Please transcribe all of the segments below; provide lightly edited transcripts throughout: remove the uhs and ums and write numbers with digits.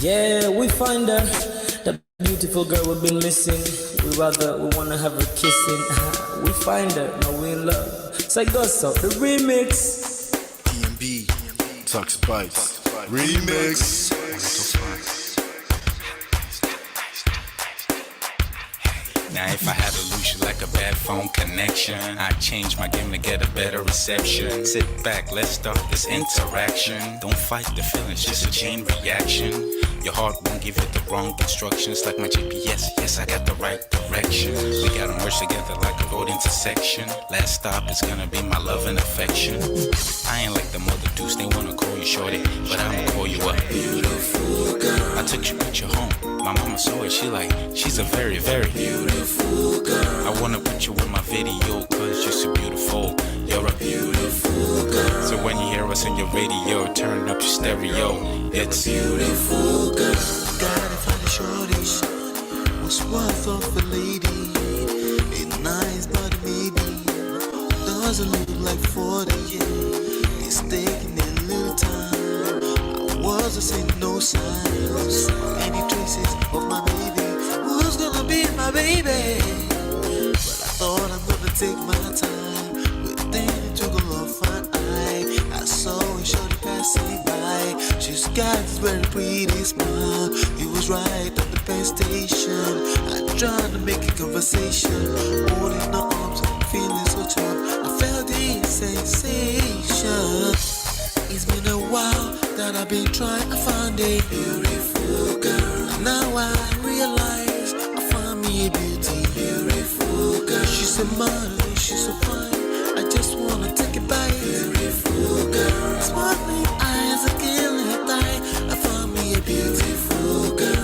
Yeah, we find her, that beautiful girl we've been missing. We wanna have her kissing. We find her, now we in love. Say Gus out the remix. DMB, Tux Bites, remix. Now if I had to lose you like a bad phone connection, I'd change my game to get a better reception. Sit back, let's start this interaction. Don't fight the feelings, just a chain reaction. Your heart won't give it the wrong instructions. Like my GPS, yes, I got the right direction. We gotta merge together like a road intersection. Last stop is gonna be my love and affection. I ain't like the mother dudes, they wanna call you shorty, but I'ma call you a beautiful girl. I took your picture home, my mama saw it, she's a very, very beautiful girl. I wanna put you in my video, cause you're so beautiful. You're a beautiful girl. So when you hear us in your radio, turn up your stereo. It's beautiful girl. Gotta find a shorty, what's worth of a lady. It's nice but maybe doesn't look like 40. It's taking a little time. I wasn't seeing no signs, any traces of my baby. Who's gonna be my baby? But I thought I'm gonna take my time. Within it took a long fine eye. I saw a shorty passing by. She's got this very pretty smile. It was right at the bus station. I tried to make a conversation, holding her arms, feeling so tough. I felt this sensation. It's been a while that I've been trying to find a beautiful girl. Now I realize I found me a beautiful girl. She's a model, she's so fine. I just wanna take it by. Beautiful girl, sparkling eyes, a killing eye. I found me a beautiful girl.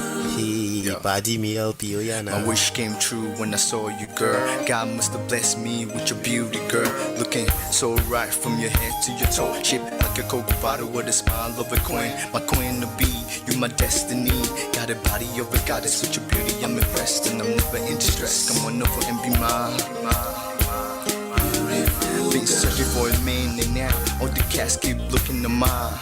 Body me LP, oh yeah, My wish came true when I saw you, girl. God must have blessed me with your beauty, girl. Looking so right from your head to your toe. Shaped like a Coke bottle with a smile of a queen. My queen to be, you my destiny. Got a body of a goddess with your beauty, I'm impressed. And I'm never in distress. Come on over and be mine. Been searching for a man and now all the cats keep looking to mine.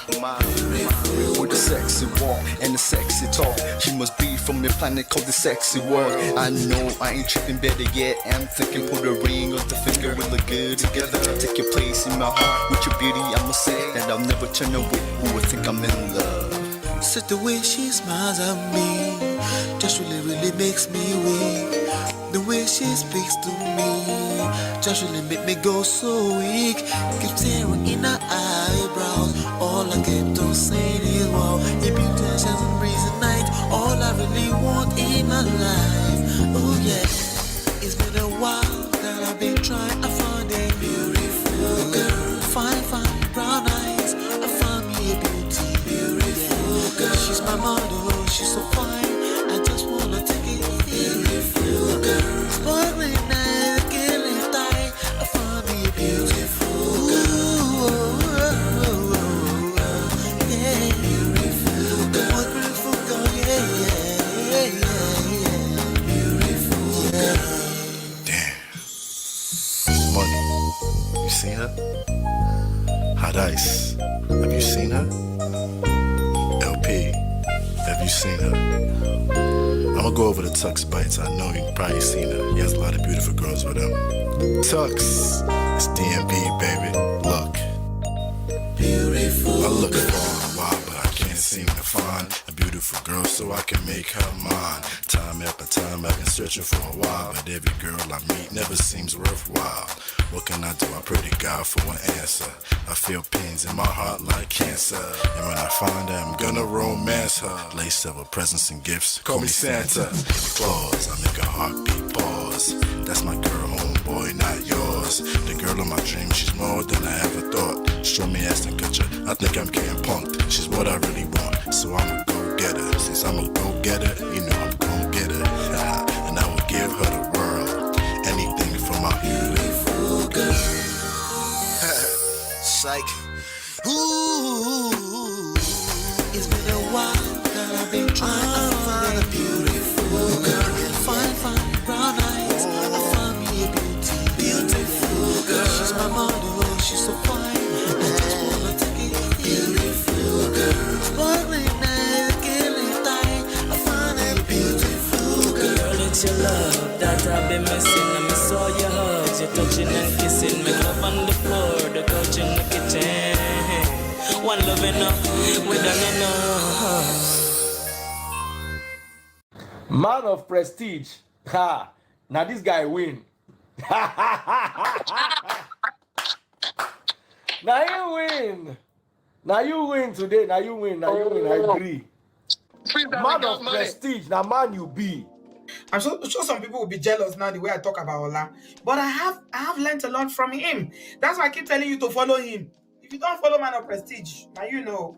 With a sexy walk and a sexy talk, she must be from a planet called the sexy world. I know I ain't tripping, better yet I'm thinking put a ring on the finger, we look good together. Take your place in my heart with your beauty, I'ma say that I'll never turn away. Who would think I'm in love? Such the way she smiles at me just really makes me weak. The way she speaks to me just really make me go so weak. Keep staring in her eyebrows. All I kept on saying is wow. Your beauty shines and breeze at night. All I really want in my life. Oh yeah. It's been a while that I've been trying to find a beautiful girl. Fine brown eyes. I found me a beautiful girl. She's my model, she's so fine. I just wanna take it. Beautiful girl, sparkling eyes, killing thigh. I found me a beautiful girl. Yeah, beautiful girl. One beautiful girl, yeah. Beautiful girl. Damn. Money. You seen her? Hot Ice. Have you seen her? LP. Have you seen her? I'ma go over to Tux Bites. I know you've probably seen her. He has a lot of beautiful girls with him. Tux, it's DMB, baby. Look. Beautiful. I look for a while, but I can't seem to find a beautiful girl so I can make her mine. Time after time I've been searching for a while, but every girl I meet never seems worthwhile. What can I do? I pray to God for an answer. I feel pains in my heart like cancer, and when I find her, I'm gonna romance her. Lace her with presents and gifts, call me Santa Claus. I make her heartbeat pause. That's my girl, homeboy, not yours. The girl of my dreams, she's more than I ever thought. Show me Aston Kutcher, I think I'm getting punked. She's what I really want, so I'ma go get her. Since I'm a go getter, you know I'm gon' get her. And I will give her the world, anything for my beautiful girl. Psych. Ooh, it's been a while that I've been trying to find a beautiful girl. Fine brown eyes. I found me a beautiful girl. She's my model, she's so fine. I just wanna take it. Beautiful girl, sparkling eyes, killing thigh. one loving her. We done enough. Man of prestige. Ha! Now this guy win. Now you win. Now you win today. Now you win. Now you win. I agree. Man of prestige. Now man you be. I'm sure some people will be jealous now the way I talk about Ola. But I have learned a lot from him. That's why I keep telling you to follow him. If you don't follow Man of Prestige, now you know.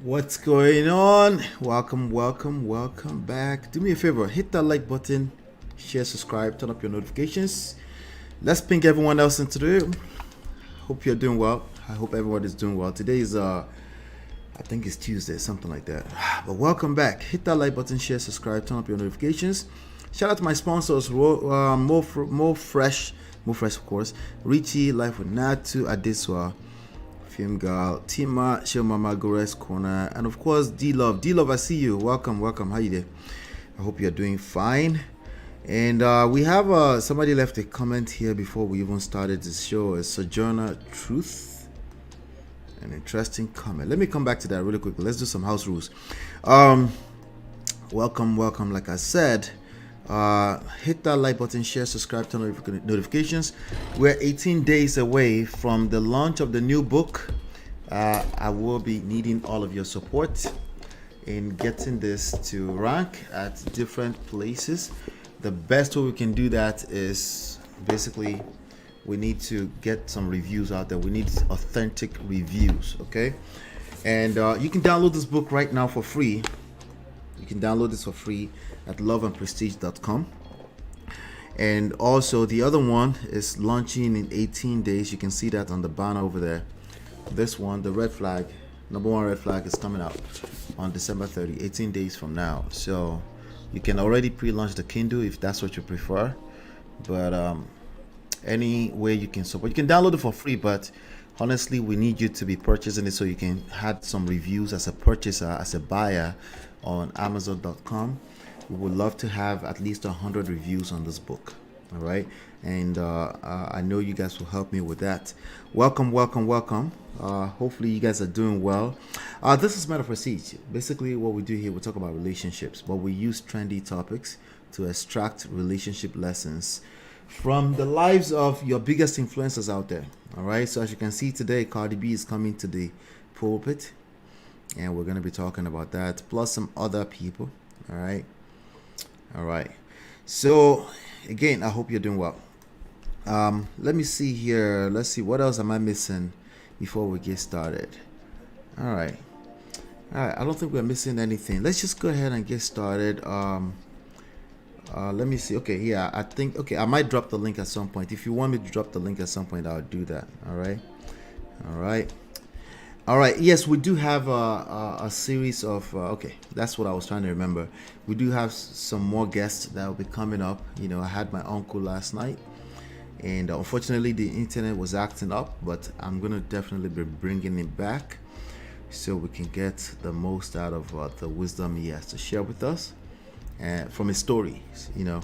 What's going on? Welcome back. Do me a favor, hit that like button, share, subscribe, turn up your notifications. Let's ping everyone else into the room. Hope you're doing well. I hope everyone is doing well. Today is I think it's Tuesday, something like that. But welcome back. Hit that like button, share, subscribe, turn up your notifications. Shout out to my sponsors, More Fresh, of course, Richie, Life with Natu, Adeswa, Film Girl, Tima, Show Mama, Gores Corner, and of course, D-Love. D-Love, I see you. Welcome. How you there? I hope you're doing fine. And we have somebody left a comment here before we even started this show. It's Sojourner Truth. An interesting comment. Let me come back to that really quickly. Let's do some house rules. Welcome. Like I said, hit that like button, share, subscribe, turn on notifications. We're 18 days away from the launch of the new book. I will be needing all of your support in getting this to rank at different places. The best way we can do that is basically we need to get some reviews out there. We need authentic reviews, okay? And you can download this book right now for free. You can download this for free at loveandprestige.com. And also the other one is launching in 18 days. You can see that on the banner over there. This one, the red flag, number one red flag, is coming out on December 30, 18 days from now. So you can already pre-launch the Kindle if that's what you prefer. But any way you can support, you can download it for free, but honestly we need you to be purchasing it so you can have some reviews as a purchaser, as a buyer on Amazon.com. We would love to have at least 100 reviews on this book. All right, and I know you guys will help me with that. Welcome. Hopefully you guys are doing well. This is Matter of Prestige. Basically what we do here, we talk about relationships, but we use trendy topics to extract relationship lessons from the lives of your biggest influencers out there. All right, so as you can see today, Cardi B is coming to the pulpit, and we're going to be talking about that, plus some other people. All right, so again, I hope you're doing well. Let me see here. Let's see, what else am I missing before we get started? All right, I don't think we're missing anything. Let's just go ahead and get started. Let me see. Okay, yeah, I think, okay, I might drop the link at some point. If you want me to drop the link at some point, I'll do that. All right. Yes, we do have a series of okay, that's what I was trying to remember. We do have some more guests that will be coming up. You know, I had my uncle last night, and unfortunately the internet was acting up, but I'm gonna definitely be bringing it back so we can get the most out of the wisdom he has to share with us from his stories, you know.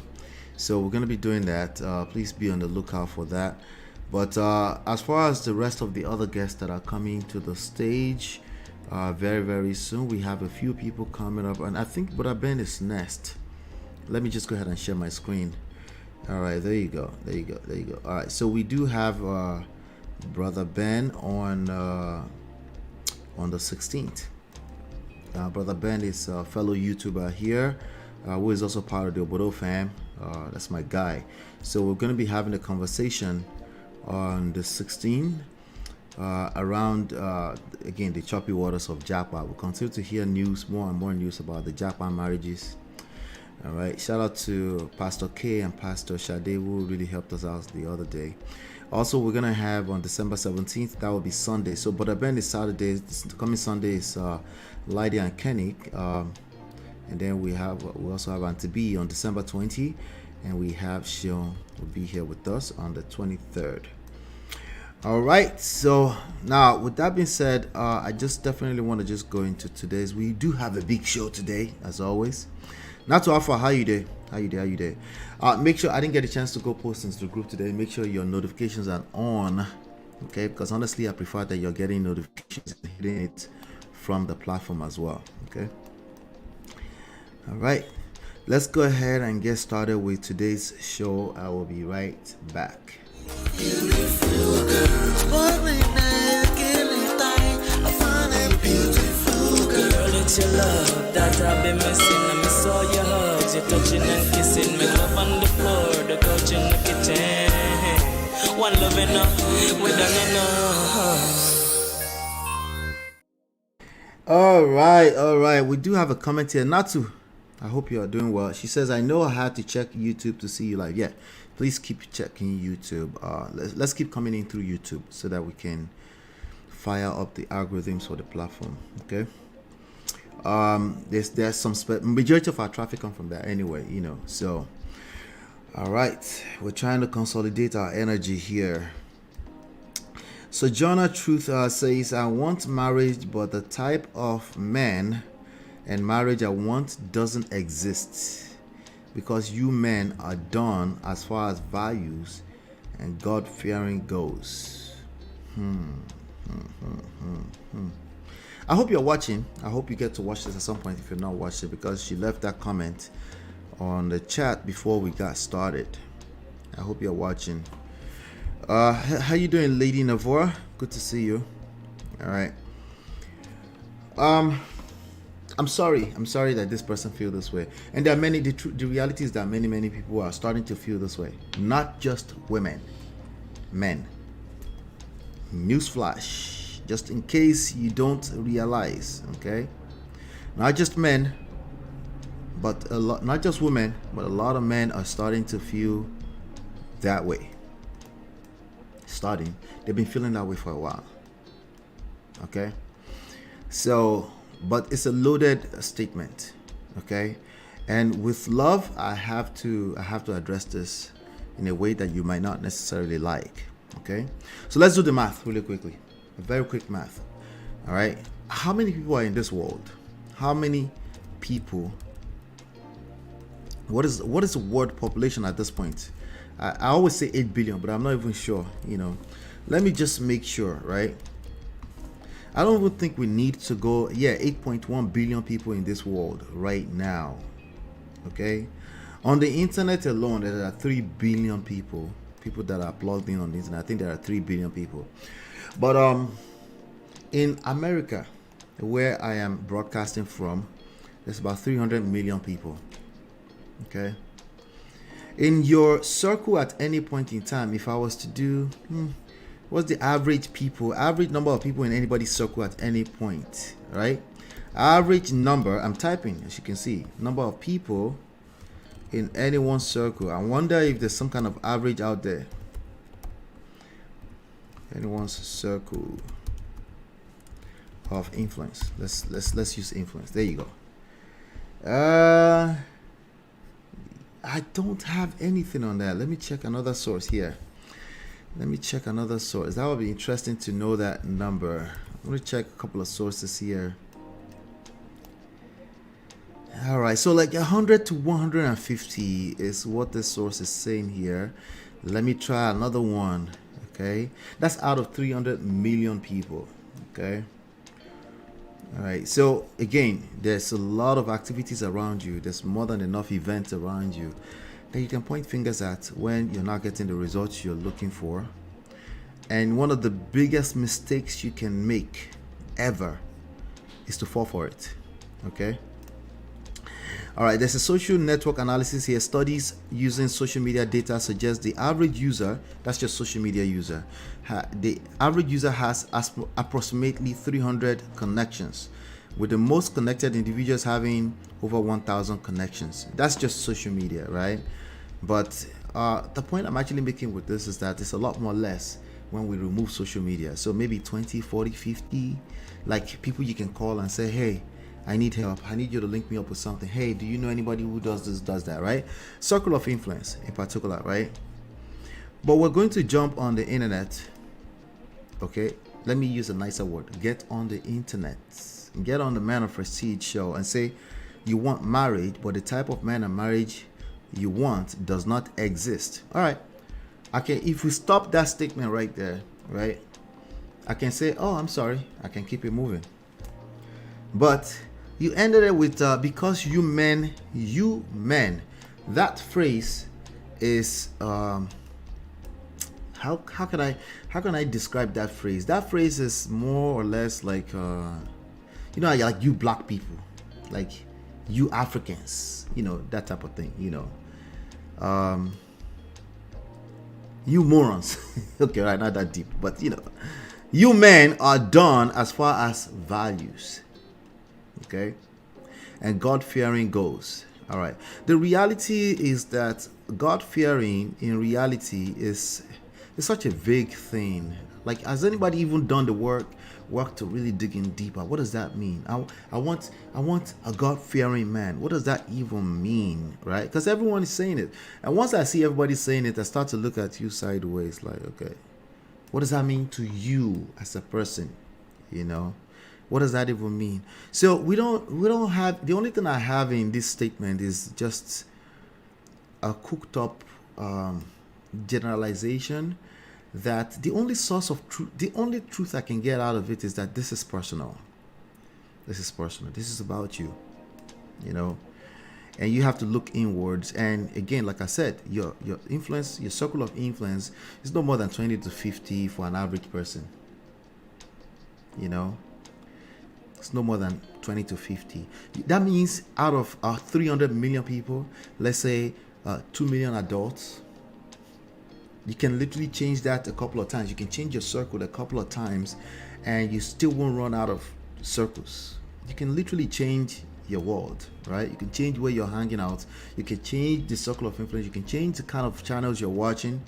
So we're going to be doing that. Please be on the lookout for that. But as far as the rest of the other guests that are coming to the stage very soon, we have a few people coming up, and I think Brother Ben is next. Let me just go ahead and share my screen. All right, there you go. All right, so we do have Brother Ben on the 16th. Brother Ben is a fellow YouTuber here, who is also part of the Obodo fam. That's my guy. So we're going to be having a conversation on the 16th around again the choppy waters of Japa. We'll continue to hear news, more and more news about the Japan marriages. All right, shout out to Pastor K and Pastor Shade, who really helped us out the other day. Also, we're gonna have on December 17th, that will be Sunday. So Brother Ben is Saturday. This coming Sunday is Lydia and Kenny, and then we also have Auntie B on December 20, and we have Shion will be here with us on the 23rd. All right, so now with that being said, I just definitely want to just go into today's. We do have a big show today, as always. Not to offer, how you there? How you there? How you there? Make sure I didn't get a chance to go post into the group today. Make sure your notifications are on, okay? Because honestly, I prefer that you're getting notifications and hitting it from the platform as well, okay? All right, let's go ahead and get started with today's show. I will be right back. Beautiful girl, spoiling everything. I find a beautiful girl. Girl, it's your love that I've been missing. I miss all your hugs, your touching and kissing. Make love on the floor, the couch in the kitchen. One love enough, we done enough. All right. We do have a comment here. Natu, I hope you are doing well. She says, I know I had to check YouTube to see you live. Yeah, please keep checking YouTube. Let's keep coming in through YouTube so that we can fire up the algorithms for the platform, okay? There's some majority of our traffic come from there anyway, you know. So all right, we're trying to consolidate our energy here. So Jonah Truth says, I want marriage, but the type of man and marriage I want doesn't exist, because you men are done as far as values and God-fearing goes. I hope you're watching. I hope you get to watch this at some point if you're not watching, because she left that comment on the chat before we got started. I hope you're watching. How you doing, Lady Navora? Good to see you. All right. I'm sorry that this person feels this way, and there are many. The reality is that many people are starting to feel this way. Not just women, men. Newsflash, just in case you don't realize, okay? Not just men, but a lot. Not just women, but a lot of men are starting to feel that way. They've been feeling that way for a while, okay? So, but it's a loaded statement, okay? And with love, I have to address this in a way that you might not necessarily like, okay? So let's do the math really quickly, a very quick math. All right, how many people are in this world? How many people? What is the world population at this point? I always say 8 billion, but I'm not even sure, you know. Let me just make sure, right? I don't even think we need to go, 8.1 billion people in this world right now, okay? On the internet alone, there are 3 billion people that are plugged in on the internet. I think there are 3 billion people. But in America, where I am broadcasting from, there's about 300 million people, okay? In your circle at any point in time, if I was to do, what's the average number of people in anybody's circle at any point, right? Average number, I'm typing, as you can see, number of people in anyone's circle. I wonder if there's some kind of average out there. Anyone's circle of influence. Let's use influence. There you go. I don't have anything on that. Let me check another source here. That would be interesting to know that number. I'm going to check a couple of sources here. All right, so like 100 to 150 is what this source is saying here. Let me try another one, okay? That's out of 300 million people, okay? All right, so again, there's a lot of activities around you. There's more than enough events around you that you can point fingers at when you're not getting the results you're looking for. And one of the biggest mistakes you can make ever is to fall for it, okay? All right, there's a social network analysis here. Studies using social media data suggest the average user, that's just social media user, the average user has approximately 300 connections, with the most connected individuals having over 1,000 connections. That's just social media, right? But the point I'm actually making with this is that it's a lot more less when we remove social media. So maybe 20, 40, 50, like people you can call and say, hey, I need help. I need you to link me up with something. Hey, do you know anybody who does this, does that, right? Circle of influence in particular, right? But we're going to jump on the internet, okay? Let me use a nicer word. Get on the internet. Get on the Man of Prestige show and say, you want marriage, but the type of man and marriage you want does not exist. All right. Okay, if we stop that statement right there, right, I can say, oh, I'm sorry. I can keep it moving. But you ended it with because you men, that phrase is how can I describe that phrase? That phrase is more or less like you know, like you black people, like you Africans, you know, that type of thing, you know. You morons. Okay, right, not that deep, but you know, you men are done as far as values. Okay, and God-fearing goes. All right, the reality is that God-fearing in reality is such a vague thing. Like, has anybody even done the work to really dig in deeper? What does that mean? I want a God-fearing man. What does that even mean, right? Because everyone is saying it, and once I see everybody saying it, I start to look at you sideways, like, okay, what does that mean to you as a person? You know, what does that even mean? So we don't have, the only thing I have in this statement is just a cooked up generalization that the only source of truth, the only truth I can get out of it is that this is personal. This is personal. This is about you, you know, and you have to look inwards. And again, like I said, your influence, your circle of influence is no more than 20 to 50 for an average person. You know, it's no more than 20 to 50. That means out of 300 million people, let's say 2 million adults, you can literally change that a couple of times. You can change your circle a couple of times and you still won't run out of circles. You can literally change your world, right? You can change where you're hanging out. You can change the circle of influence. You can change the kind of channels you're watching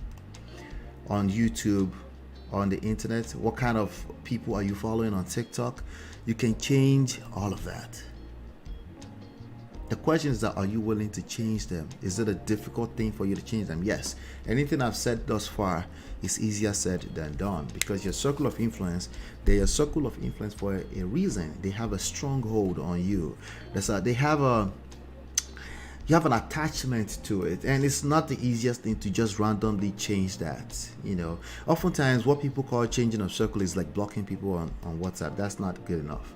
on YouTube, on the internet. What kind of people are you following on TikTok? You can change all of that. The question is that, are you willing to change them? Is it a difficult thing for you to change them? Yes. Anything I've said thus far is easier said than done, because your circle of influence, they're a circle of influence for a reason. They have a stronghold on you. You have an attachment to it, and it's not the easiest thing to just randomly change that. You know, oftentimes what people call changing of circle is like blocking people on WhatsApp. That's not good enough.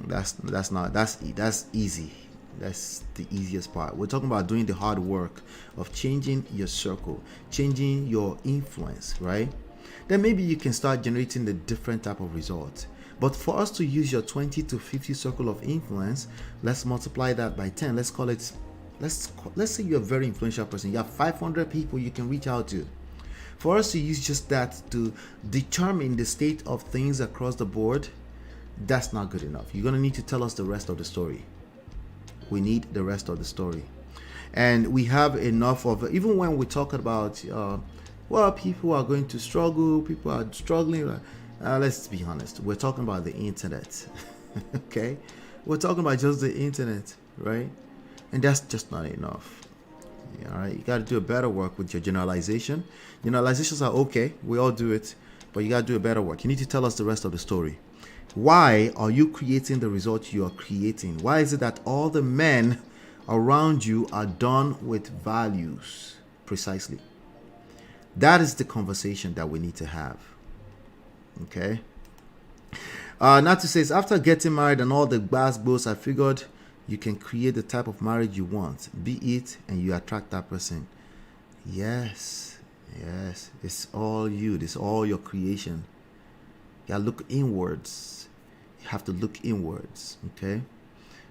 That's easy. That's the easiest part. We're talking about doing the hard work of changing your circle, changing your influence, right? Then maybe you can start generating the different type of results. But for us to use your 20 to 50 circle of influence, let's multiply that by 10. Let's call it, let's say you're a very influential person. You have 500 people you can reach out to. For us to use just that to determine the state of things across the board, that's not good enough. You're going to need to tell us the rest of the story. We need the rest of the story. And we have enough of it. Even when we talk about, well, people are going to struggle, people are struggling. Let's be honest. We're talking about the internet. Okay? We're talking about just the internet, right? And that's just not enough. All right? You got to do a better work with your generalization. Generalizations are okay. We all do it. But you got to do a better work. You need to tell us the rest of the story. Why are you creating the results you are creating? Why is it that all the men around you are done with values? Precisely. That is the conversation that we need to have. Okay. Not to say, after getting married and all the gbas, I figured you can create the type of marriage you want. Be it, and you attract that person. Yes. It's all you. It's all your creation. You gotta look inwards. You have to look inwards, okay?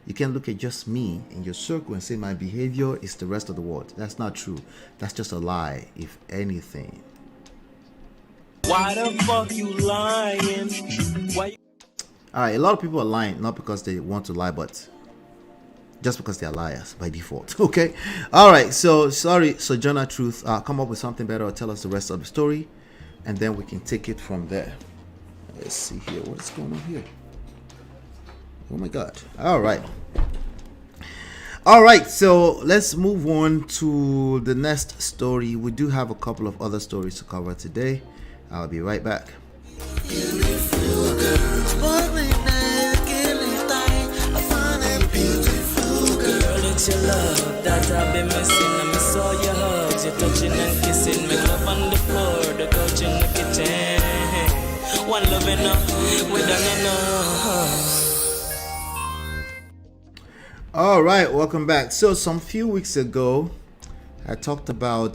You can't look at just me in your circle and say my behavior is the rest of the world. That's not true. That's just a lie, if anything. Why the fuck you lying? Why? All right, a lot of people are lying, not because they want to lie, but just because they are liars by default, okay? All right, so sorry, Sojourner Truth. Come up with something better or tell us the rest of the story, and then we can take it from there. Let's see here. What is going on here? Oh my God. All right. So let's move on to the next story. We do have a couple of other stories to cover today. I'll be right back. Beautiful girl, sparkling eyes, killing thing. I find it beautiful. your love that I've been missing. I miss all your hugs, your touching and kissing. Make love on the floor, the couch in the kitchen. One love enough, we done enough. All right, welcome back. So some few weeks ago, I talked about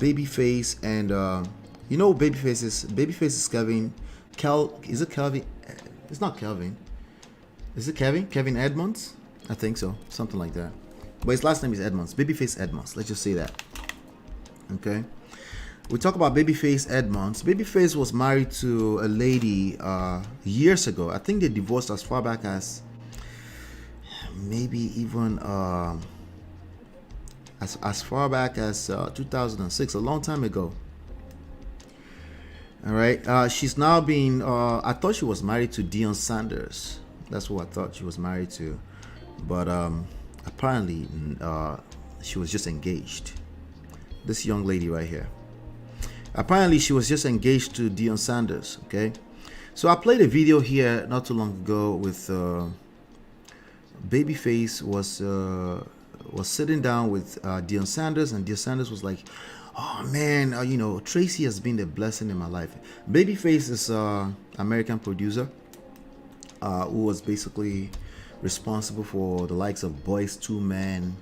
Babyface, and you know, Babyface is Kevin. Is it Kelvin? It's not Kelvin. Is it Kevin? Kevin Edmonds? I think so, something like that. But his last name is Edmonds. Babyface Edmonds. Let's just say that. Okay. We talk about Babyface Edmonds. Babyface was married to a lady years ago. I think they divorced as far back as maybe even as far back as 2006, a long time ago. All right. She's now been. I thought she was married to DEION Sanders. That's who I thought she was married to, but apparently she was just engaged. This young lady right here. Apparently she was just engaged to DEION Sanders. Okay, so I played a video here not too long ago with Babyface was sitting down with DEION Sanders, and DEION Sanders was like, "Oh man, you know, TRACEY has been a blessing in my life." Babyface is an American producer who was basically responsible for the likes of Boys II Men,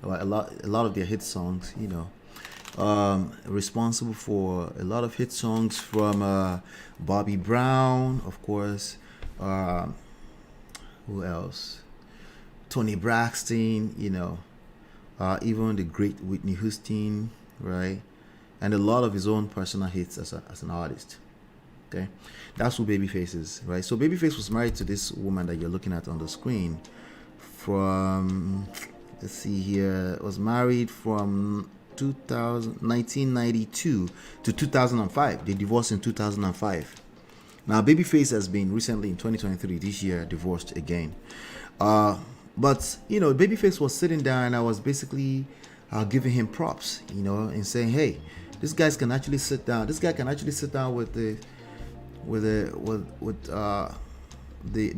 a lot of their hit songs, you know. Responsible for a lot of hit songs from Bobby Brown, of course. Who else? Tony Braxton, you know. Even the great Whitney Houston, right? And a lot of his own personal hits as an artist. Okay, that's who Babyface is, right? So Babyface was married to this woman that you're looking at on the screen from, let's see here, was married from 1992 to 2005. They divorced in 2005. Now Babyface has been recently in 2023, this year, divorced again. But you know, Babyface was sitting down, and I was basically giving him props, you know, and saying, hey, this guy can actually sit down. This guy can actually sit down with the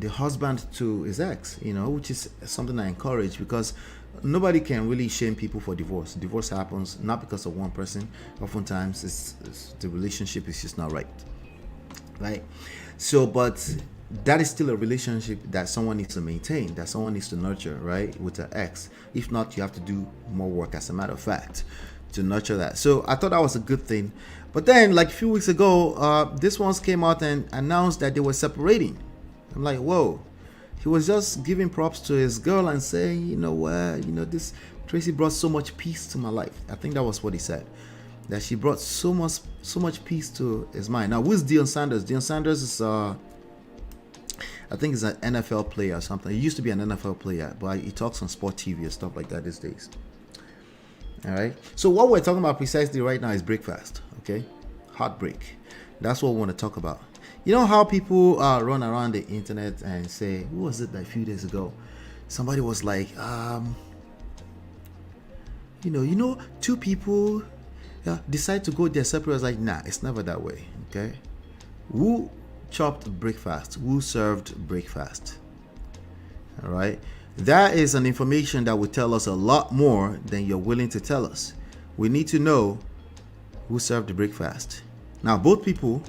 husband to his ex, you know, which is something I encourage, because nobody can really shame people for divorce. Divorce happens not because of one person. Oftentimes it's the relationship is just not right. So, but that is still a relationship that someone needs to maintain, that someone needs to nurture, right, with their ex. If not, you have to do more work, as a matter of fact, to nurture that. So I thought that was a good thing. But then, like a few weeks ago, this ones came out and announced that they were separating. I'm like, whoa. He was just giving props to his girl and saying, you know what, you know, this TRACEY brought so much peace to my life. I think that was what he said, that she brought so much peace to his mind. Now, who's DEION Sanders? DEION Sanders is I think he's an NFL player or something. He used to be an NFL player, but he talks on Sport TV and stuff like that these days. All right. So what we're talking about precisely right now is breakfast. Okay, heartbreak. That's what we want to talk about. You know how people run around the internet and say, who was it that a few days ago? Somebody was like, you know, two people decide to go their separate ways. Like, nah, it's never that way. Okay, who chopped breakfast? Who served breakfast? All right, that is an information that will tell us a lot more than you're willing to tell us. We need to know who served the breakfast. Now, both people,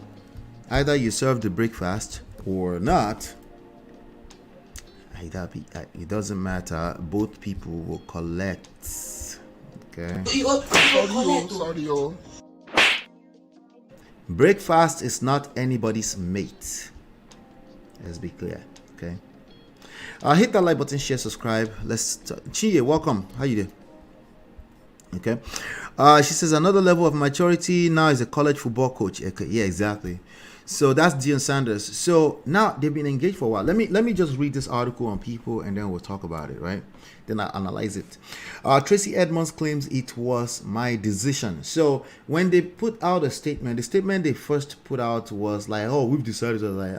either you serve the breakfast or not, it doesn't matter. Both people will collect. Okay. Breakfast is not anybody's mate. Let's be clear. Okay. Hit that like button, share, subscribe. Chie, welcome. How you doing? Okay. She says another level of maturity now is a college football coach. Okay, yeah, exactly. So that's DEION Sanders. So now they've been engaged for a while. Let me just read this article on People, and then we'll talk about it, right? Then I analyze it. TRACEY Edmonds claims it was my decision. So when they put out a statement, the statement they first put out was like, "Oh, we've decided." I was like,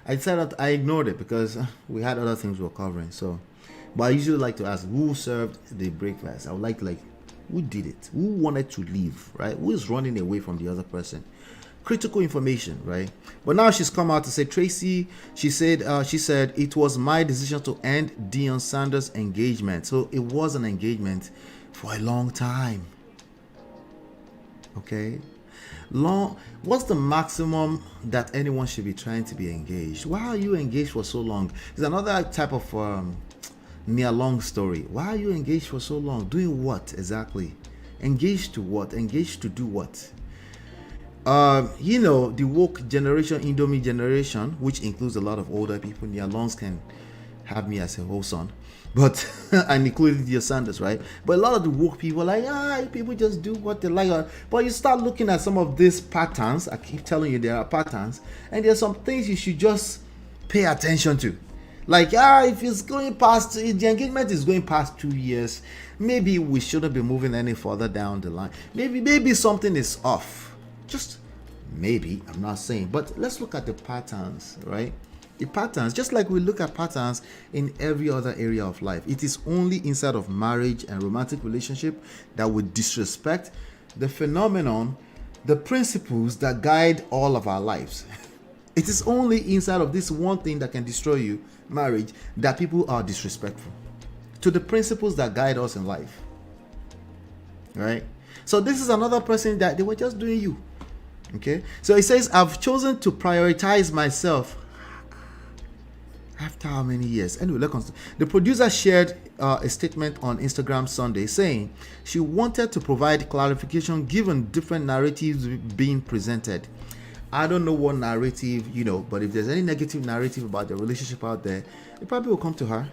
I decided I ignored it because we had other things we were covering. So, but I usually like to ask who served the breakfast. I would like who did it? Who wanted to leave? Right? Who is running away from the other person? critical information, right? But now she's come out to say, Tracy, she said it was my decision to end Deion Sanders' engagement. So it was an engagement for a long time. Okay, what's the maximum that anyone should be trying to be engaged? Why are you engaged for so long? It's another type of near long story. Why are you engaged for so long? Doing what exactly? Engaged to what? Engaged to do what? The woke generation, Indomie generation, which includes a lot of older people. Near longs can have me as a whole son, but and including your Sanders, right? But a lot of the woke people are like, people just do what they like. But you start looking at some of these patterns. I keep telling you there are patterns, and there's some things you should just pay attention to. Like, if it's going past, if the engagement is going past 2 years, maybe we shouldn't be moving any further down the line. Maybe something is off. Just maybe, I'm not saying, but let's look at the patterns, right? The patterns, just like we look at patterns in every other area of life. It is only inside of marriage and romantic relationship that we disrespect the phenomenon, the principles that guide all of our lives. It is only inside of this one thing that can destroy you, marriage, that people are disrespectful to the principles that guide us in life. Right? So this is another person that they were just doing you. Okay? So it says, I've chosen to prioritize myself. After how many years? Anyway, let's continue. The producer shared a statement on Instagram Sunday saying she wanted to provide clarification given different narratives being presented. I don't know what narrative, but if there's any negative narrative about the relationship out there, it probably will come to her.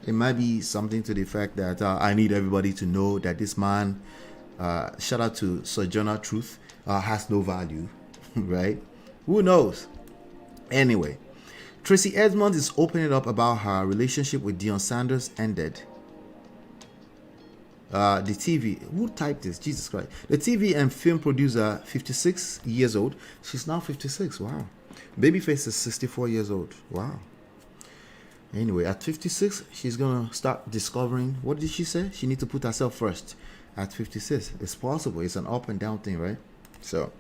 It might be something to the effect that I need everybody to know that this man, shout out to Sojourner Truth, has no value, right? Who knows? Anyway, Tracey Edmonds is opening up about her relationship with Deion Sanders ended. The TV, who typed this? Jesus Christ. The TV and film producer, 56 years old. She's now 56. Wow. Babyface is 64 years old. Wow. Anyway, at 56, she's going to start discovering. What did she say? She needs to put herself first. At 56. It's possible. It's an up and down thing, right? So,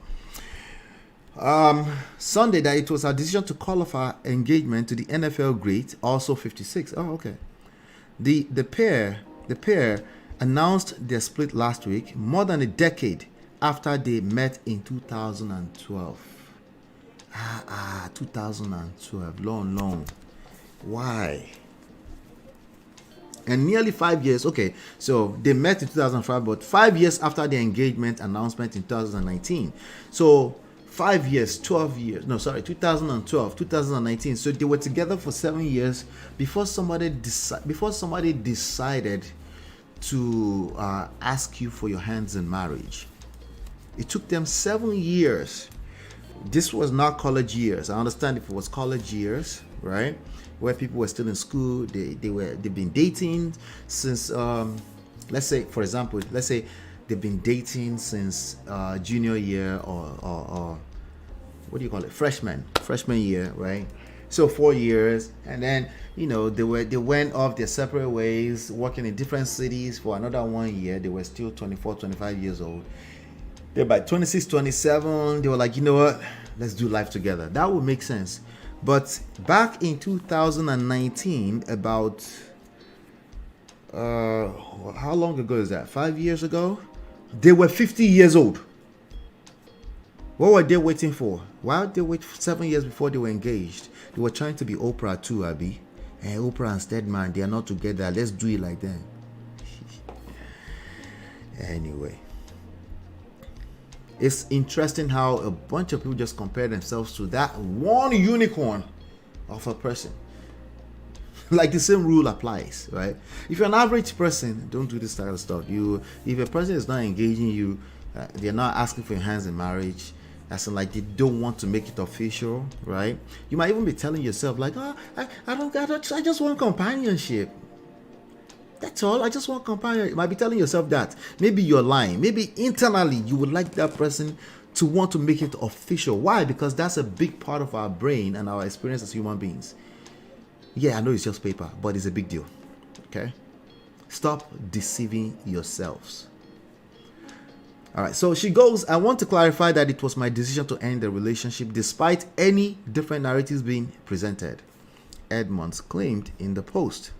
Sunday, that it was her decision to call off her engagement to the NFL great, also 56. Oh, okay. The pair announced their split last week, more than a decade after they met in 2012. 2012. Long. Why? And nearly 5 years. Okay, so they met in 2005, but 5 years after the engagement announcement in 2019. So 5 years, 12 years. No, sorry, 2012, 2019. So they were together for 7 years before somebody decided to ask you for your hands in marriage. It took them 7 years. This was not college years. I understand if it was college years, right, where people were still in school, they've been dating since let's say, for example, they've been dating since junior year or what do you call it, freshman year, right? So 4 years, and then they went off their separate ways, working in different cities for another 1 year. They were still 24, 25 years old. They're by 26, 27, they were like, you know what, let's do life together. That would make sense. But back in 2019, about how long ago is that? 5 years ago? They were 50 years old. What were they waiting for? Why did they wait 7 years before they were engaged? They were trying to be Oprah too, Abby. And Oprah and Stedman, they are not together. Let's do it like that. Anyway. It's interesting how a bunch of people just compare themselves to that one unicorn of a person. Like the same rule applies, right? If you're an average person, don't do this type of stuff. If a person is not engaging you, they're not asking for your hands in marriage, as in like they don't want to make it official, right? You might even be telling yourself like, I just want companionship. That's all. I just want companionship. You might be telling yourself that. Maybe you're lying. Maybe internally you would like that person to want to make it official. Why? Because that's a big part of our brain and our experience as human beings. Yeah, I know it's just paper, but it's a big deal. Okay? Stop deceiving yourselves. All right, so she goes, I want to clarify that it was my decision to end the relationship despite any different narratives being presented, Edmonds claimed in the post.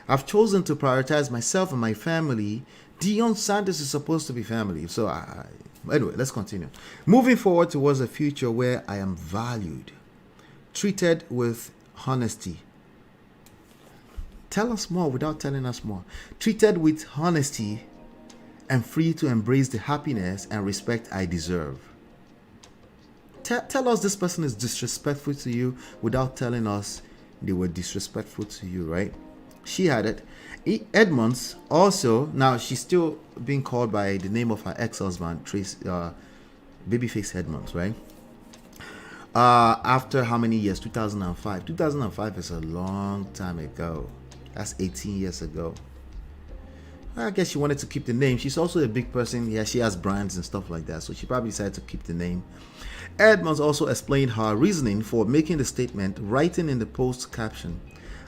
I've chosen to prioritize myself and my family. Deion Sanders is supposed to be family. So anyway, let's continue. Moving forward towards a future where I am valued, treated with honesty. Tell us more without telling us more. Treated with honesty and free to embrace the happiness and respect I deserve. Tell us this person is disrespectful to you without telling us they were disrespectful to you, right? She had it. Edmonds also, now she's still being called by the name of her ex-husband, Babyface Edmonds, right? After how many years? 2005. 2005 is a long time ago. That's 18 years ago. I guess she wanted to keep the name. She's also a big person. Yeah, she has brands and stuff like that. So she probably decided to keep the name. Edmonds also explained her reasoning for making the statement, writing in the post caption,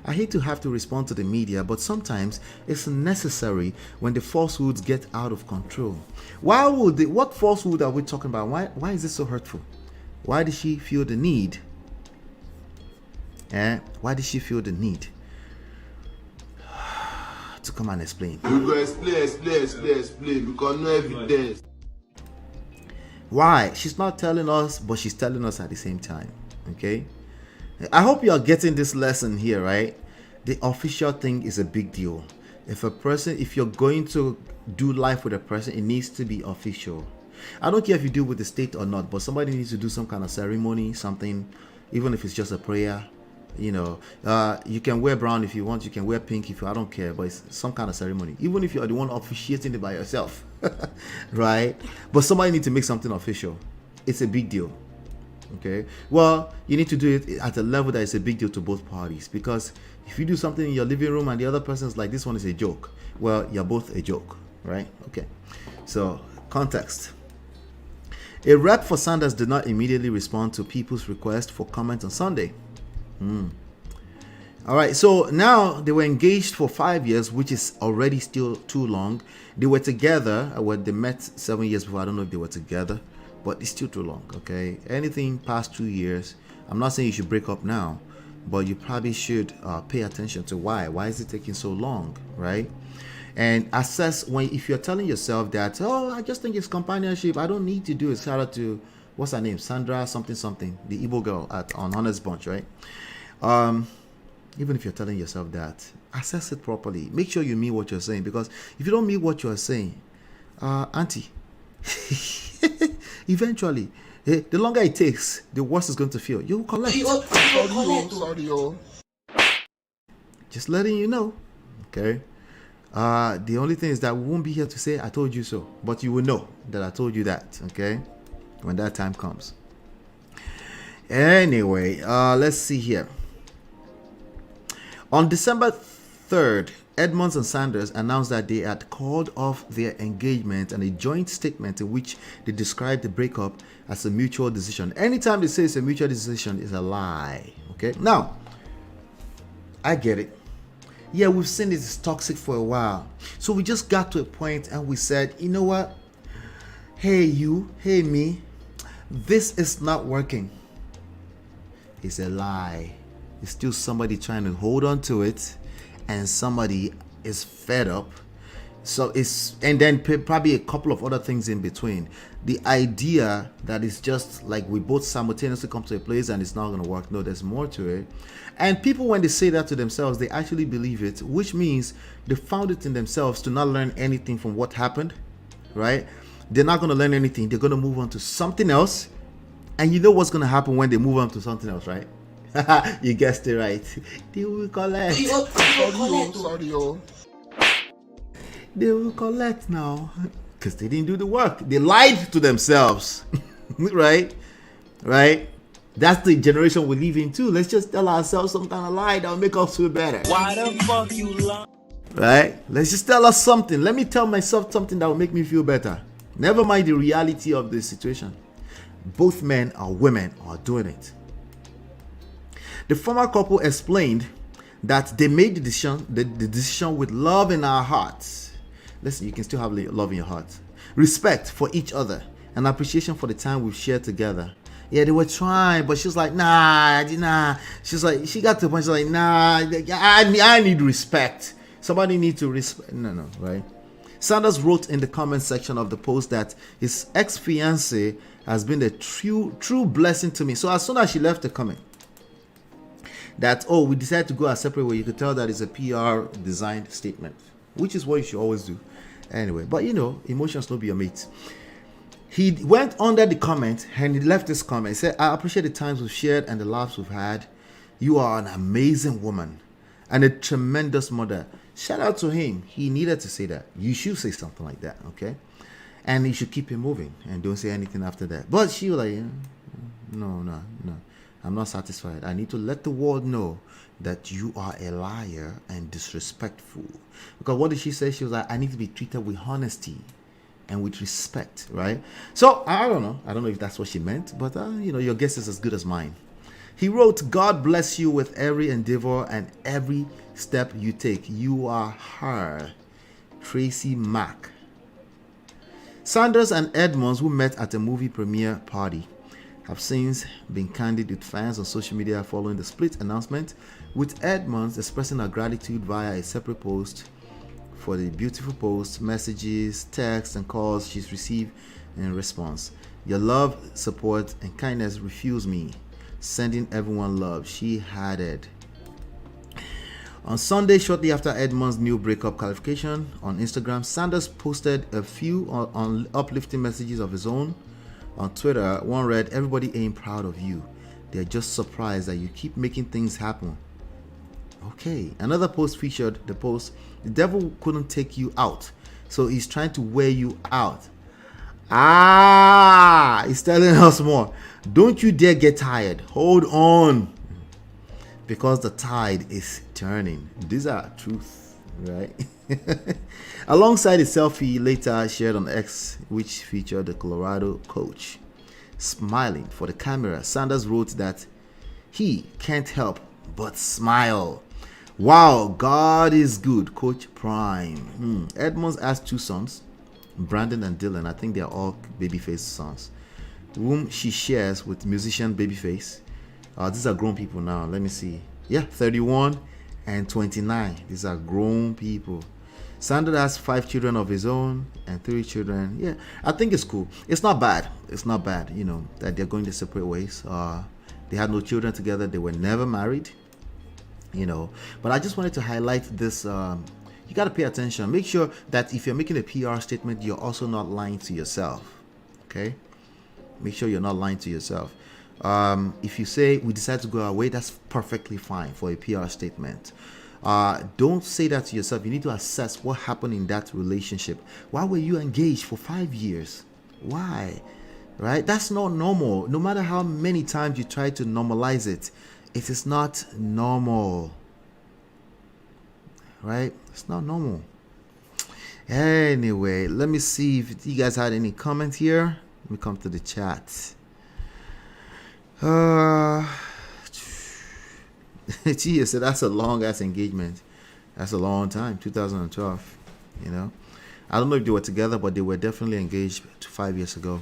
I hate to have to respond to the media, but sometimes it's necessary when the falsehoods get out of control. What falsehood are we talking about? Why is this so hurtful? Why did she feel the need? Why did she feel the need to come and explain? We go explain because no evidence. Why? She's not telling us, but she's telling us at the same time. Okay? I hope you are getting this lesson here, right? The official thing is a big deal. If you're going to do life with a person, it needs to be official. I don't care if you do with the state or not, but somebody needs to do some kind of ceremony, something, even if it's just a prayer. You know, you can wear brown if you want, you can wear pink if you, I don't care, but it's some kind of ceremony, even if you're the one officiating it by yourself. Right? But somebody needs to make something official. It's a big deal. Okay, well, you need to do it at a level that is a big deal to both parties, because if you do something in your living room and the other person's like, this one is a joke, well, you're both a joke, right? Okay, so context. A rep for Sanders did not immediately respond to people's request for comment on Sunday. All right, so now they were engaged for 5 years, which is already still too long. They were together when they met 7 years before. I don't know if they were together, but it's still too long. Okay, anything past 2 years, I'm not saying you should break up now, but you probably should pay attention to why is it taking so long, right? And assess if you're telling yourself that, oh, I just think it's companionship, I don't need to do it. Shout out to, what's her name, Sandra something, the Igbo girl on Honest Bunch, right? Even if you're telling yourself that, assess it properly. Make sure you mean what you're saying, because if you don't mean what you're saying, auntie, eventually, the longer it takes, the worse it's going to feel. You will collect. Sorry. Just letting you know. Okay. The only thing is that we won't be here to say I told you so, but you will know that I told you that. Okay, when that time comes. Anyway, let's see here. On December 3rd, Edmonds and Sanders announced that they had called off their engagement, and a joint statement in which they described the breakup as a mutual decision. Anytime they say it's a mutual decision, it's a lie. Okay, now I get it. Yeah, we've seen this is toxic for a while, so we just got to a point and we said, you know what? Hey you, hey me, this is not working. It's a lie. It's still somebody trying to hold on to it, and somebody is fed up. So and then probably a couple of other things in between. The idea that it's just like we both simultaneously come to a place and it's not going to work. No, there's more to it. And people, when they say that to themselves, they actually believe it, which means they found it in themselves to not learn anything from what happened, right? They're not going to learn anything. They're going to move on to something else. And you know what's going to happen when they move on to something else, right? You guessed it right. They will collect. Sorry. They will collect now, because they didn't do the work. They lied to themselves. Right? That's the generation we live in too. Let's just tell ourselves some kind of lie that will make us feel better. Why the fuck you lie? Right? Let's just tell us something. Let me tell myself something that will make me feel better. Never mind the reality of the situation. Both men or women are doing it. The former couple explained that they made the decision with love in our hearts. listen, you can still have love in your heart. Respect for each other and appreciation for the time we've shared together. Yeah, they were trying, but she was like, nah. She's like, she got to the point, she's like, nah, I need respect. Somebody needs to respect. No, right? Sanders wrote in the comment section of the post that his ex-fiancée has been a true blessing to me. So as soon as she left the comment, that, oh, we decided to go a separate way, you could tell that it's a PR designed statement, which is what you should always do. Anyway, but you know, emotions don't be your mate. He went under the comment and he left this comment. He said, I appreciate the times we've shared and the laughs we've had. You are an amazing woman and a tremendous mother. Shout out to him. He needed to say that. You should say something like that, okay? And you should keep it moving and don't say anything after that. But she was like, no. I'm not satisfied. I need to let the world know that you are a liar and disrespectful. Because what did she say? She was like, I need to be treated with honesty and with respect, right? So I don't know if that's what she meant, but you know, your guess is as good as mine. He wrote, God bless you with every endeavor and every step you take. You are her. Tracy Mack. Sanders and Edmonds, who met at a movie premiere party, have since been candid with fans on social media following the split announcement, with Edmonds expressing her gratitude via a separate post for the beautiful posts, messages, texts, and calls she's received in response. Your love, support, and kindness refuse me. Sending everyone love, she added. On Sunday, shortly after Edmonds' new breakup clarification on Instagram, Sanders posted a few on uplifting messages of his own. On Twitter, one read, everybody ain't proud of you. They're just surprised that you keep making things happen. Okay. Another post featured the post, the devil couldn't take you out, so he's trying to wear you out. He's telling us more. Don't you dare get tired. Hold on. Because the tide is turning. These are truth, right? Alongside a selfie later shared on X, which featured the Colorado coach smiling for the camera, Sanders wrote that he can't help but smile. Wow, God is good, Coach Prime. Edmonds has two sons, Brandon and Dylan. I think they are all Babyface sons, whom she shares with musician Babyface. These are grown people now. Let me see. Yeah, 31 and 29. These are grown people. Sanders has 5 children of his own and 3 children. Yeah, I think it's cool. It's not bad. It's not bad, you know, that they're going their separate ways. They had no children together. They were never married, you know. But I just wanted to highlight this. You got to pay attention. Make sure that if you're making a PR statement, you're also not lying to yourself. Okay? Make sure you're not lying to yourself. If you say we decide to go our way, that's perfectly fine for a PR statement. Don't say that to yourself. You need to assess what happened in that relationship. Why were you engaged for 5 years? Why? Right? That's not normal. No matter how many times you try to normalize it, it is not normal. Right? It's not normal. Anyway, let me see if you guys had any comments here. Let me come to the chat. Tia said that's a long ass engagement. That's a long time. 2012. You know, I don't know if they were together, but they were definitely engaged 5 years ago.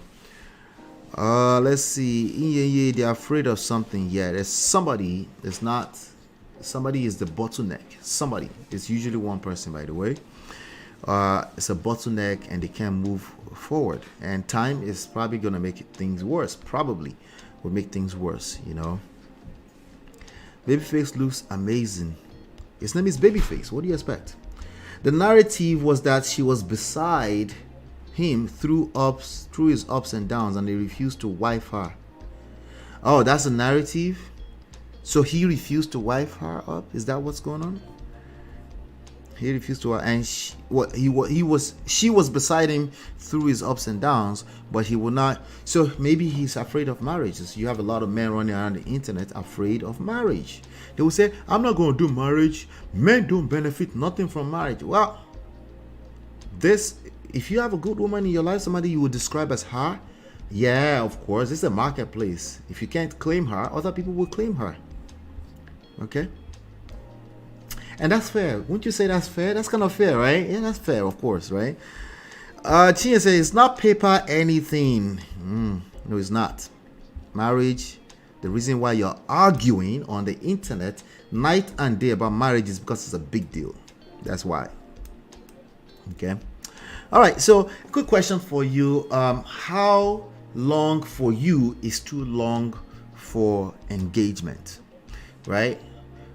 Let's see. They're afraid of something. Yeah, there's somebody. It's not somebody is the bottleneck. Somebody. It's usually one person, by the way. It's a bottleneck and they can't move forward. And time is probably gonna make things worse. Probably will make things worse, you know. Babyface looks amazing. His name is Babyface. What do you expect? The narrative was that she was beside him through his ups and downs, and they refused to wife her. Oh, that's the narrative. So he refused to wife her up. Is that what's going on? He refused to, and she was beside him through his ups and downs, but he would not. So maybe he's afraid of marriage. So you have a lot of men running around the internet afraid of marriage. They will say, "I'm not going to do marriage. Men don't benefit nothing from marriage." Well, if you have a good woman in your life, somebody you would describe as her, yeah, of course, it's a marketplace. If you can't claim her, other people will claim her. Okay. And that's fair. Wouldn't you say that's fair? That's kind of fair, right? Yeah, that's fair, of course, right? Chia says, it's not paper anything. No, it's not. Marriage, the reason why you're arguing on the internet night and day about marriage is because it's a big deal. That's why. Okay. All right. So, quick question for you. How long for you is too long for engagement? Right?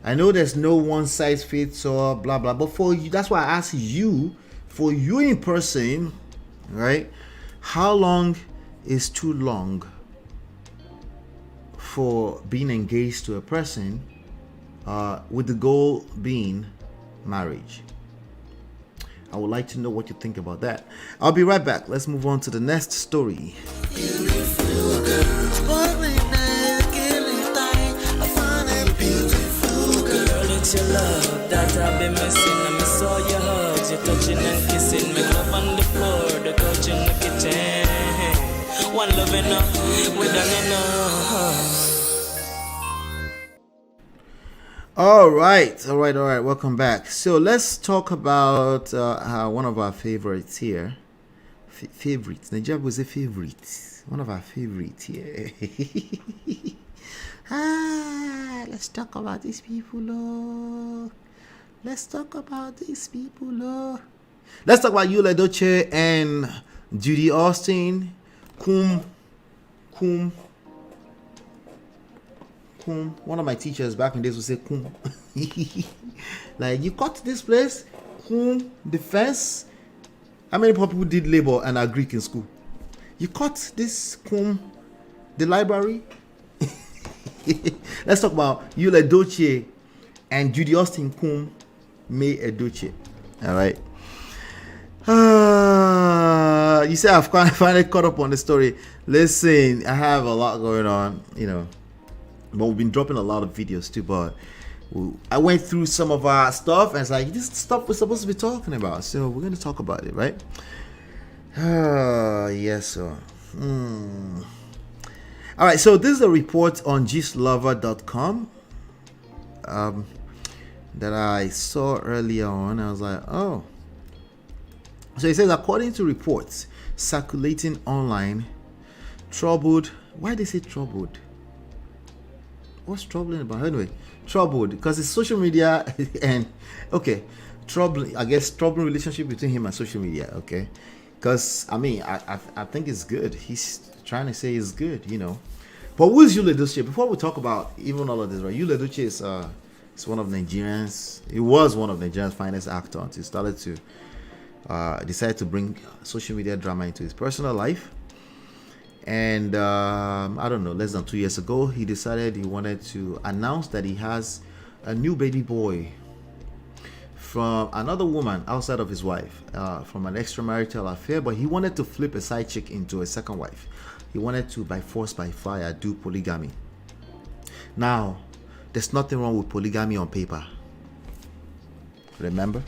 I know there's no one size fits all, blah, blah. But for you, that's why I asked you, for you in person, right? How long is too long for being engaged to a person with the goal being marriage? I would like to know what you think about that. I'll be right back. Let's move on to the next story. It's your love that I've been missing. I miss all your hugs, your touching and kissing. Make love on the floor, the couch in the kitchen. One love enough, we done enough. All right. Welcome back. So let's talk about one of our favorites here. Favorites. Nigeria was a favorite. One of our favorites here. Let's talk about these people. Let's talk about EDOCHIE and Judy Austin. One of my teachers back in days would say kum. Like, you cut this place, the fence. How many people did labor and are Greek in school? You cut this the library. Let's talk about EDOCHIE and Judy Austin May EDOCHIE. All right. You say I've finally caught up on the story. Listen, I have a lot going on, but we've been dropping a lot of videos too. But I went through some of our stuff and it's like, this stuff we're supposed to be talking about, so we're going to talk about it, right? Yes, sir. All right, so this is a report on gistlover.com that I saw earlier on. I was like, oh. So it says, according to reports circulating online, troubled. Why they say troubled? What's troubling about? Anyway, troubled because it's social media and troubling. I guess troubling relationship between him and social media. Okay, because I think it's good. He's trying to say it's good, But who is EDOCHIE? Before we talk about even all of this, right? EDOCHIE is one of Nigerians. He was one of Nigeria's finest actors. He started to decided to bring social media drama into his personal life. And I don't know, less than 2 years ago, he decided he wanted to announce that he has a new baby boy from another woman outside of his wife, from an extramarital affair. But he wanted to flip a side chick into a second wife. He wanted to, by force, by fire, do polygamy. Now, there's nothing wrong with polygamy on paper. Remember?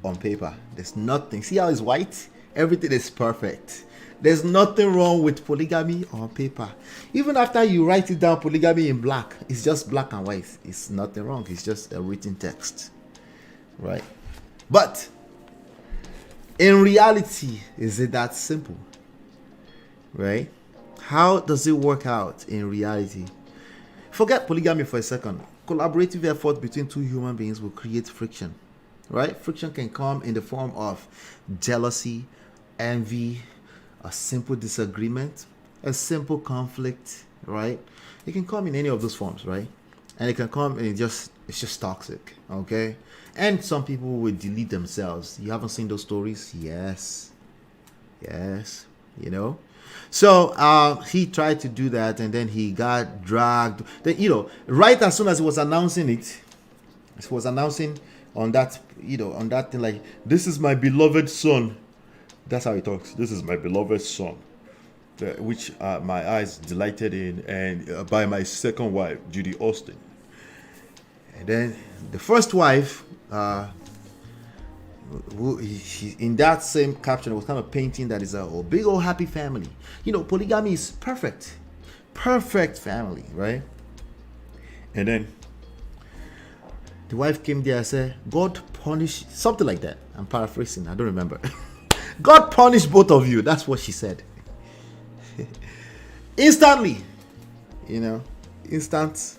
On paper, there's nothing. See how it's white? Everything is perfect. There's nothing wrong with polygamy on paper. Even after you write it down, polygamy in black, it's just black and white. It's nothing wrong. It's just a written text, right? But in reality, is it that simple, right? How does it work out in reality? Forget polygamy for a second. Collaborative effort between two human beings will create friction, right? Friction can come in the form of jealousy, envy, a simple disagreement, a simple conflict, right? It can come in any of those forms, right? And it can come and it's just toxic, okay? And some people will delete themselves. You haven't seen those stories? Yes, So he tried to do that, and then he got dragged. Then, right as soon as he was announcing it, he was announcing on that, on that thing, like, this is my beloved son. That's how he talks. This is my beloved son, which my eyes delighted in, and by my second wife, Judy Austin. And then the first wife, in that same caption, was kind of painting that is a big old happy family. Polygamy is perfect family, right? And then The wife came there and said, God punish, something like that. I'm paraphrasing, I don't remember. God punish both of you. That's what she said. Instantly, you know, instant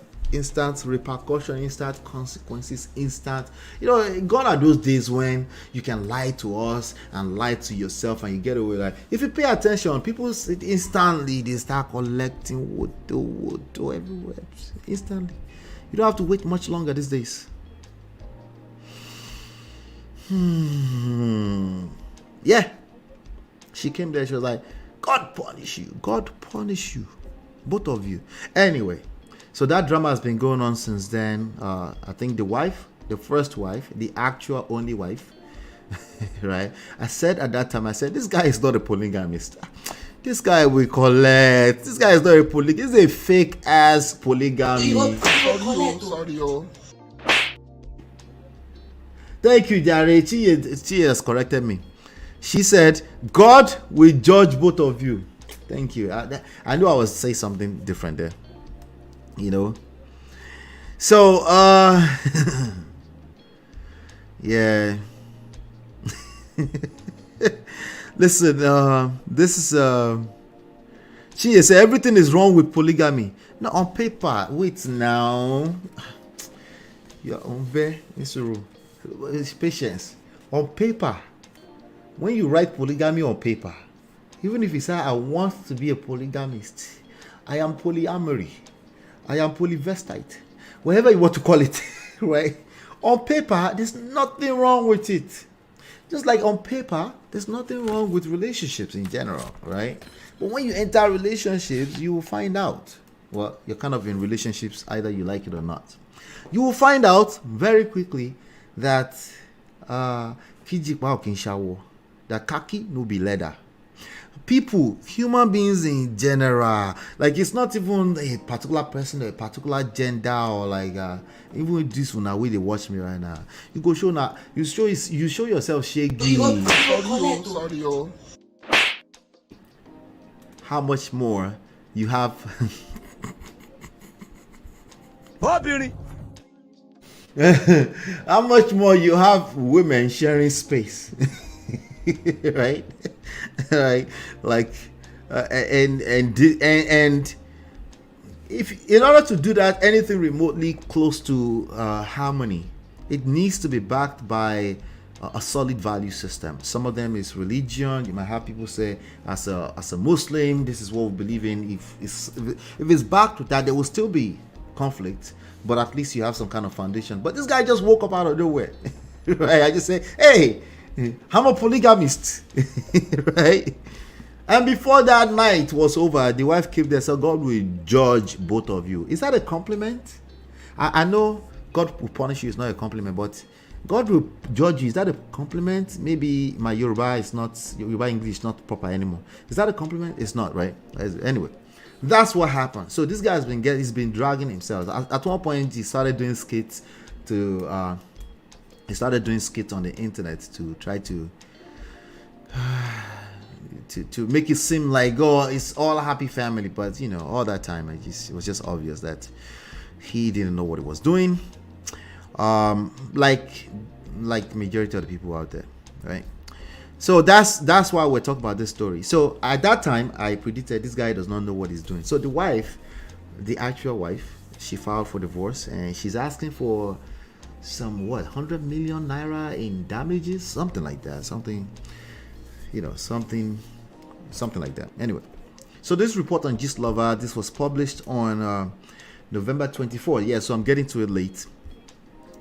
repercussion, instant consequences, instant. You know, gone are those days when you can lie to us and lie to yourself and you get away. Like, if you pay attention, people instantly they start collecting wood everywhere. Instantly. You don't have to wait much longer these days. Yeah. She came there, she was like, God punish you. God punish you. Both of you. Anyway, so that drama has been going on since then. I think the wife, the first wife, the actual only wife, right? I said at that time, I said, this guy is not a polygamist. This guy will collect. This guy is not a polygamist. This is a fake ass polygamy. Sorry. Thank you, Jare. She has corrected me. She said, God will judge both of you. Thank you. I knew I was saying something different there. You know. So, yeah. Listen, this is she said everything is wrong with polygamy. No, on paper. Wait now. You're on there, Mr. Patience. On paper, when you write polygamy on paper, even if you say I want to be a polygamist, I am polyamory, I am polyvestite, whatever you want to call it, right? On paper, there's nothing wrong with it. Just like on paper, there's nothing wrong with relationships in general, right? But when you enter relationships, you will find out. Well, you're kind of in relationships, either you like it or not. You will find out very quickly that that khaki no be leather. People, human beings in general, like it's not even a particular person or a particular gender or like even this one way they watch me right now. You go show now, you show yourself shaggy. Sorry. How much more you have? How much more you have women sharing space, right? Right, like, and if in order to do that, anything remotely close to harmony, it needs to be backed by a solid value system. Some of them is religion. You might have people say, as a Muslim, this is what we believe in. If it's backed with that, there will still be conflict, but at least you have some kind of foundation. But this guy just woke up out of nowhere, right? I just say, hey, I'm a polygamist, right? And before that night was over, the wife came there and said, God will judge both of you. Is that a compliment? I know God will punish you, it's not a compliment, but God will judge you. Is that a compliment? Maybe my Yoruba English is not proper anymore. Is that a compliment? It's not, right? Anyway, that's what happened. So this guy he's been dragging himself. At one point, he started doing skits on the internet to try to make it seem like, oh, it's all a happy family. But you know, all that time it was just obvious that he didn't know what he was doing. Like majority of the people out there, right? So that's why we're talking about this story. So at that time, I predicted this guy does not know what he's doing. So the wife, the actual wife, she filed for divorce and she's asking for some 100 million naira in damages, something like that, something like that. Anyway, so this report on Gist Lover, this was published on November 24th. Yeah, so I'm getting to it late.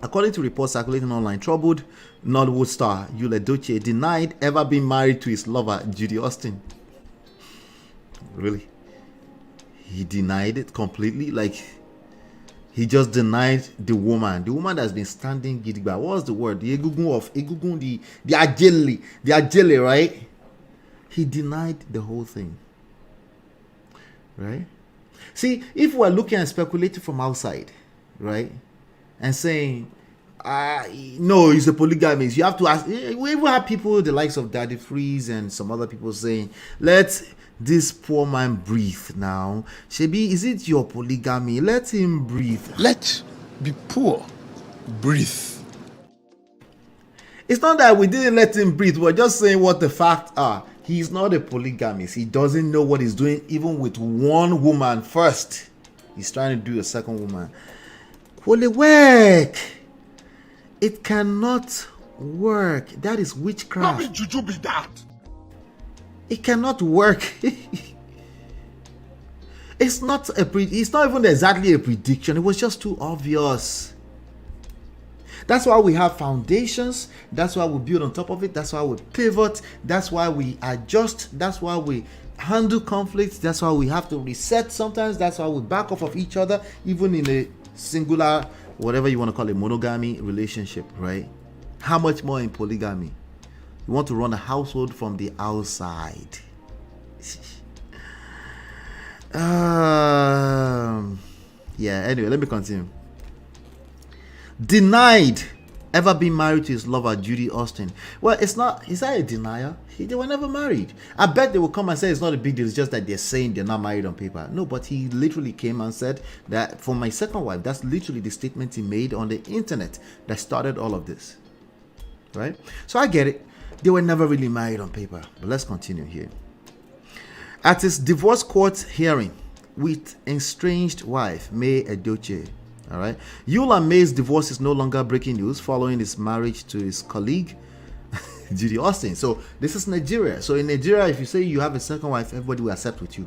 According to reports circulating online, troubled Nollywood star EDOCHIE denied ever being married to his lover Judy Austin. Really? He denied it completely? Like, he just denied the woman that's been standing gidigba. What was the word? The egungun, the ajele, right? He denied the whole thing, right? See, if we're looking and speculating from outside, right, and saying, no, he's a polygamist, you have to ask. We even have people, the likes of Daddy Freeze and some other people saying, let this poor man breathe now. Shebi, is it your polygamy? Let him breathe. Let be poor Breathe. It's not that we didn't let him breathe. We're just saying what the facts are. He's not a polygamist. He doesn't know what he's doing, even with one woman first. He's trying to do a second woman. Will it work? It cannot work. That is witchcraft. Not be juju be that. It cannot work. It's not even exactly a prediction. It was just too obvious. That's why we have foundations. That's why we build on top of it. That's why we pivot. That's why we adjust. That's why we handle conflicts. That's why we have to reset sometimes. That's why we back off of each other, even in a singular, whatever you want to call it, monogamy relationship, right? How much more in polygamy? You want to run a household from the outside. Yeah, anyway, let me continue. Denied ever being married to his lover, Judy Austin. Well, is that a denial? They were never married. I bet they will come and say it's not a big deal. It's just that they're saying they're not married on paper. No, but he literally came and said that for my second wife, that's literally the statement he made on the internet that started all of this. Right? So I get it. They were never really married on paper. But let's continue here. At his divorce court hearing with estranged wife, May Edochie. All right. Yul and May's divorce is no longer breaking news following his marriage to his colleague, Judy Austin. So this is Nigeria. So in Nigeria, if you say you have a second wife, everybody will accept with you,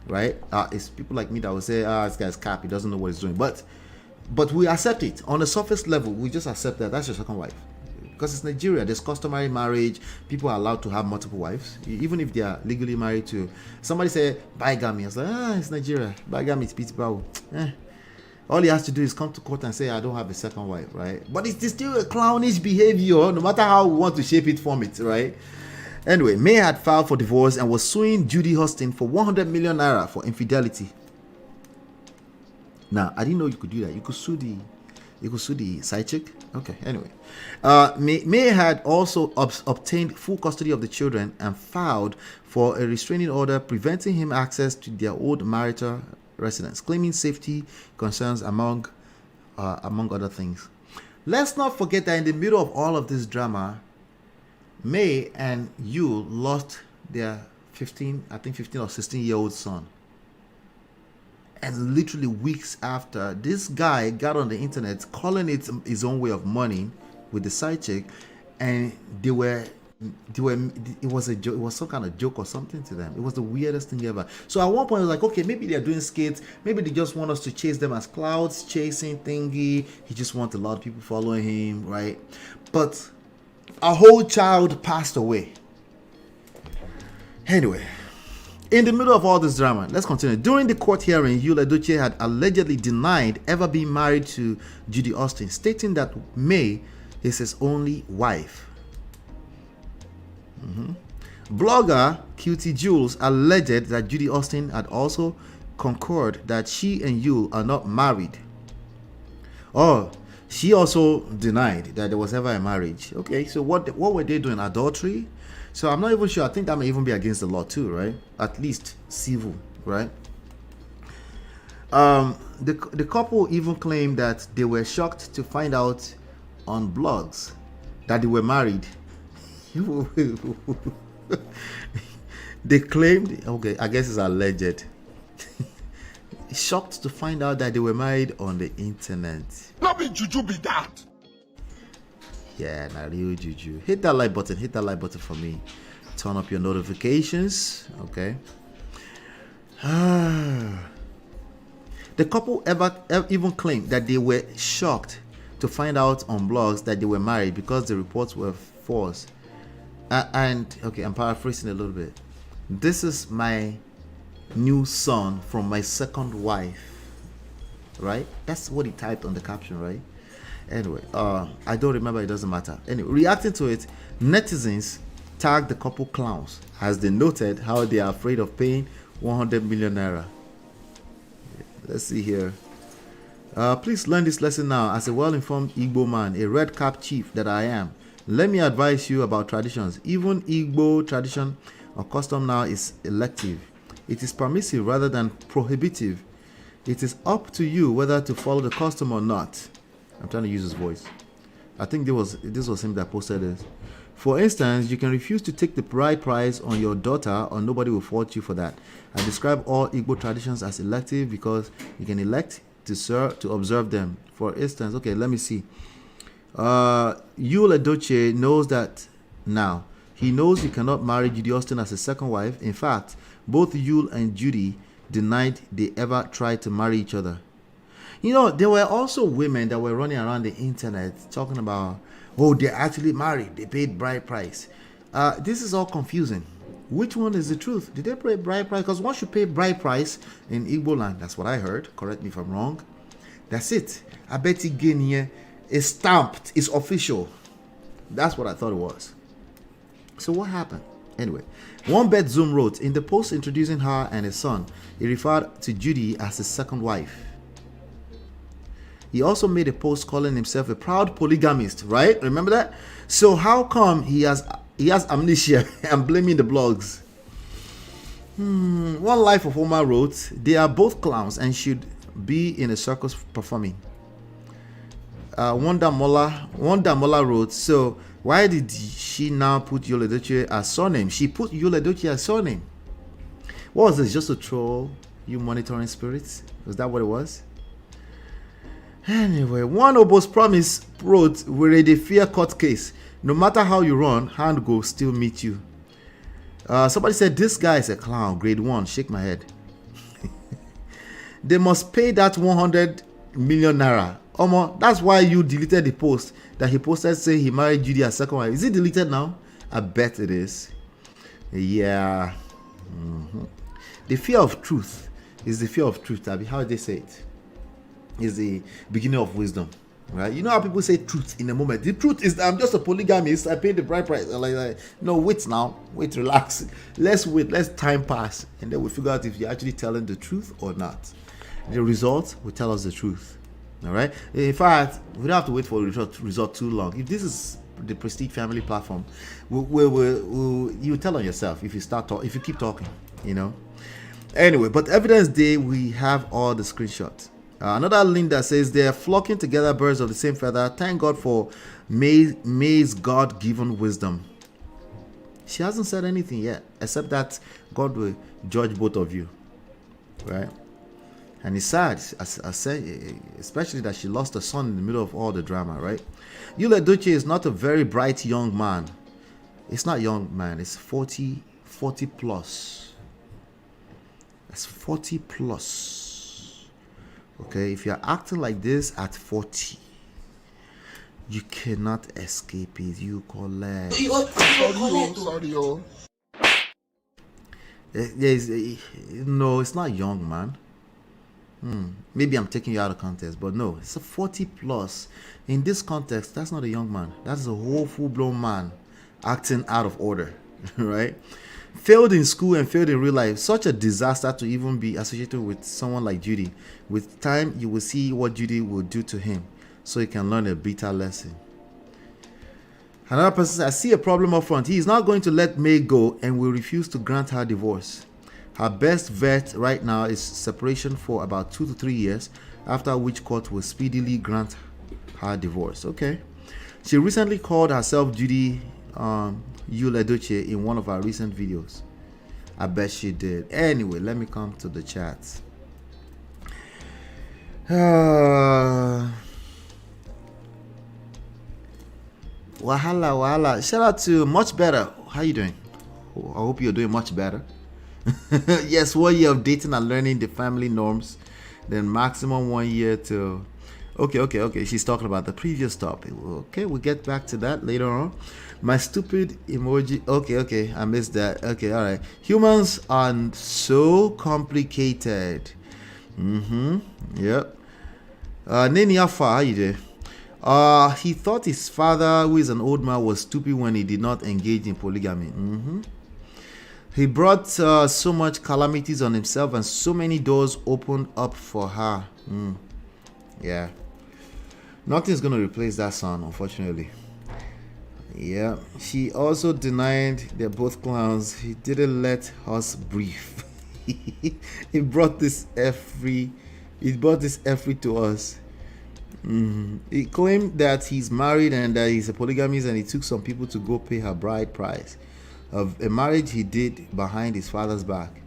right? It's people like me that will say, this guy's cap, he doesn't know what he's doing. But we accept it on the surface level. We just accept that that's your second wife. Because it's Nigeria, there's customary marriage. People are allowed to have multiple wives, even if they are legally married to. Somebody say bigamy. I was like, it's Nigeria. Bigamy is peaceful. All he has to do is come to court and say, I don't have a second wife, right? But it's still a clownish behavior, no matter how we want to shape it, form it, right? Anyway, May had filed for divorce and was suing Judy Austin for 100 million naira for infidelity. Now, I didn't know you could do that. You could sue the side chick. Okay, anyway. May had also obtained full custody of the children and filed for a restraining order preventing him access to their old marital residence, claiming safety concerns among other things. Let's not forget that in the middle of all of this drama, May and Yul lost their 15 or 16-year-old son. And literally weeks after, this guy got on the internet calling it his own way of money with the side chick, and it was a joke. It was some kind of joke or something to them. It was the weirdest thing ever. So at one point, I was like, okay, maybe they're doing skits. Maybe they just want us to chase them as clouds chasing thingy. He just wants a lot of people following him, right? But a whole child passed away. Anyway, in the middle of all this drama, let's continue. During the court hearing, Yul Edochie had allegedly denied ever being married to Judy Austin, stating that May is his only wife. Blogger Cutie Jules alleged that Judy Austin had also concurred that she and Yul are not married. Oh, she also denied that there was ever a marriage. Okay, so what were they doing? Adultery? So I'm not even sure. I think that may even be against the law too, right? At least civil, right? The couple even claimed that they were shocked to find out on blogs that they were married. They claimed, okay, I guess it's alleged. Shocked to find out that they were married on the internet. Not be juju be that. Yeah, not real juju. Hit that like button. Hit that like button for me. Turn up your notifications. Okay. The couple even claimed that they were shocked to find out on blogs that they were married because the reports were false. And okay, I'm paraphrasing a little bit. This is my new son from my second wife. Right? That's what he typed on the caption, right? Anyway, I don't remember, it doesn't matter. Anyway, reacting to it, netizens tagged the couple clowns as they noted how they are afraid of paying 100 million naira. Let's see here. Please learn this lesson now. As a well-informed Igbo man, a red cap chief that I am, let me advise you about traditions. Even Igbo tradition or custom now is elective. It is permissive rather than prohibitive. It is up to you whether to follow the custom or not. I'm trying to use his voice. I think this was him that posted this. For instance, you can refuse to take the bride price on your daughter or nobody will fault you for that. I describe all Igbo traditions as elective because you can elect to observe them. For instance, okay, let me see. EDOCHIE knows that now. He knows he cannot marry Judy Austin as a second wife. In fact, both Yul and Judy denied they ever tried to marry each other. You know, there were also women that were running around the internet talking about, oh, they're actually married. They paid bride price. This is all confusing. Which one is the truth? Did they pay bride price? Because once you pay bride price in Igbo land, that's what I heard. Correct me if I'm wrong. That's it. I bet again here is stamped. It's official. That's what I thought it was. So what happened? Anyway, One Bet Zoom wrote, in the post introducing her and his son, he referred to Judy as his second wife. He also made a post calling himself a proud polygamist, right? Remember that? So how come he has amnesia and blaming the blogs? One Life of Omar wrote, they are both clowns and should be in a circus performing. Wanda Mola wrote, so why did she now put EDOCHIE as surname? She put EDOCHIE as surname. What was this? Just a troll? You monitoring spirits? Was that what it was? Anyway, one Obo's Promise wrote, we're in a fear court case. No matter how you run, hand go still meet you. Somebody said, this guy is a clown. Grade 1. Shake my head. They must pay that 100 million naira. Omo, that's why you deleted the post that he posted saying he married Judy as second wife. Is it deleted now? I bet it is. Yeah. The fear of truth is the fear of truth. How they say it is the beginning of wisdom, right? You know how people say truth in a moment. The truth is that I'm just a polygamist. I paid the bride price. Like, no, wait now. Wait, relax. Let's wait. Let's time pass, and then we figure out if you're actually telling the truth or not. The result will tell us the truth. All right. In fact, we don't have to wait for the result too long. If this is the Prestige Family platform, you tell on yourself if you keep talking, you know. Anyway, but Evidence Day, we have all the screenshots. Another link that says they're flocking together, birds of the same feather. Thank God for May's God-given wisdom. She hasn't said anything yet, except that God will judge both of you, right? And it's sad, especially that she lost her son in the middle of all the drama, right? EDOCHIE is not a very bright young man. It's not young, man. It's 40 plus. That's 40 plus. Okay, if you're acting like this at 40, you cannot escape it. You collect. Sorry, yo. No, it's not young, man. Maybe I'm taking you out of context, but no, it's a 40 plus. In this context, that's not a young man. That's a whole full-blown man acting out of order, right? Failed in school and failed in real life. Such a disaster to even be associated with someone like Judy. With time, you will see what Judy will do to him, so he can learn a bitter lesson. Another person says, I see a problem up front. He is not going to let May go and will refuse to grant her divorce. Her best bet right now is separation for about 2 to 3 years, after which court will speedily grant her divorce. Okay. She recently called herself Judy EDOCHIE in one of her recent videos. I bet she did. Anyway, let me come to the chat. Wahala. Shout out to Much Better. How you doing? I hope you're doing much better. Yes, 1 year of dating and learning the family norms, then maximum 1 year to okay, she's talking about the previous topic. Okay, we'll get back to that later on. My stupid emoji. Okay, I missed that. Okay, all right. Humans are so complicated. Yep. Neni Alpha, how you doing? He thought his father, who is an old man, was stupid when he did not engage in polygamy. He brought so much calamities on himself, and so many doors opened up for her. Yeah. Nothing's going to replace that son, unfortunately. Yeah. She also denied they're both clowns. He didn't let us breathe. He brought this effort to us. He claimed that he's married and that he's a polygamist, and he took some people to go pay her bride price of a marriage he did behind his father's back.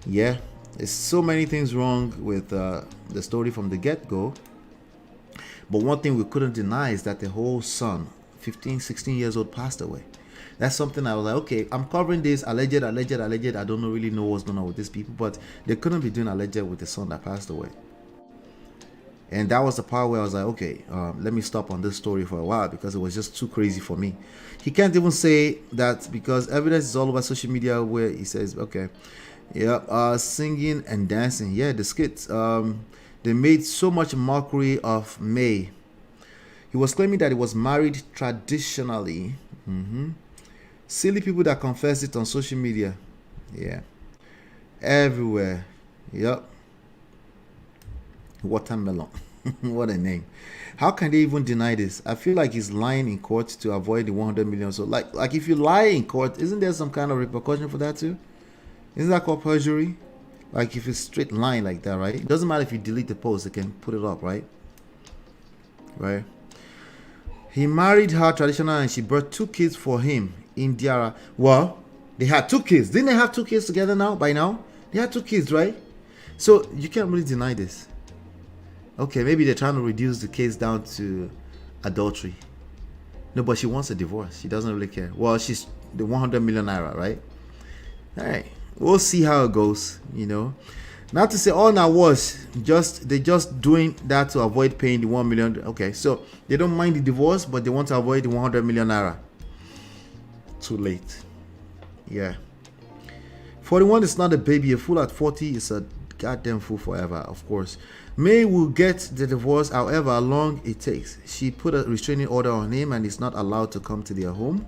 Yeah, there's so many things wrong with the story from the get-go. But one thing we couldn't deny is that the whole son, 15, 16 years old, passed away. That's something I was like, okay, I'm covering this alleged. I don't really know what's going on with these people, but they couldn't be doing alleged with the son that passed away. And that was the part where I was like, okay, let me stop on this story for a while because it was just too crazy for me. He can't even say that because evidence is all over social media where he says, okay, yeah, singing and dancing. Yeah, the skits. They made so much mockery of May. He was claiming that he was married traditionally. Silly people that confess it on social media. Yeah. Everywhere. Yep. Watermelon. What a name. How can they even deny this? I feel like he's lying in court to avoid the 100 million. So like if you lie in court, isn't there some kind of repercussion for that too? Isn't that called perjury? Like if it's straight lying like that, right? It doesn't matter if you delete the post, they can put it up, right? Right. He married her traditional and she birthed 2 kids for him in Diara. Well, they had 2 kids. Didn't they have 2 kids together now? By now? They had 2 kids, right? So you can't really deny this. Okay, maybe they're trying to reduce the case down to adultery. No, but she wants a divorce. She doesn't really care. Well, she's the 100 million naira, right? All right. We'll see how it goes, you know. Not to say all now was they're just doing that to avoid paying the 1 million. Okay, so they don't mind the divorce, but they want to avoid the 100 million naira. Too late. Yeah. 41 is not a baby. A fool at 40 is a goddamn fool forever, of course. May will get the divorce however long it takes. She put a restraining order on him and is not allowed to come to their home.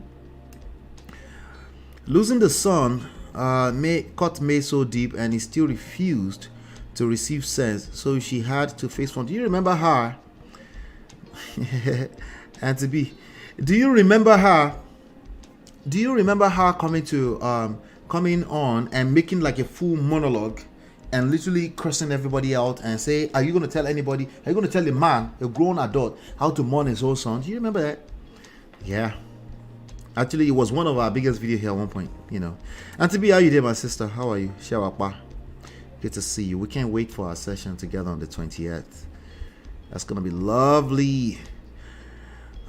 Losing the son May cut May so deep and he still refused to receive sense, so she had to face one. Do you remember her? And to be, do you remember her? Do you remember her coming on and making like a full monologue and literally cursing everybody out and say, are you going to tell anybody, are you going to tell a man, a grown adult, how to mourn his whole son? Do you remember that? Yeah. Actually, it was one of our biggest videos here at one point, you know. And to be, how you doing, my sister? How are you? Shawapa. Good to see you. We can't wait for our session together on the 20th. That's going to be lovely.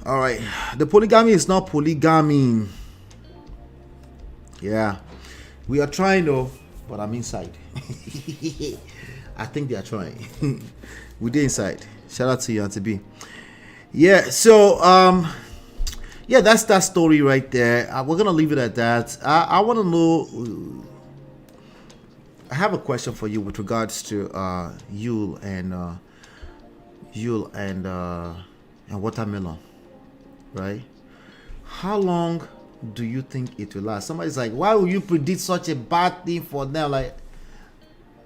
All right. The polygamy is not polygamy. Yeah. We are trying though, but I'm inside. I think they are trying. We did inside. Shout out to you, Auntie B. Yeah, so yeah, that's that story right there. We're gonna leave it at that. I want to know. I have a question for you with regards to Yule and watermelon, right? How long do you think it will last? Somebody's like, why will you predict such a bad thing for them? Like,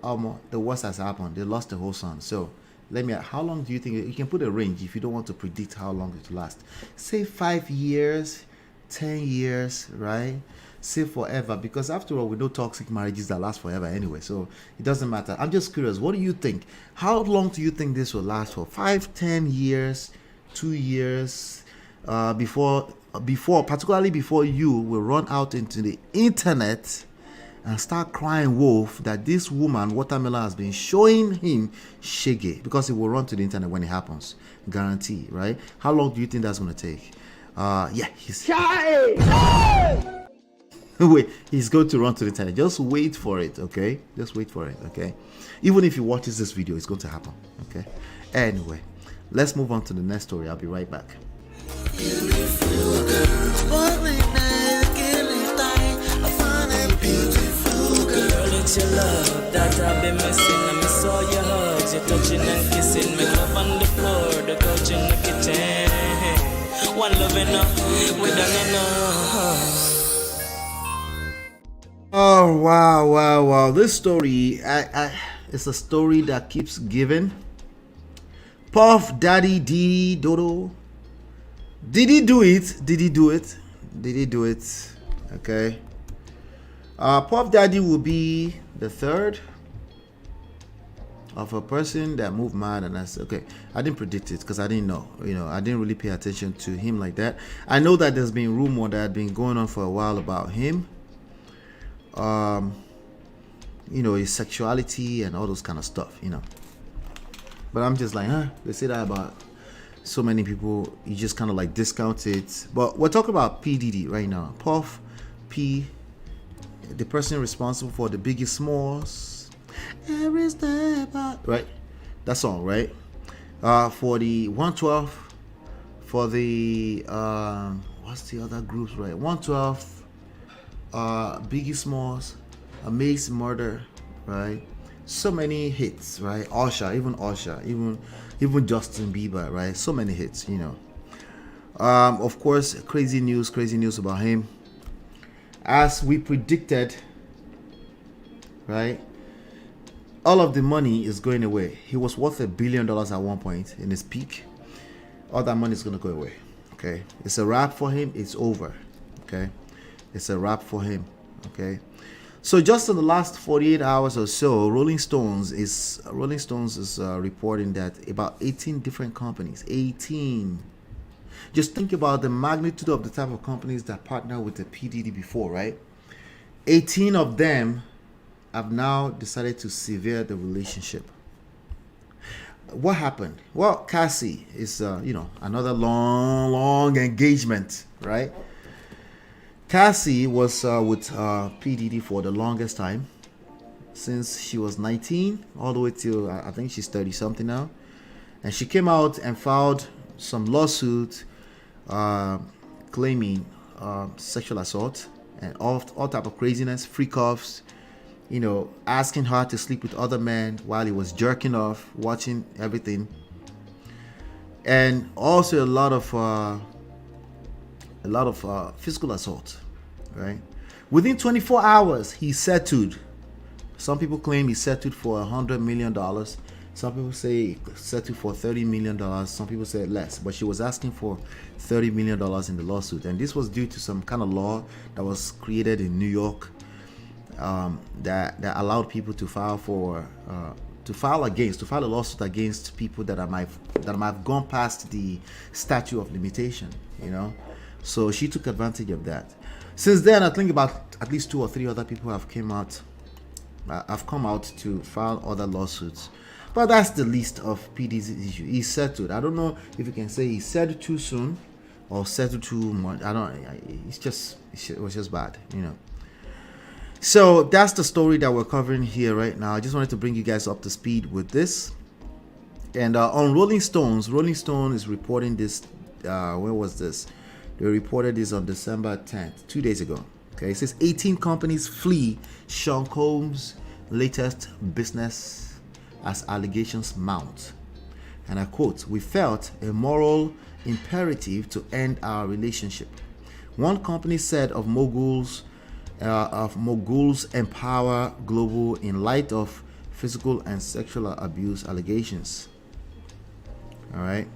the worst has happened. They lost the whole son. So let me, how long do you think? You can put a range if you don't want to predict how long it will last. Say 5 years, 10 years, right? Say forever, because after all, we know toxic marriages that last forever anyway, so it doesn't matter. I'm just curious, what do you think? How long do you think this will last for? 5, 10 years, 2 years, before particularly before you will run out into the internet and start crying wolf that this woman watermelon has been showing him shege, because he will run to the internet when it happens, guarantee, right? How long do you think that's going to take? Yeah, wait, he's going to run to the internet. Just wait for it, okay? Just wait for it, okay? Even if he watches this video, it's going to happen, okay? Anyway, let's move on to the next story. I'll be right back. Beautiful girl, Girl, it's your love that I've been missing. I miss all your hugs, your touching and kissing. Make love on the floor, the couch in the kitchen. One loving up, we done enough. Oh wow! This story, it's a story that keeps giving. Puff Daddy D Dodo. Did he do it? Did he do it? Did he do it? Okay. Puff Daddy will be the third. of a person that moved mad, and I said, okay, I didn't predict it because I didn't know. I didn't really pay attention to him like that. I know that there's been rumor that had been going on for a while about him. His sexuality and all those kind of stuff, But I'm just like, they say that about so many people, you just kind of like discount it. But we're talking about P. Diddy right now. Puff P, the person responsible for the Biggie Smalls. Every step out. Right? That song, right? For the 112, for the, what's the other groups, right? 112, Biggie Smalls, Amazing Murder, right? So many hits, right? Usher, even Justin Bieber, right? So many hits, Of course, crazy news about him. As we predicted, right? All of the money is going away. He was worth $1 billion at one point in his peak. All that money is going to go away. Okay, it's a wrap for him. It's over. Okay, it's a wrap for him. Okay. So just in the last 48 hours or so, Rolling Stones is reporting that about 18 different companies, 18. Just think about the magnitude of the type of companies that partner with the P. Diddy before, right? 18 of them have now decided to sever the relationship. What happened? Well, Cassie is, another long engagement, right? Cassie was with P. Diddy for the longest time, since she was 19 all the way till I think she's 30 something now, and she came out and filed some lawsuit claiming sexual assault and all type of craziness, freak offs, asking her to sleep with other men while he was jerking off, watching everything, and also a lot of physical assault, right? Within 24 hours, he settled. Some people claim he settled for $100 million. Some people say he settled for $30 million. Some people say less, but she was asking for $30 million in the lawsuit. And this was due to some kind of law that was created in New York that allowed people to file a lawsuit against people that might have gone past the statute of limitation, So she took advantage of that. Since then, I think about at least 2 or 3 other people have come out to file other lawsuits. But that's the least of PD's issue. He settled. I don't know if you can say he settled too soon or settled too much. It was just bad, So that's the story that we're covering here right now. I just wanted to bring you guys up to speed with this. And on Rolling Stone is reporting this. Where was this? They reported this on December 10th, 2 days ago. Okay, it says 18 companies flee Sean Combs' latest business as allegations mount. And I quote, "We felt a moral imperative to end our relationship." One company said of Moguls Empower Global in light of physical and sexual abuse allegations. All right.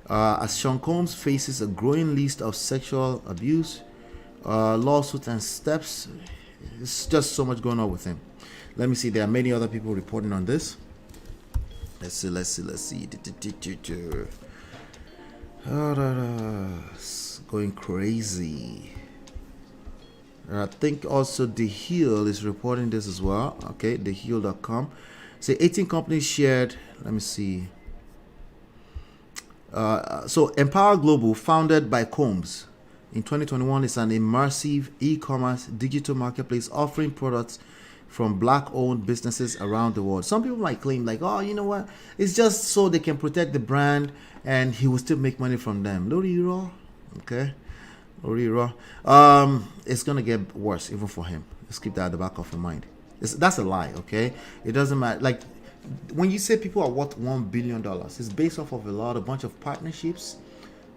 As Sean Combs faces a growing list of sexual abuse, lawsuits and steps, it's just so much going on with him. Let me see. There are many other people reporting on this. Let's see. It's going crazy. I think also The Hill is reporting this as well. Okay, TheHill.com. Say 18 companies shared. Let me see. So Empower Global, founded by Combs in 2021, is an immersive e-commerce digital marketplace offering products from black-owned businesses around the world. Some people might claim like, oh, you know what? It's just so they can protect the brand and he will still make money from them. Lori Raw. Okay. Lori Raw. It's going to get worse even for him. Let's keep that at the back of your mind. That's a lie, okay? It doesn't matter. Like, when you say people are worth $1 billion, it's based off of a bunch of partnerships.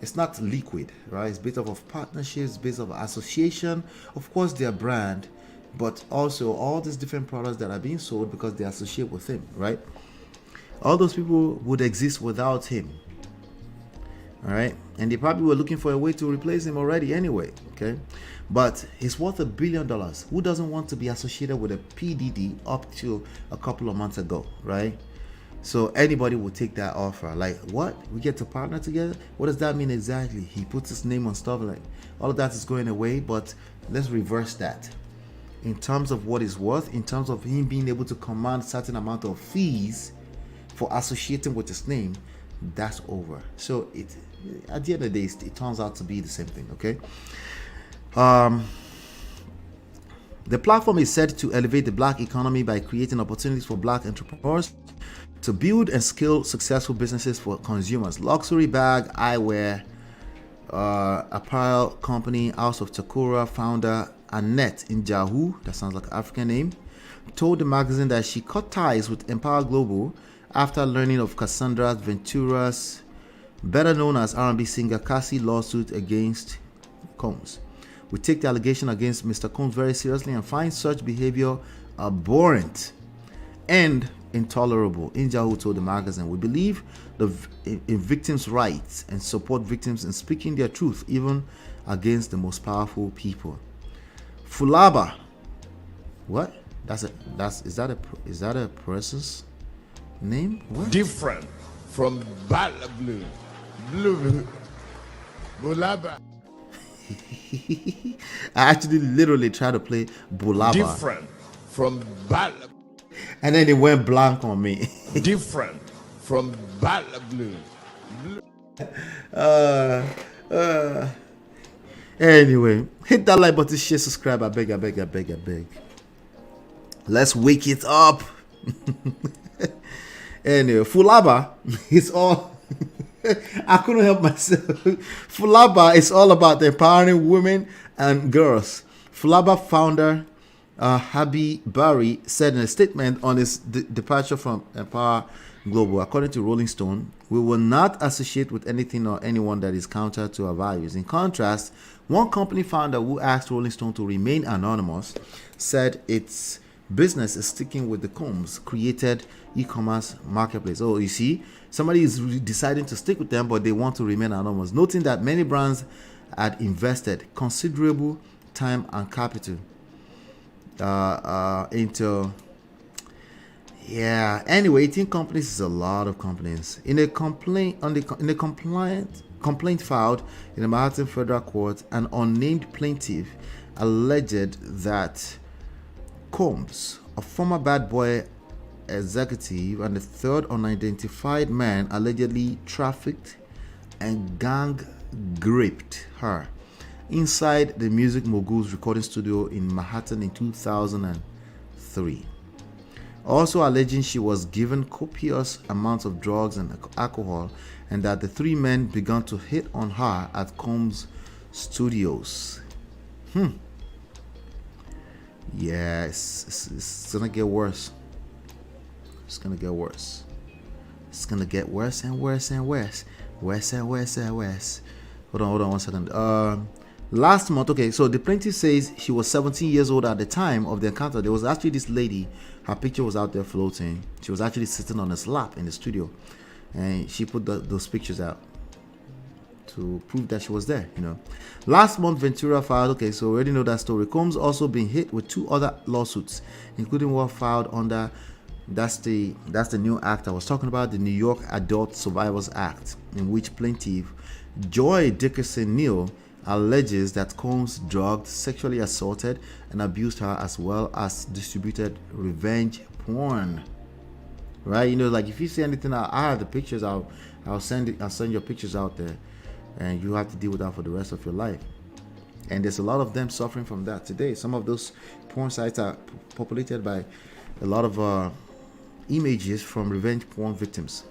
It's not liquid, right? It's based off of partnerships, based off of association. Of course, their brand, but also all these different products that are being sold because they associate with him, right? All those people would exist without him. All right, and they probably were looking for a way to replace him already anyway. Okay, but he's worth $1 billion. Who doesn't want to be associated with a PDD up to a couple of months ago, right? So anybody will take that offer. Like, what? We get to partner together? What does that mean exactly? He puts his name on stuff, like all of that is going away. But let's reverse that. In terms of what it's worth, in terms of him being able to command a certain amount of fees for associating with his name, that's over. So it, at the end of the day, it turns out to be the same thing. Okay. The platform is set to elevate the black economy by creating opportunities for black entrepreneurs to build and scale successful businesses for consumers. Luxury bag, eyewear, apparel company House of Takura founder Annette Njahu, that sounds like an African name, told the magazine that she cut ties with Empower Global after learning of Cassandra Ventura's, better known as R&B singer Cassie, lawsuit against Combs. We take the allegation against Mr. Combs very seriously and find such behavior abhorrent and intolerable. Njahu told the magazine, we believe in victims' rights and support victims in speaking their truth, even against the most powerful people. Fulaba, what? Is that a person's name? What? Different from Bala Blue. Blue. Bulaba. I actually literally tried to play Bulaba. Different from Bala. And then it went blank on me. Different from Bala Blue. Anyway, hit that like button, share, subscribe. I beg. Let's wake it up. Anyway, Fulaba is all. I couldn't help myself. Fulaba is all about empowering women and girls. Fulaba founder Habi Bari said in a statement on his departure from Empower Global, according to Rolling Stone, we will not associate with anything or anyone that is counter to our values. In contrast, one company founder who asked Rolling Stone to remain anonymous said its business is sticking with the Combs created e-commerce marketplace. Oh, you see, somebody is deciding to stick with them, but they want to remain anonymous, noting that many brands had invested considerable time and capital into. Yeah. Anyway, 18 companies is a lot of companies. In a complaint filed in the Manhattan Federal Court, an unnamed plaintiff alleged that Combs, a former Bad Boy executive and a third unidentified man, allegedly trafficked and gang raped her inside the Music Mogul's recording studio in Manhattan in 2003. Also alleging she was given copious amounts of drugs and alcohol, and that the three men began to hit on her at Combs Studios. Yeah, it's gonna get worse. It's gonna get worse. It's gonna get worse and worse and worse. Worse and worse and worse. Hold on 1 second. Last month, okay, so the plaintiff says she was 17 years old at the time of the encounter. There was actually this lady, her picture was out there floating. She was actually sitting on his lap in the studio, and she put those pictures out to prove that she was there, you know. Last month, Ventura filed, okay, so we already know that story. Combs also been hit with 2 other lawsuits, including one filed under, that's the new act I was talking about, the New York Adult Survivors Act, in which plaintiff Joy Dickerson Neal alleges that Combs drugged, sexually assaulted, and abused her, as well as distributed revenge porn. Right? You know, like if you see anything, I have the pictures. I'll send your pictures out there, and you have to deal with that for the rest of your life. And there's a lot of them suffering from that today. Some of those porn sites are populated by a lot of images from revenge porn victims.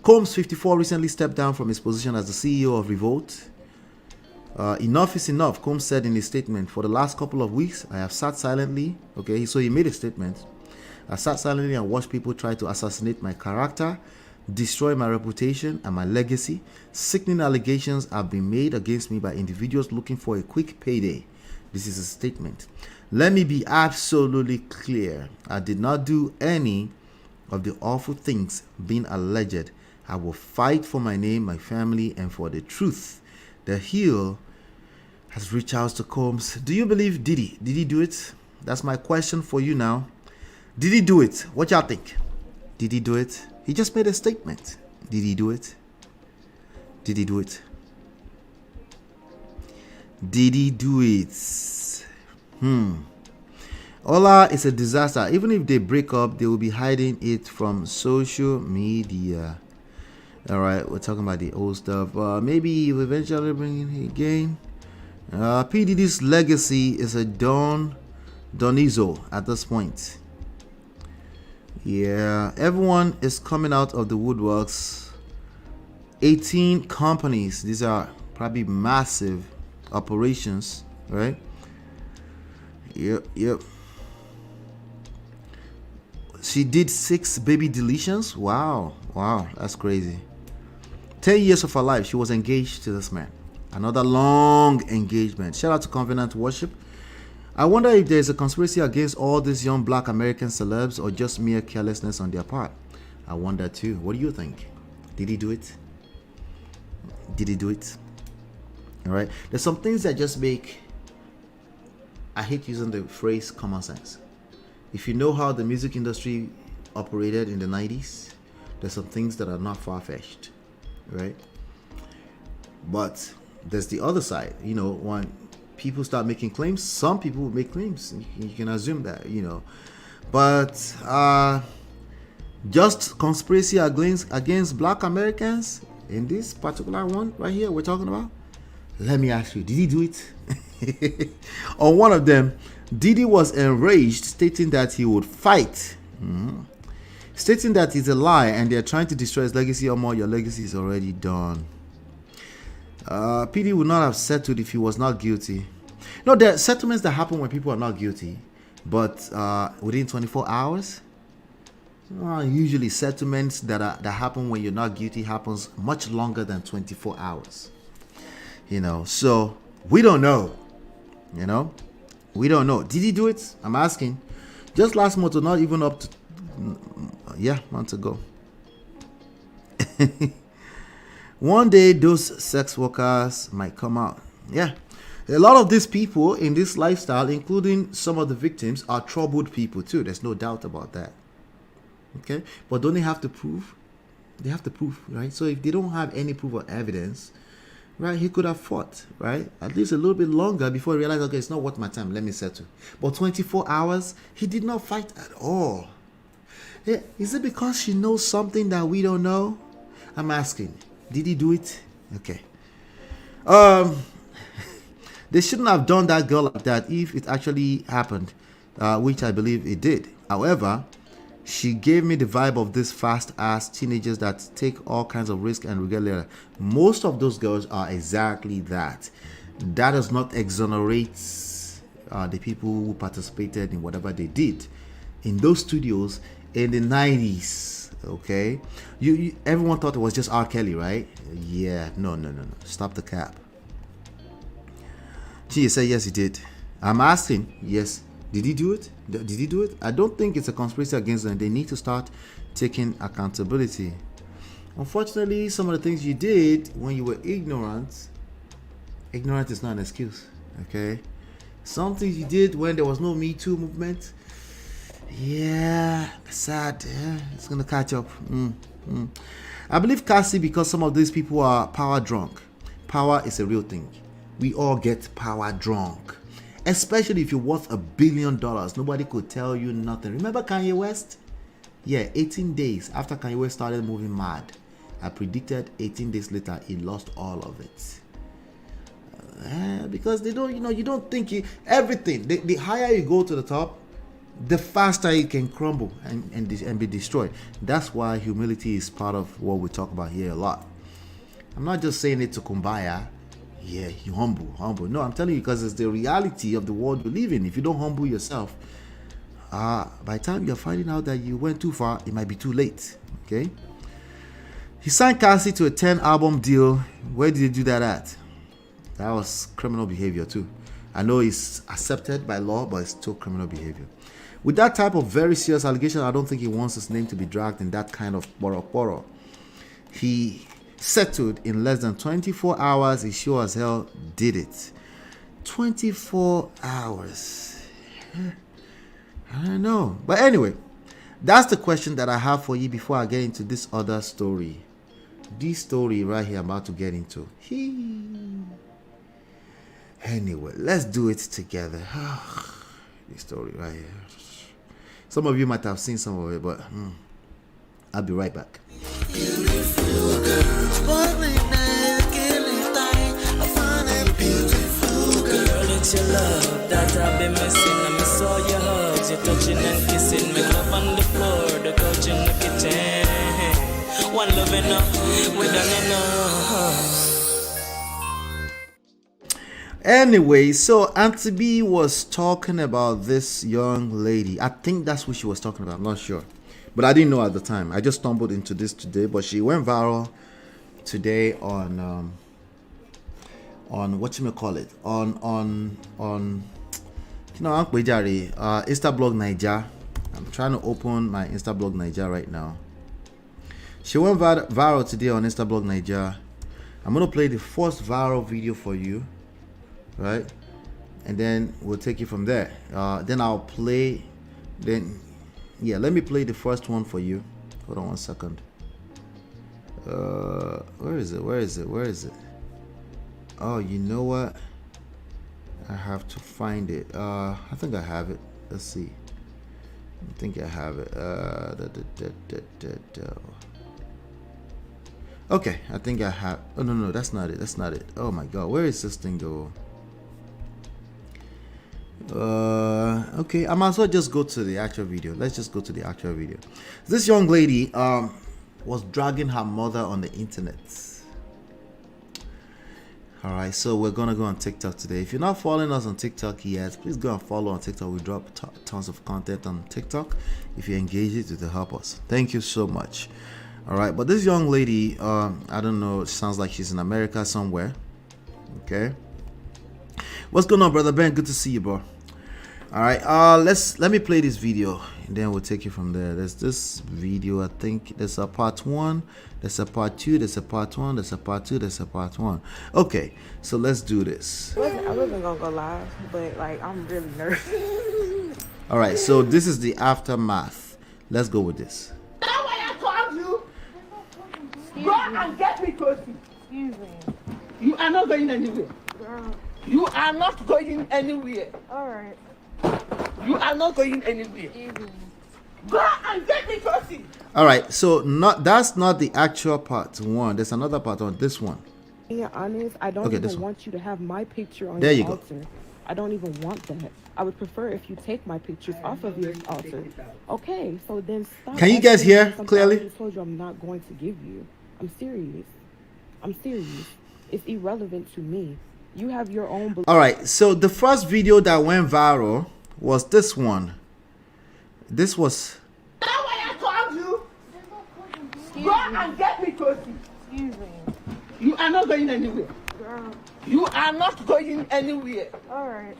Combs, 54, recently stepped down from his position as the CEO of Revolt. Enough is enough, Combs said in his statement. For the last couple of weeks, I have sat silently. Okay, so he made a statement. I sat silently and watched people try to assassinate my character, destroy my reputation and my legacy. Sickening allegations have been made against me by individuals looking for a quick payday. This is a statement. Let me be absolutely clear. I did not do any of the awful things being alleged I will fight for my name, my family, and for the truth. The heel has reached out to Combs. Do you believe Diddy? Did he do it? That's my question for you now. Did he do it? What y'all think? Did he do it? He just made a statement. Did he do it? Did he do it? Did he do it? Ola is a disaster. Even if they break up, they will be hiding it from social media. All right, we're talking about the old stuff. Maybe he will eventually bring it again. P. Diddy's legacy is a Donizo at this point. Yeah, everyone is coming out of the woodworks. 18 companies. These are probably massive operations, right? Yep. She did 6 baby deletions. Wow, that's crazy. 10 years of her life, she was engaged to this man. Another long engagement. Shout out to Covenant Worship. I wonder if there's a conspiracy against all these young black American celebs or just mere carelessness on their part. I wonder too. What do you think? Did he do it? Did he do it? All right. There's some things that just make, I hate using the phrase common sense. If you know how the music industry operated in the 90s, there's some things that are not far-fetched, right? But there's the other side. You know, when people start making claims, some people will make claims. You can assume that, you know. But just conspiracy against black Americans in this particular one right here we're talking about, let me ask you, did he do it? On one of them, Diddy was enraged, stating that he would fight. Stating that it's a lie and they're trying to destroy his legacy. Or more, your legacy is already done. PD would not have settled if he was not guilty. No, there are settlements that happen when people are not guilty, but within 24 hours. Usually settlements that happen when you're not guilty happens much longer than 24 hours. You know, so we don't know. You know, we don't know. Did he do it? I'm asking. Just last month, or not even up to months ago. One day, those sex workers might come out. Yeah. A lot of these people in this lifestyle, including some of the victims, are troubled people too. There's no doubt about that. Okay. But don't they have to prove? They have to prove, right? So if they don't have any proof or evidence, right, he could have fought, right? At least a little bit longer before he realized, okay, it's not worth my time. Let me settle. But 24 hours, he did not fight at all. Yeah. Is it because she knows something that we don't know? I'm asking. Did he do it? Okay. They shouldn't have done that girl like that if it actually happened, which I believe it did. However, she gave me the vibe of these fast-ass teenagers that take all kinds of risk and regret later. Most of those girls are exactly that. That does not exonerate the people who participated in whatever they did in those studios in the 90s. Okay, you everyone thought it was just R. Kelly, right? Yeah, no. Stop the cap. She said yes, he did. I'm asking, yes, did he do it? Did he do it? I don't think it's a conspiracy against them. They need to start taking accountability. Unfortunately, some of the things you did when you were ignorant is not an excuse. Okay, some things you did when there was no Me Too movement. Yeah, sad. Yeah, it's gonna catch up. I believe Cassie, because some of these people are power drunk. Power is a real thing. We all get power drunk, especially if you're worth $1 billion. Nobody could tell you nothing. Remember Kanye West? Yeah, 18 days after Kanye West started moving mad, I predicted 18 days later he lost all of it. Because they don't, you don't think everything. The higher you go to the top, the faster it can crumble and be destroyed. That's why humility is part of what we talk about here a lot. I'm not just saying it to kumbaya. Yeah, you humble. No, I'm telling you because it's the reality of the world we live in. If you don't humble yourself, by the time you're finding out that you went too far, it might be too late. Okay. He signed Cassie to a 10-album deal. Where did he do that at? That was criminal behavior too. I know it's accepted by law, but it's still criminal behavior. With that type of very serious allegation, I don't think he wants his name to be dragged in that kind of poro. he settled in less than 24 hours. He sure as hell did it. 24 hours. I don't know. But anyway, that's the question that I have for you before I get into this other story. This story right here I'm about to get into. Anyway, let's do it together. This story right here. Some of you might have seen some of it, but I'll be right back. Beautiful girl, sparkling night, killing thing. I find a beautiful girl. It's your love that I've been missing. I miss all your hugs, your touching and kissing. Make love on the floor, the couch in the kitchen. One love enough, we done enough. Anyway, so Auntie B was talking about this young lady. I think that's what she was talking about. I'm not sure, but I didn't know at the time. I just stumbled into this today, but she went viral today on what you may call it, on Instablog Niger. I'm trying to open my Instablog Niger right now. She went viral today on Instablog Niger. I'm gonna play the first viral video for you, right? And then we'll take it from there. Then I'll play. Let me play the first one for you. Hold on one second. Where is it? Oh, you know what? I have to find it. I think I have it. Let's see. I think I have it. Okay, I think I have. Oh no, that's not it. Oh my God, where is this thing though? Okay, I might as well just go to the actual video. Let's just go to the actual video. This young lady was dragging her mother on the internet. All right, so we're gonna go on TikTok today. If you're not following us on TikTok yet, please go and follow on TikTok. We drop tons of content on TikTok. If you engage it will help us. Thank you so much. All right, but this young lady, I don't know, it sounds like she's in America somewhere. Okay, what's going on, brother Ben? Good to see you, bro. All right, let me play this video and then we'll take it from there. There's this video. I think there's a part 1, there's a part 2, there's a part 1, there's a part 2, there's a part 1. Okay, so let's do this. I wasn't gonna go live, but like I'm really nervous. All right, so this is the aftermath. Let's go with this. That's why I told you. Go and get me pussy. Excuse me. You are not going anywhere. Girl. You are not going anywhere. Alright. You are not going anywhere. Go and get me pussy. All right, so that's not the actual part 1. There's another part on this one. Being honest, I don't even want you to have my picture on there your you altar. go. I don't even want that. I would prefer if you take my pictures off of your altar. Okay, so then stop. Can you guys hear clearly? I told you I'm not going to give you. I'm serious. It's irrelevant to me. You have your own. All right, so the first video that went viral was this one. This was. That's why I told you. Go and get me pussy. Excuse me. You are not going anywhere. Girl. You are not going anywhere. Alright.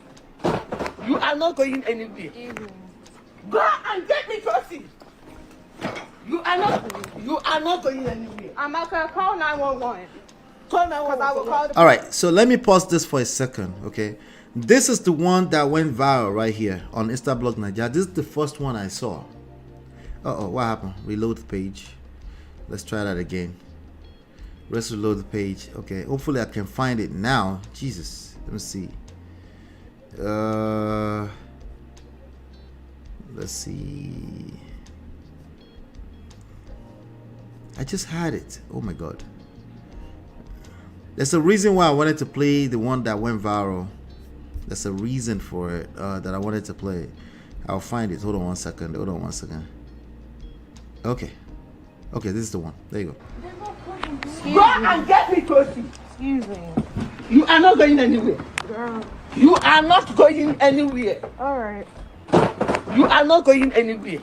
You are not going anywhere. Go and get me pussy. You are not going anywhere. I'm not gonna call 911. Call 911. I will call the. All right, so let me pause this for a second, okay? This is the one that went viral right here on Instablog Nigeria. This is the first one I saw. Uh-oh, what happened? Reload the page. Let's try that again. Let's reload the page. Okay, hopefully I can find it now. Jesus, let me see. Let's see. I just had it. Oh my God. There's a reason why I wanted to play the one that went viral. There's a reason for it that I wanted to play. I'll find it. Hold on one second. Okay, this is the one. There you go. Go and get me pussy. Excuse me. You are not going anywhere. Girl. You are not going anywhere. Alright. You are not going anywhere.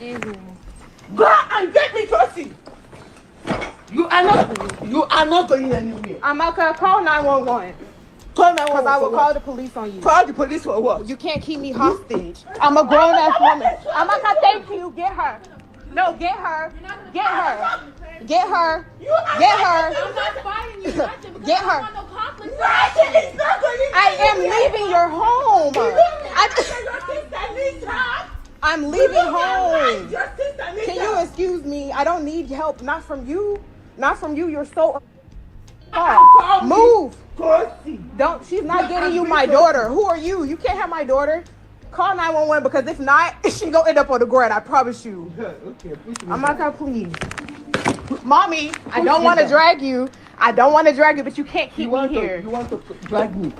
Go and get me pussy. You are not going anywhere. I'm not gonna call 911. Call 911. I will call the police on you. Call the police for what? You can't keep me hostage. I'm a grown ass woman. I'm not gonna thank you. Get her. No, get her. Get her. Get her. Get her. I'm not fighting you. Get her. I am leaving your home. I'm leaving home. Can you excuse me? I don't need help. Not from you. Not from you. You're so. Move. Don't. She's not getting you my daughter. Who are you? You can't have my daughter. Call 911 because if not, she gonna end up on the ground. I promise you. Okay, Amaka, please. Mommy, I don't want to drag you. I don't want to drag you, but you can't keep me here. You want to drag me?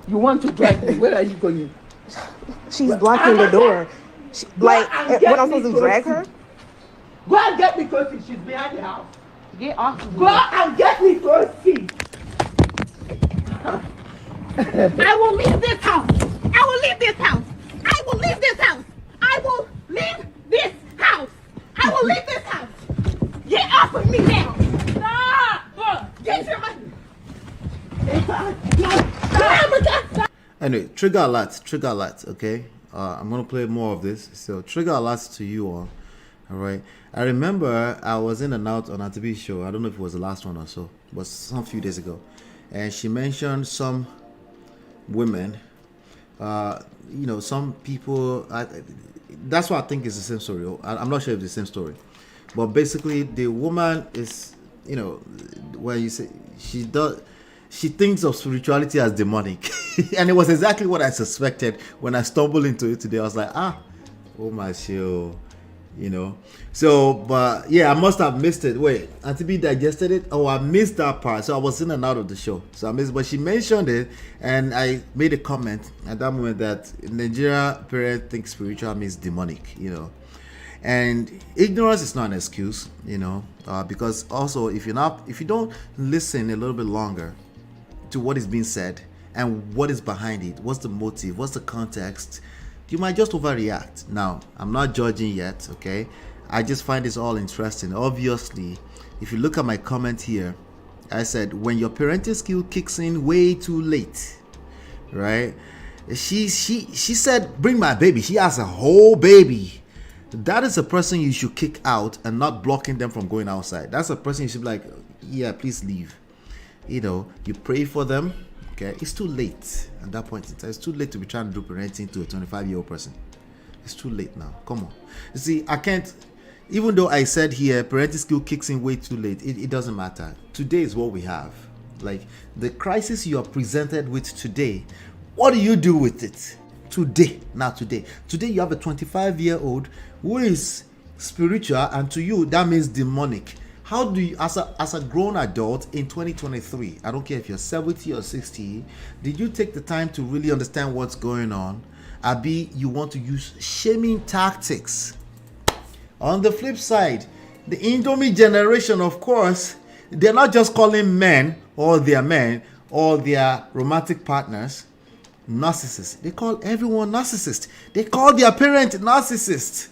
You want to drag me? Where are you going? She's blocking the door. Like, what I'm supposed to drag her? Go and get me Casey. She's behind the house. Get off of me. Go and get me Casey. I will leave this house. I will leave this house. I will leave this house. I will leave this house. I will leave this house. Get off of me now. Stop. Get your money. Anyway, trigger alert, okay? I'm gonna play more of this. So trigger alerts to you all right? I remember I was in and out on a TV show. I don't know if it was the last one or so, it was some few days ago, and she mentioned some women, you know, some people. That's what I think is the same story. I'm not sure if it's the same story, but basically the woman is, you know, where you say she thinks of spirituality as demonic. And it was exactly what I suspected when I stumbled into it today. I was like, oh my show, you know. So, but yeah, I must have missed it. Wait, Auntie B digested it? Oh, I missed that part. So I was in and out of the show. So I missed, but she mentioned it, and I made a comment at that moment that in Nigeria, parents think spiritual means demonic, you know. And ignorance is not an excuse, you know, because also if you don't listen a little bit longer to what is being said and what is behind it, what's the motive, what's the context, you might just overreact. Now, I'm not judging yet, okay? I just find this all interesting. Obviously, if you look at my comment here, I said when your parenting skill kicks in way too late, right? She said, bring my baby. She has a whole baby. That is a person you should kick out and not blocking them from going outside. That's a person you should be like, yeah, please leave. You know, you pray for them. Okay, it's too late at that point in time. It's too late to be trying to do parenting to a 25-year-old person. It's too late now. Come on. You see, I can't, even though I said here parenting skill kicks in way too late, it doesn't matter. Today is what we have. Like the crisis you are presented with today, what do you do with it? Today, today you have a 25-year-old who is spiritual, and to you that means demonic. How do you, as a grown adult in 2023, I don't care if you're 70 or 60, did you take the time to really understand what's going on? Abi, you want to use shaming tactics. On the flip side, the Indomie generation, of course, they're not just calling men or their romantic partners narcissists. They call everyone narcissist. They call their parent narcissist.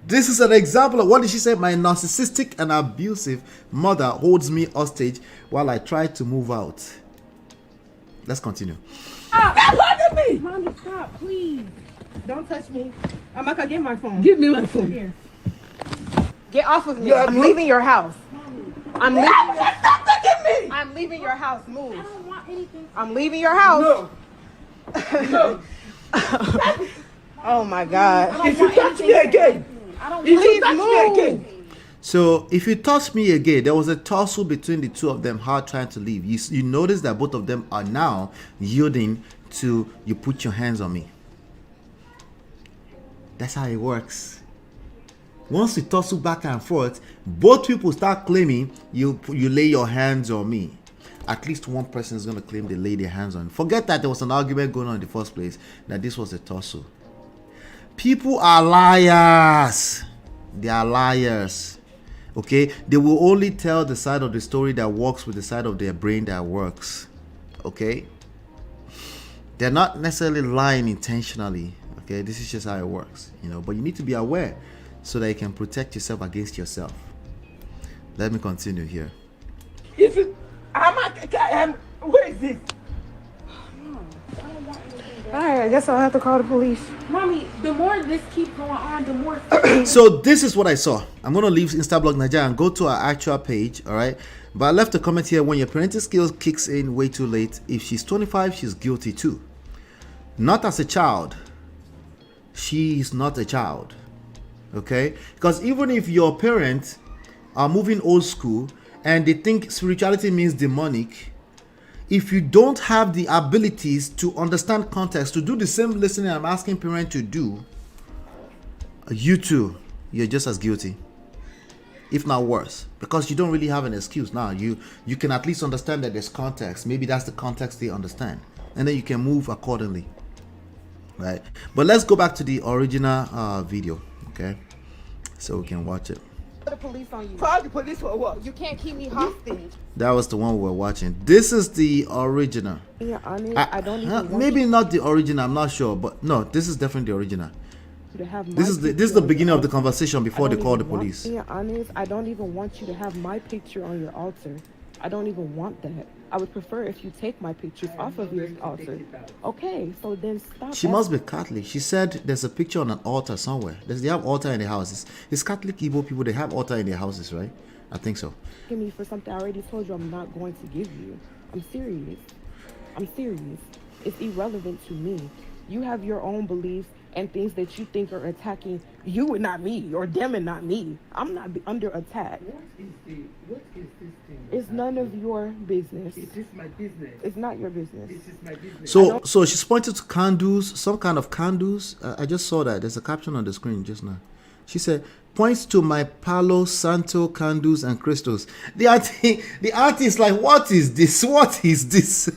This is an example of, what did she say? My narcissistic and abusive mother holds me hostage while I try to move out. Let's continue. Stop touching me! Mommy, stop, please. Don't touch me. I'm not gonna get my phone. Give me my phone. Here. Get off of me. I'm leaving your house. I'm leaving. Stop touching me! I'm leaving your house. Move. I don't want anything. I'm leaving your house. No. Oh my God. If you touch me again, So if you touch me again, there was a tussle between the two of them, hard trying to leave. You notice that both of them are now yielding to you put your hands on me. That's how it works. Once you tussle back and forth, both people start claiming you lay your hands on me. At least one person is going to claim they lay their hands on. Forget that there was an argument going on in the first place, that this was a tussle. People are liars. They are liars. Okay? They will only tell the side of the story that works with the side of their brain that works. Okay? They're not necessarily lying intentionally. Okay? This is just how it works. You know, but you need to be aware so that you can protect yourself against yourself. Let me continue here. Where is this? Alright, I guess I'll have to call the police. Mommy, the more this keeps going on, the more. So this is what I saw. I'm gonna leave Instablog Nigeria and go to our actual page. All right, but I left a comment here. When your parenting skills kicks in way too late, if she's 25, she's guilty too. Not as a child. She is not a child. Okay, because even if your parents are moving old school and they think spirituality means demonic, if you don't have the abilities to understand context, to do the same listening I'm asking parents to do, you too, you're just as guilty, if not worse, because you don't really have an excuse now. You can at least understand that there's context. Maybe that's the context they understand, and then you can move accordingly, right? But let's go back to the original video, okay, so we can watch it. The police on you. Call the police for what? You can't keep me hostage. That was the one we were watching. This is the original. You're honest, I don't even want maybe not the original, I'm not sure, but no, this is definitely the original. you to have This is the beginning of the conversation before they call the police. Being honest, I don't even want you to have my picture on your altar. I don't even want that. I would prefer if you take my pictures off of your altar. Okay, so then stop. She must be Catholic. She said there's a picture on an altar somewhere. They have altar in their houses. It's Catholic Igbo people, they have altar in their houses, right? I think so. Give me for something I already told you I'm not going to give you. I'm serious. I'm serious. It's irrelevant to me. You have your own beliefs and things that you think are attacking you and not me, or them and not me. I'm not under attack. What is this thing? It's none of your business. Is this my business? It's not your business. This is my business. So she's pointed to candles, some kind of candles. I just saw that. There's a caption on the screen just now. She said, points to my Palo Santo candles and crystals. The artist like, what is this? What is this?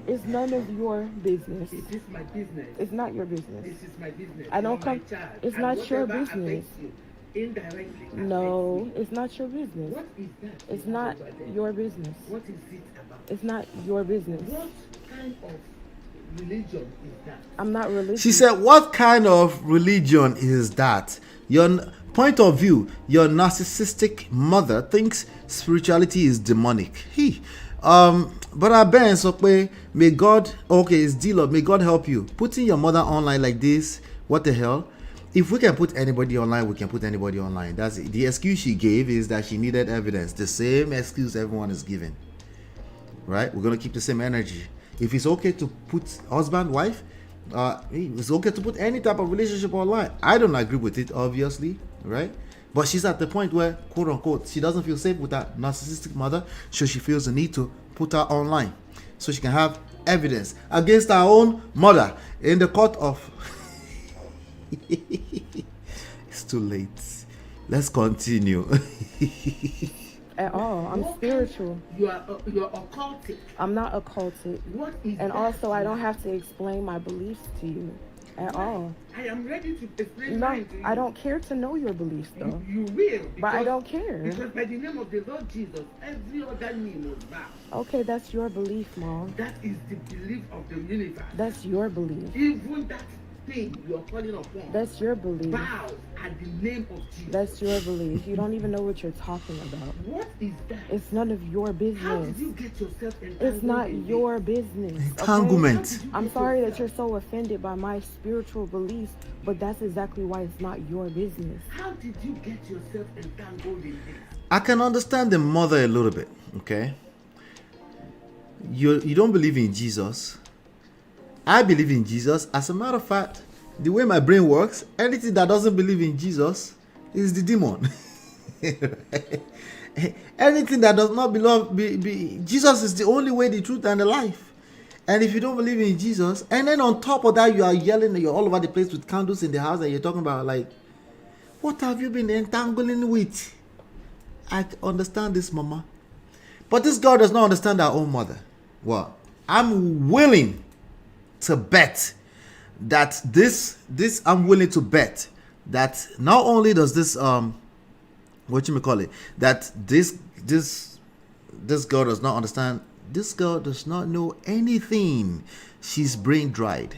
It's none of your business. Is this my business? It's not your business. This is my business. I don't You're come. my child. It's And not your whatever business. affects you, indirectly No, affects it's not your business. What is that? It's not your business. What is it about? It's not your business. What kind of religion is that? I'm not religious. She said, what kind of religion is that? Your point of view, your narcissistic mother thinks spirituality is demonic. But I Ben so may God, okay, it's D-Lord, may God help you. Putting your mother online like this, what the hell? If we can put anybody online, we can put anybody online. That's it. The excuse she gave is that she needed evidence. The same excuse everyone is giving. Right? We're going to keep the same energy. If it's okay to put husband, wife, it's okay to put any type of relationship online. I don't agree with it, obviously, right? But she's at the point where, quote unquote, she doesn't feel safe with that narcissistic mother, so she feels the need to put her online so she can have evidence against her own mother in the court of. It's too late. Let's continue. At all. I'm spiritual. You're occultic. I'm not occultic. What is And that? also, I don't have to explain my beliefs to you at all. I am ready to explain No, mine to you. I don't care to know your beliefs, though. You will. But I don't care. Because by the name of the Lord Jesus, every other knee must bow. Okay, that's your belief, Mom. That is the belief of the universe. That's your belief. Even that thing you are calling upon That's your belief. bows at the name of Jesus. That's your belief. You don't even know what you're talking about. What is that? It's none of your How business. did you get yourself entangled? It's not in your business. okay? Entanglement. I'm sorry that you're so offended by my spiritual beliefs, but that's exactly why it's not your business. How did you get yourself entangled in this? I can understand the mother a little bit, okay? You don't believe in Jesus. I believe in Jesus. As a matter of fact, the way my brain works, anything that doesn't believe in Jesus is the demon. Anything that does not belong, Jesus is the only way, the truth, and the life. And if you don't believe in Jesus, and then on top of that, you are yelling, you're all over the place with candles in the house, and you're talking about, like, what have you been entangling with? I understand this, mama. But this girl does not understand her own mother. Well, I'm willing to bet that I'm willing to bet that not only does this what you may call it, that this girl does not understand. This girl does not know anything. She's brain dried.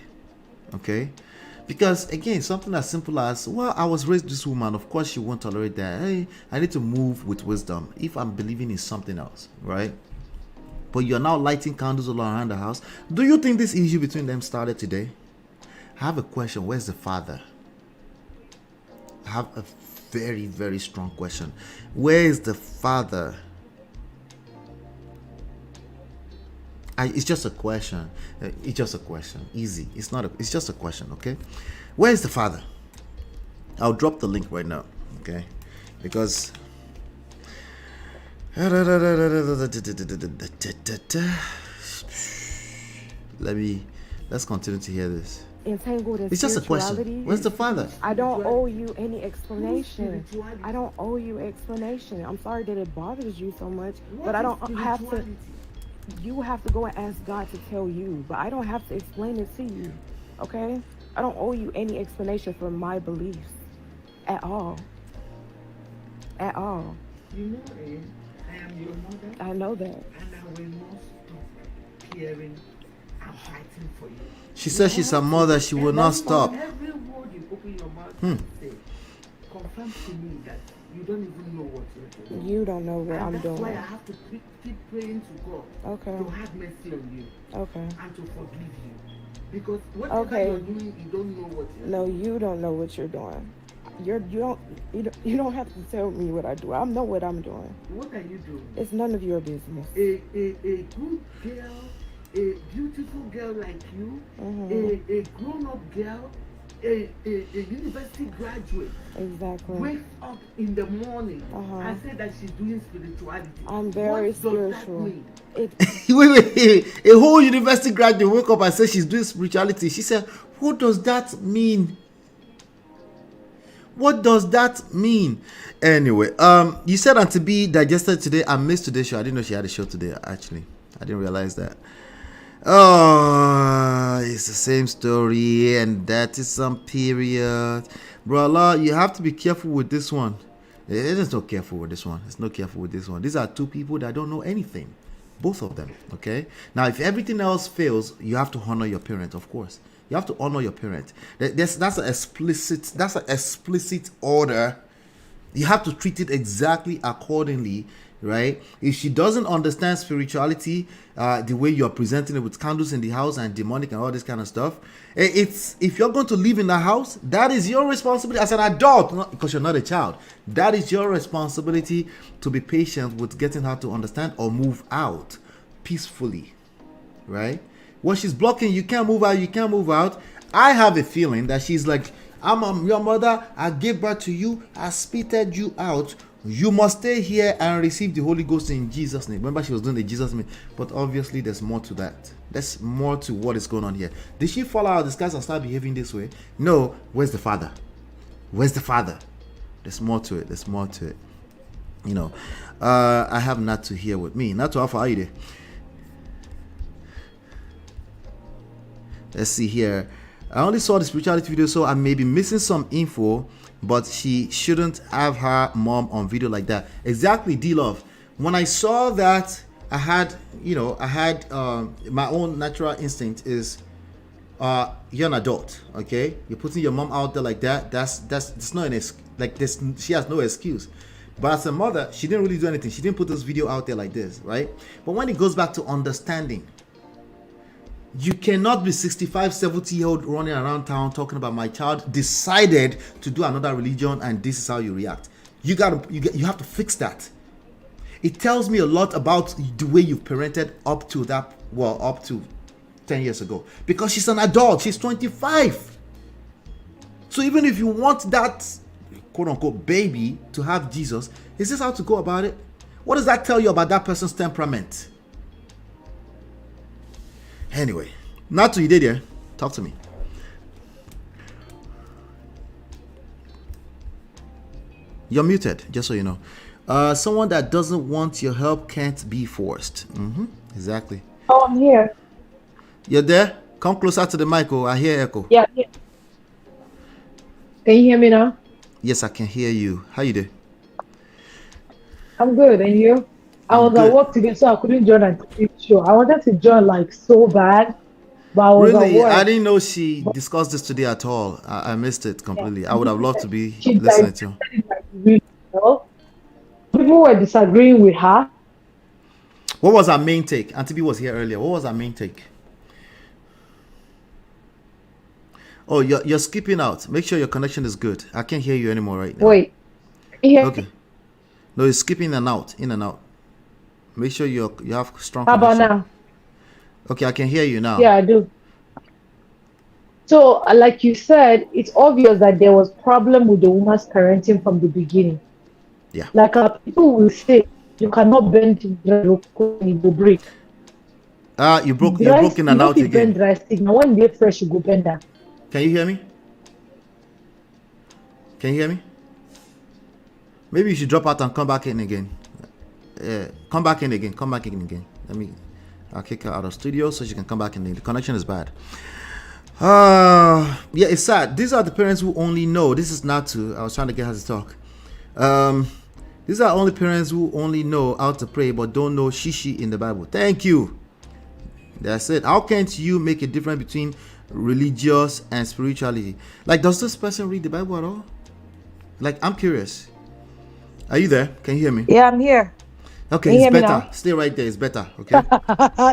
Okay? Because again, something as simple as, well, I was raised this woman, of course she won't tolerate that. Hey, I need to move with wisdom if I'm believing in something else, right? but you're now lighting candles all around the house. Do you think this issue between them started today? I have a question. Where's the father? I have a very, very strong question. Where is the father? It's just a question. It's just a question. Easy. It's not. It's just a question. Okay. Where is the father? I'll drop the link right now. Okay, because let's continue to hear this. Entangled in it's just a question. Where's the father? I don't owe you any explanation. I don't owe you explanation. I'm sorry that it bothers you so much, but I don't have to. You have to go and ask God to tell you, but I don't have to explain it to you. Okay? I don't owe you any explanation for my beliefs at all. At all. You know, I am your mother. I know that. And I will not stop caring and fighting for you. She says she's a mother. She will not stop. Every word you open your mouth and say confirms to me that you don't even know what you're doing. You don't know what I'm doing. That's why I have to keep praying to God. Okay. To have mercy on you. Okay. And to forgive you. Because whatever you're doing, you don't know what you're doing. No, you don't know what you're doing. You don't have to tell me what I do. I know what I'm doing. What are you doing? It's none of your business. A good girl, a beautiful girl like you, a grown-up girl, a university graduate. Exactly. Wakes up in the morning and say that she's doing spirituality. I'm very spiritual. Wait. A whole university graduate wake up and say she's doing spirituality. She said, what does that mean? What does that mean? Anyway, you said Auntie B digested today. I missed today's show. I didn't know she had a show today, actually. I didn't realize that. Oh, it's the same story, and that is some period. Bro, Allah, you have to be careful with this one. It is not careful with this one. It's not careful with this one. These are two people that don't know anything. Both of them, okay? Now, if everything else fails, you have to honor your parent, of course. You have to honor your parent. That's an explicit order. You have to treat it exactly accordingly, right? If she doesn't understand spirituality, the way you're presenting it with candles in the house and demonic and all this kind of stuff, if you're going to live in the house, that is your responsibility as an adult, not because you're not a child. That is your responsibility to be patient with getting her to understand or move out peacefully, right? When she's blocking, you can't move out. I have a feeling that she's like, I'm your mother. I gave birth to you. I spitted you out. You must stay here and receive the Holy Ghost in Jesus' name. Remember, she was doing the Jesus name. But obviously, there's more to that. There's more to what is going on here. Did she fall out of the skies and start behaving this way? No. Where's the father? Where's the father? There's more to it. There's more to it. You know, I have Natu here with me. Natu, how far are you there? Let's see here. I only saw the spirituality video, so I may be missing some info, but she shouldn't have her mom on video like that. Exactly, D-Love. When I saw that, I had my own natural instinct is, you're an adult, okay? You're putting your mom out there like that. That's not this. She has no excuse. But as a mother, she didn't really do anything. She didn't put this video out there like this, right? But when it goes back to understanding, you cannot be 65, 70-year-old running around town talking about my child decided to do another religion and this is how you react. You have to fix that. It tells me a lot about the way you've parented up to 10 years ago. Because she's an adult. She's 25. So even if you want that quote-unquote baby to have Jesus, is this how to go about it? What does that tell you about that person's temperament? Anyway, Natu, you did here. Talk to me. You're muted, just so you know. Someone that doesn't want your help can't be forced. Exactly. Oh, I'm here. You're there? Come closer to the mic. Oh, I hear echo. Yeah. Can you hear me now? Yes, I can hear you. How you doing? I'm good. And you? I was at work today, so I couldn't join the show. I wanted to join like so bad, but I was really? at work. I didn't know she discussed this today at all. I missed it completely. Yeah. I would have loved to be listening to her. Like, really well. People were disagreeing with her. What was our main take? Auntie B was here earlier. What was our main take? Oh, you're skipping out. Make sure your connection is good. I can't hear you anymore right now. Wait. Yeah. Okay. No, it's skipping in and out. In and out. Make sure you have strong How connection. about now? Okay, I can hear you now. Yeah, I do. So, like you said, it's obvious that there was problem with the woman's parenting from the beginning. Yeah. Like people will say, you cannot bend you will break. You broke in and out again. Bend dry stick. Now when they're fresh, you go bend that. Can you hear me? Can you hear me? Maybe you should drop out and come back in again. Come back in again. Come back in again. I'll kick her out of studio so she can come back in. The connection is bad. Yeah, it's sad. These are the parents who only know. This is Natu. I was trying to get her to talk. These are only parents who only know how to pray but don't know shishi in the Bible. Thank you. That's it. How can't you make a difference between religious and spirituality? Like, does this person read the Bible at all? Like, I'm curious. Are you there? Can you hear me? Yeah, I'm here. Okay, it's better. Stay right there. It's better. Okay.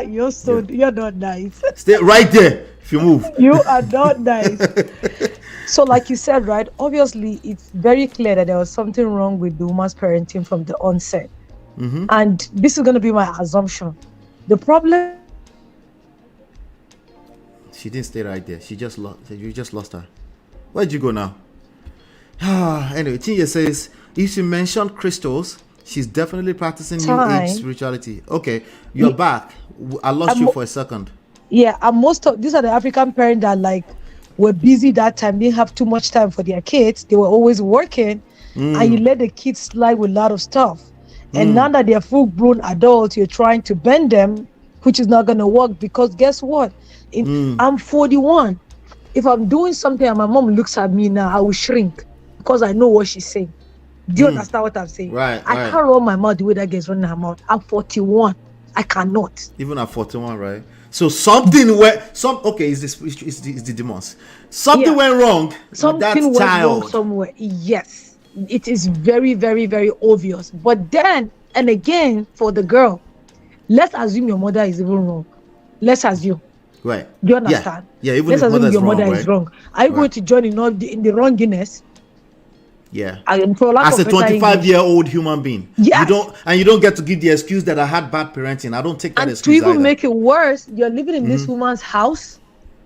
You're not nice. Stay right there. If you move. You are not nice. So, like you said, right? Obviously, it's very clear that there was something wrong with the woman's parenting from the onset. Mm-hmm. And this is going to be my assumption. The problem. She didn't stay right there. She just lost. You just lost her. Where'd you go now? Anyway, Tinya says if she mentioned crystals, she's definitely practicing New Age spirituality. Okay, you're back. I lost you for a second. Yeah, and most of these are the African parents that like were busy that time. They didn't have too much time for their kids. They were always working, and you let the kids slide with a lot of stuff. And now that they're full-grown adults, you're trying to bend them, which is not going to work because guess what? I'm 41. If I'm doing something and my mom looks at me now, I will shrink because I know what she's saying. Do you understand what I'm saying? Right. I can't run my mouth the way that girl's running her mouth. I'm 41. I cannot. Even at 41, right? So something went. Is the demons? Something went wrong. Something went wrong somewhere. Yes, it is very, very, very obvious. But then and again, for the girl, let's assume your mother is even wrong. Let's assume. Right. Do you understand? Yeah. Even let's assume your mother is wrong. Are you right. going to join in the wronginess? Yeah. As a 25-year-old human being. Yes. You don't get to give the excuse that I had bad parenting. I don't take that excuse. To even either. make it worse, you're living in this woman's house.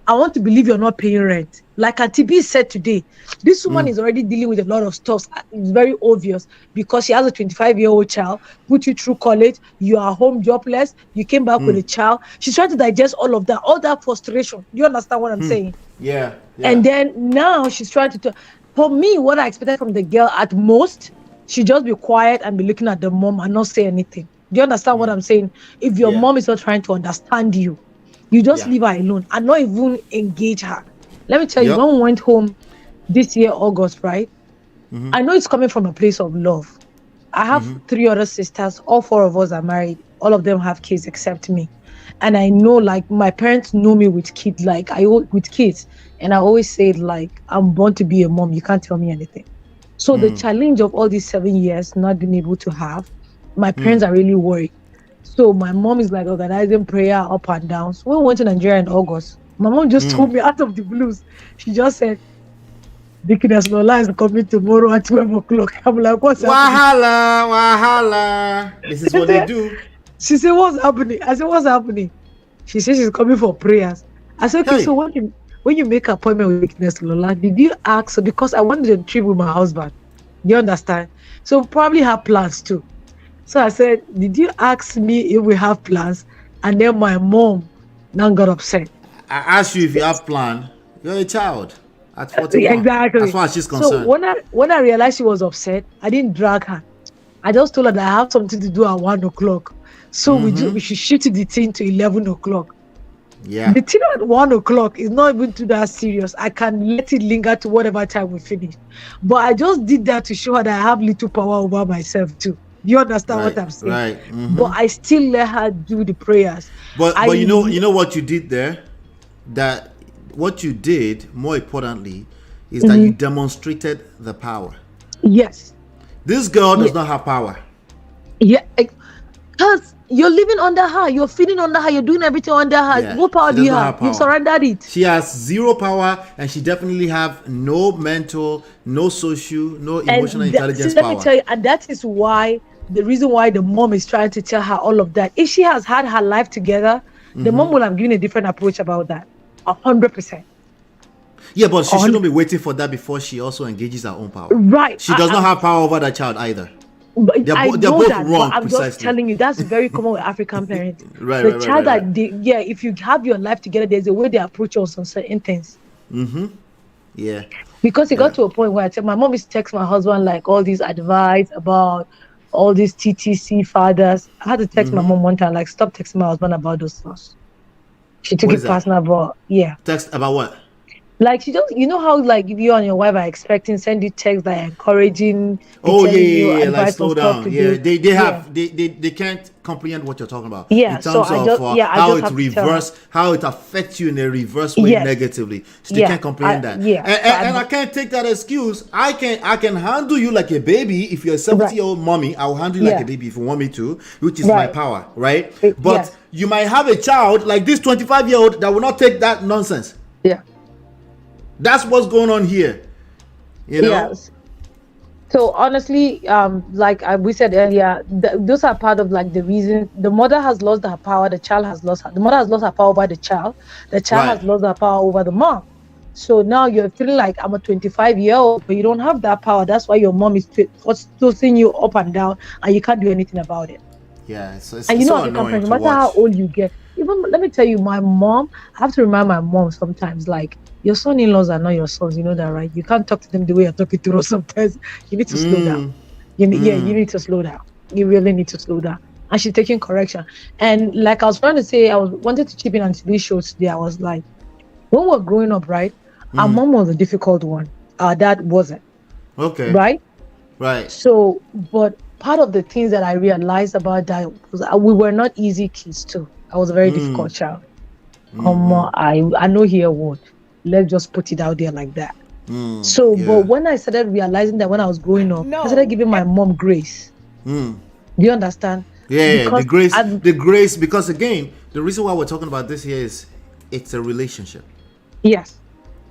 I want to believe you're not paying rent. Like Auntie B said today, this woman is already dealing with a lot of stuff. It's very obvious because she has a 25-year-old child, put you through college, you are home jobless, you came back with a child. She's trying to digest all of that frustration. Do you understand what I'm saying? Yeah. And then now she's trying to for me, what I expected from the girl at most, she'd just be quiet and be looking at the mom and not say anything. Do you understand what I'm saying? If your mom is not trying to understand you, you just leave her alone and not even engage her. Let me tell you, when we went home this year, August, right? I know it's coming from a place of love. I have 3 other sisters. All 4 of us are married. All of them have kids except me. And I know, like, my parents know me with kids. And I always say, like, I'm born to be a mom. You can't tell me anything. So the challenge of all these 7 years not being able to have, my parents are really worried. So my mom is like organizing prayer up and down. So when we went to Nigeria in August, my mom just told me out of the blues. She just said, Dickiness Lola is coming tomorrow at 12 o'clock. I'm like, what's happening? Wahala. This is what they do. She said, what's happening? I said, what's happening? She said she's coming for prayers. I said, okay, so when you make an appointment with Dickiness Lola, did you ask? So because I wanted a trip with my husband. You understand? So probably have plans too. So I said, did you ask me if we have plans? And then my mom now got upset. I asked you if you have plan. You're a child at 41. Exactly. As far as she's concerned. So when I realized she was upset, I didn't drag her. I just told her that I have something to do at 1 o'clock. So we should shift the thing to 11 o'clock. Yeah. The thing at 1 o'clock is not even too that serious. I can let it linger to whatever time we finish. But I just did that to show her that I have little power over myself too. You understand what I'm saying? Right. But I still let her do the prayers. But you know what you did there? That what you did, more importantly, is that you demonstrated the power. Yes. This girl does not have power. Yeah. Because You're living under her. You're feeding under her. You're doing everything under her. Yeah, What power she do you doesn't have? have power. You've surrendered it. She has zero power, and she definitely have no mental, no social, no emotional intelligence let power. me tell you, and that is why the reason why the mom is trying to tell her all of that. If she has had her life together, the mom will have given a different approach about that. 100%. Yeah, but she shouldn't be waiting for that before she also engages her own power. Right. She does not have power over that child either. But They're I both know that, wrong, but I'm precisely. just telling you that's very common with African parenting. Right, the right, child right, that they, if you have your life together, there's a way they approach us on certain things. Yeah. Because it got to a point where I said my mom used to text my husband like all these advice about all these TTC fathers. I had to text my mom one time like stop texting my husband about those stuff. She took What it is that? personal, but yeah. Text about what? Like she don't, you know how like if you and your wife are expecting, send you texts that are encouraging. Oh telling you yeah, like advice slow on stuff down. to Yeah, do. they have they can't comprehend what you're talking about. Yeah, in so terms I of just- I how just it have to tell her. reverse, how it affects you in a reverse way Yes. negatively. So they Yeah, can't comprehend that. yeah, and, so and I can't take that excuse. I can handle you like a baby. If you're a 70-year-old mommy, I will handle you like Yeah. a baby if you want me to, which is my Right. power, right? It- But yes. you might have a child like this 25-year-old that will not take that nonsense. Yeah. That's what's going on here. You know? Yes. So honestly, like we said earlier, those are part of like the reason the mother has lost her power, the child has lost her. The mother has lost her power over the child Right. has lost her power over the mom. So now you're feeling like I'm a 25-year-old, but you don't have that power. That's why your mom is tossing you up and down, and you can't do anything about it. Yeah, so it's And you so know, annoying no to matter how watch. old you get, even let me tell you, my mom, I have to remind my mom sometimes, like, your son-in-laws are not your sons, you know that, right? You can't talk to them the way you're talking to us sometimes. You need to slow down. Yeah, you need to slow down. You really need to slow down. And she's taking correction. And like I was trying to say, I wanted to chip in on today's show today. I was like, when we were growing up, right? Our mom was a difficult one. Our dad wasn't. Okay. Right? Right. So, but part of the things that I realized about that was we were not easy kids too. I was a very difficult child. I know here word. Let's just put it out there like that. But when I started realizing that when I was growing up, I started giving my mom grace. Do you understand? Yeah, Because the grace, because again, the reason why we're talking about this here is it's a relationship. Yes.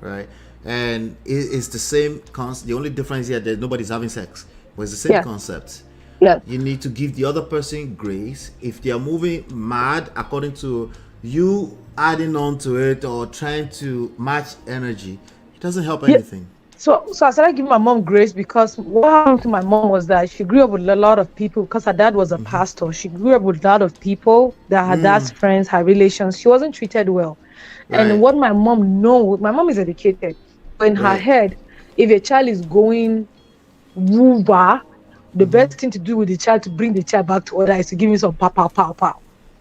Right? And it's the same concept. The only difference here that nobody's having sex, but it's the same concept. Yeah. You need to give the other person grace. If they are moving mad according to you adding on to it or trying to match energy, it doesn't help anything. So I started giving my mom grace because what happened to my mom was that she grew up with a lot of people because her dad was a pastor. She grew up with a lot of people that her dad's friends, her relations. She wasn't treated well. And what my mom knows, my mom is educated. But in her head, if a child is going woover, the best thing to do with the child to bring the child back to order is to give him some pow.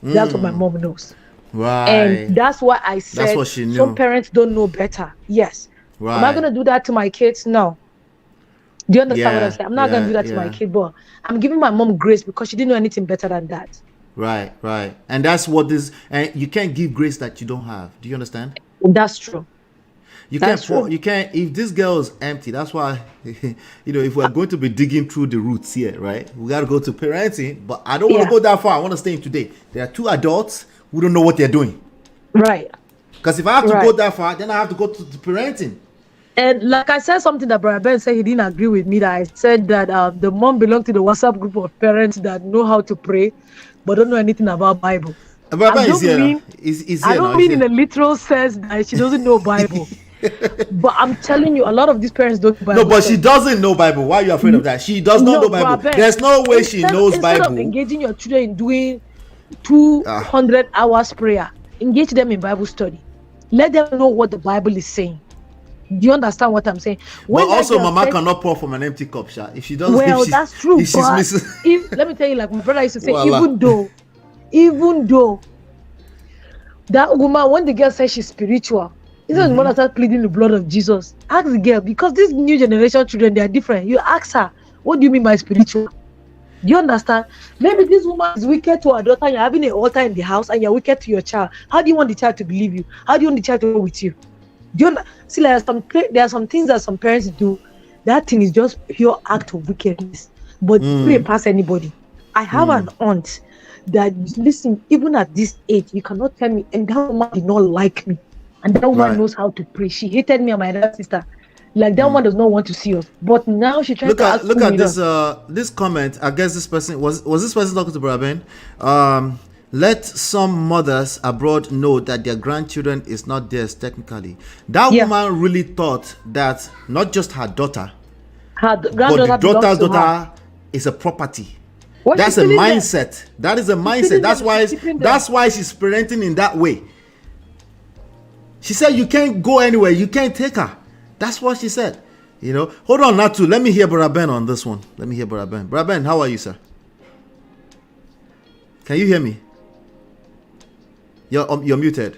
That's what my mom knows. Right. And that's why I said That's what she knew. some parents don't know better. Yes. Right. Am I going to do that to my kids? No. Do you understand what I'm saying? I'm not going to do that to my kid, but I'm giving my mom grace because she didn't know anything better than that. Right. And that's what this, and you can't give grace that you don't have. Do you understand? That's true. You can't, if this girl is empty, that's why, if we're going to be digging through the roots here, right? We got to go to parenting, but I don't want to go that far. I want to stay in today. There are two adults who don't know what they're doing. Right. Because if I have to go that far, then I have to go to the parenting. And like I said something that Brother Ben said, he didn't agree with me, that I said that the mom belonged to the WhatsApp group of parents that know how to pray, but don't know anything about Bible. I don't mean in a literal sense that she doesn't know Bible. But I'm telling you, a lot of these parents don't know Bible. No, but she doesn't know Bible. Why are you afraid of that? She does not know Bible. There's no way she knows Bible. Instead of engaging your children in doing 200 hours prayer, engage them in Bible study. Let them know what the Bible is saying. Do you understand what I'm saying? But also, Mama cannot pour from an empty cup, Sha. If she doesn't, well, that's true. If she's missing, let me tell you, like my brother used to say, even though that woman, when the girl says she's spiritual, isn't the mother start pleading the blood of Jesus? Ask the girl, because this new generation children, they are different. You ask her, what do you mean by spiritual? Do you understand? Maybe this woman is wicked to her daughter, and you're having an altar in the house, and you're wicked to your child. How do you want the child to believe you? How do you want the child to go with you? Do you see? There are some things that some parents do. That thing is just pure act of wickedness, but pray past anybody. I have an aunt that listen, even at this age, you cannot tell me, and that woman did not like me, and that woman knows how to pray. She hated me and my other sister. Like that one does not want to see us. But now she tries to act look at this this comment. I guess this person was this person talking to Brother Ben? Let some mothers abroad know that their grandchildren is not theirs technically. That woman really thought that not just her daughter, but the daughter's daughter is a property. That's a mindset. That is a mindset. That's why she's parenting in that way. She said you can't go anywhere. You can't take her. That's what she said. You know. Hold on, Natu. Let me hear Brother Ben on this one. Let me hear Brother Ben. Brother Ben, how are you, sir? Can you hear me? You're muted.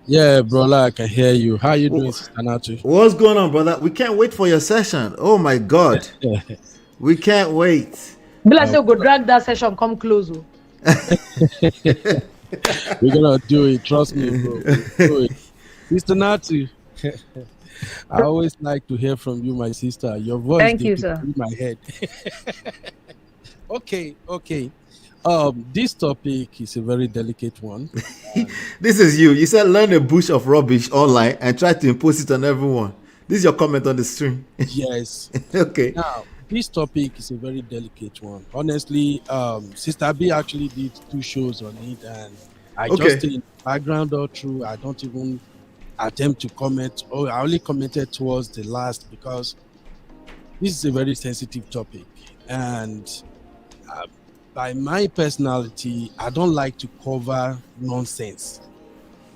Yeah, brother, I can hear you. How you doing, Sister Natu? What's going on, brother? We can't wait for your session. Oh my God. We can't wait. Bila say go drag that session, come close. We're gonna do it, trust me, bro. Do it. Sister Natu, I always like to hear from you, my sister. Your voice is in my head. Okay. This topic is a very delicate one. This is you. You said learn a bush of rubbish online and try to impose it on everyone. This is your comment on the stream. Yes. Okay. Now, this topic is a very delicate one. Honestly, Sister B actually did 2 shows on it, and I just stay in the background all through. I don't even attempt to comment. I only commented towards the last because this is a very sensitive topic, and by my personality, I don't like to cover nonsense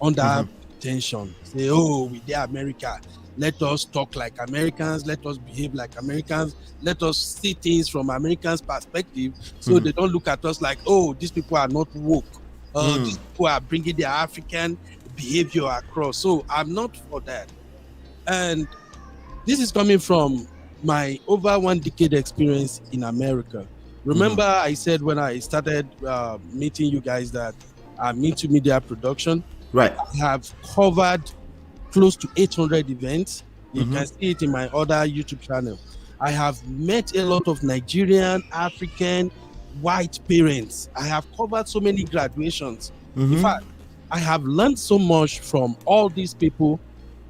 under tension. Say, oh, we dare America. Let us talk like Americans. Let us behave like Americans. Let us see things from Americans' perspective, so they don't look at us like, oh, these people are not woke. These people are bringing their African behavior across. So I'm not for that. And this is coming from my over 1 decade experience in America. Remember, I said when I started meeting you guys that I'm into media production. Right. I have covered close to 800 events. You can see it in my other YouTube channel. I have met a lot of Nigerian, African, white parents. I have covered so many graduations. In fact, I have learned so much from all these people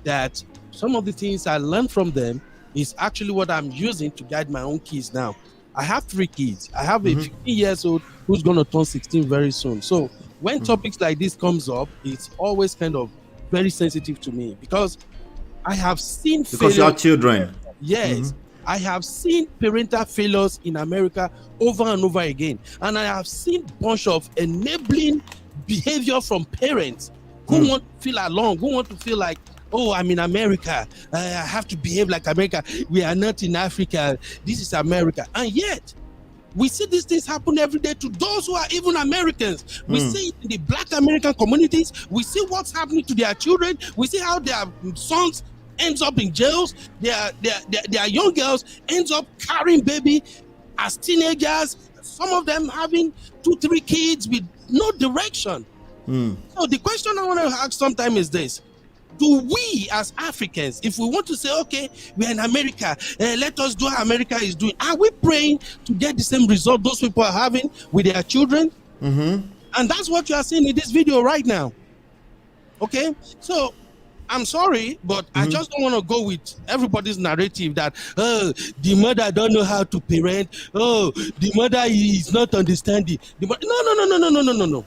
that some of the things I learned from them is actually what I'm using to guide my own kids now. I have 3 kids. I have a 15 years old who's going to turn 16 very soon. So when topics like this comes up, it's always kind of very sensitive to me because I have seen because you have children. Yes. I have seen parental failures in America over and over again. And I have seen a bunch of enabling behavior from parents who want to feel along, who want to feel like, oh, I'm in America. I have to behave like America. We are not in Africa. This is America. And yet, we see these things happen every day to those who are even Americans. We see it in the Black American communities. We see what's happening to their children. We see how their sons ends up in jails. Their young girls ends up carrying baby as teenagers. Some of them having 2-3 kids with no direction. So the question I want to ask sometime is this. Do we as Africans, if we want to say, okay, we're in America, let us do what America is doing, are we praying to get the same result those people are having with their children? And that's what you are seeing in this video right now. Okay? So, I'm sorry, but I just don't want to go with everybody's narrative that, oh, the mother don't know how to parent. Oh, the mother is not understanding. No.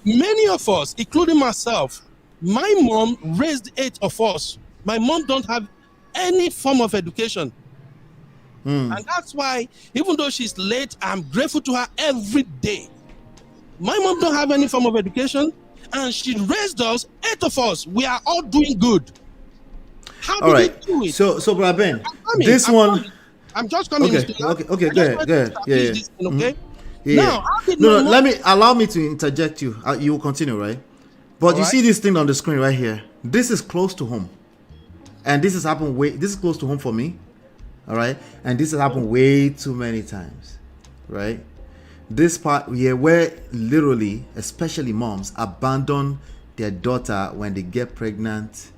Many of us, including myself, my mom raised 8 of us. My mom don't have any form of education. And that's why, even though she's late, I'm grateful to her every day. My mom don't have any form of education, and she raised us, 8 of us. We are all doing good. How did we do it? So Brother Ben, I'm just coming. Okay, go ahead. Now, allow me to interject you. You will continue, right? But you see this thing on the screen right here. This is close to home, and this has happened this is close to home for me. All right, and this has happened way too many times, right? This part here where literally, especially moms, abandon their daughter when they get pregnant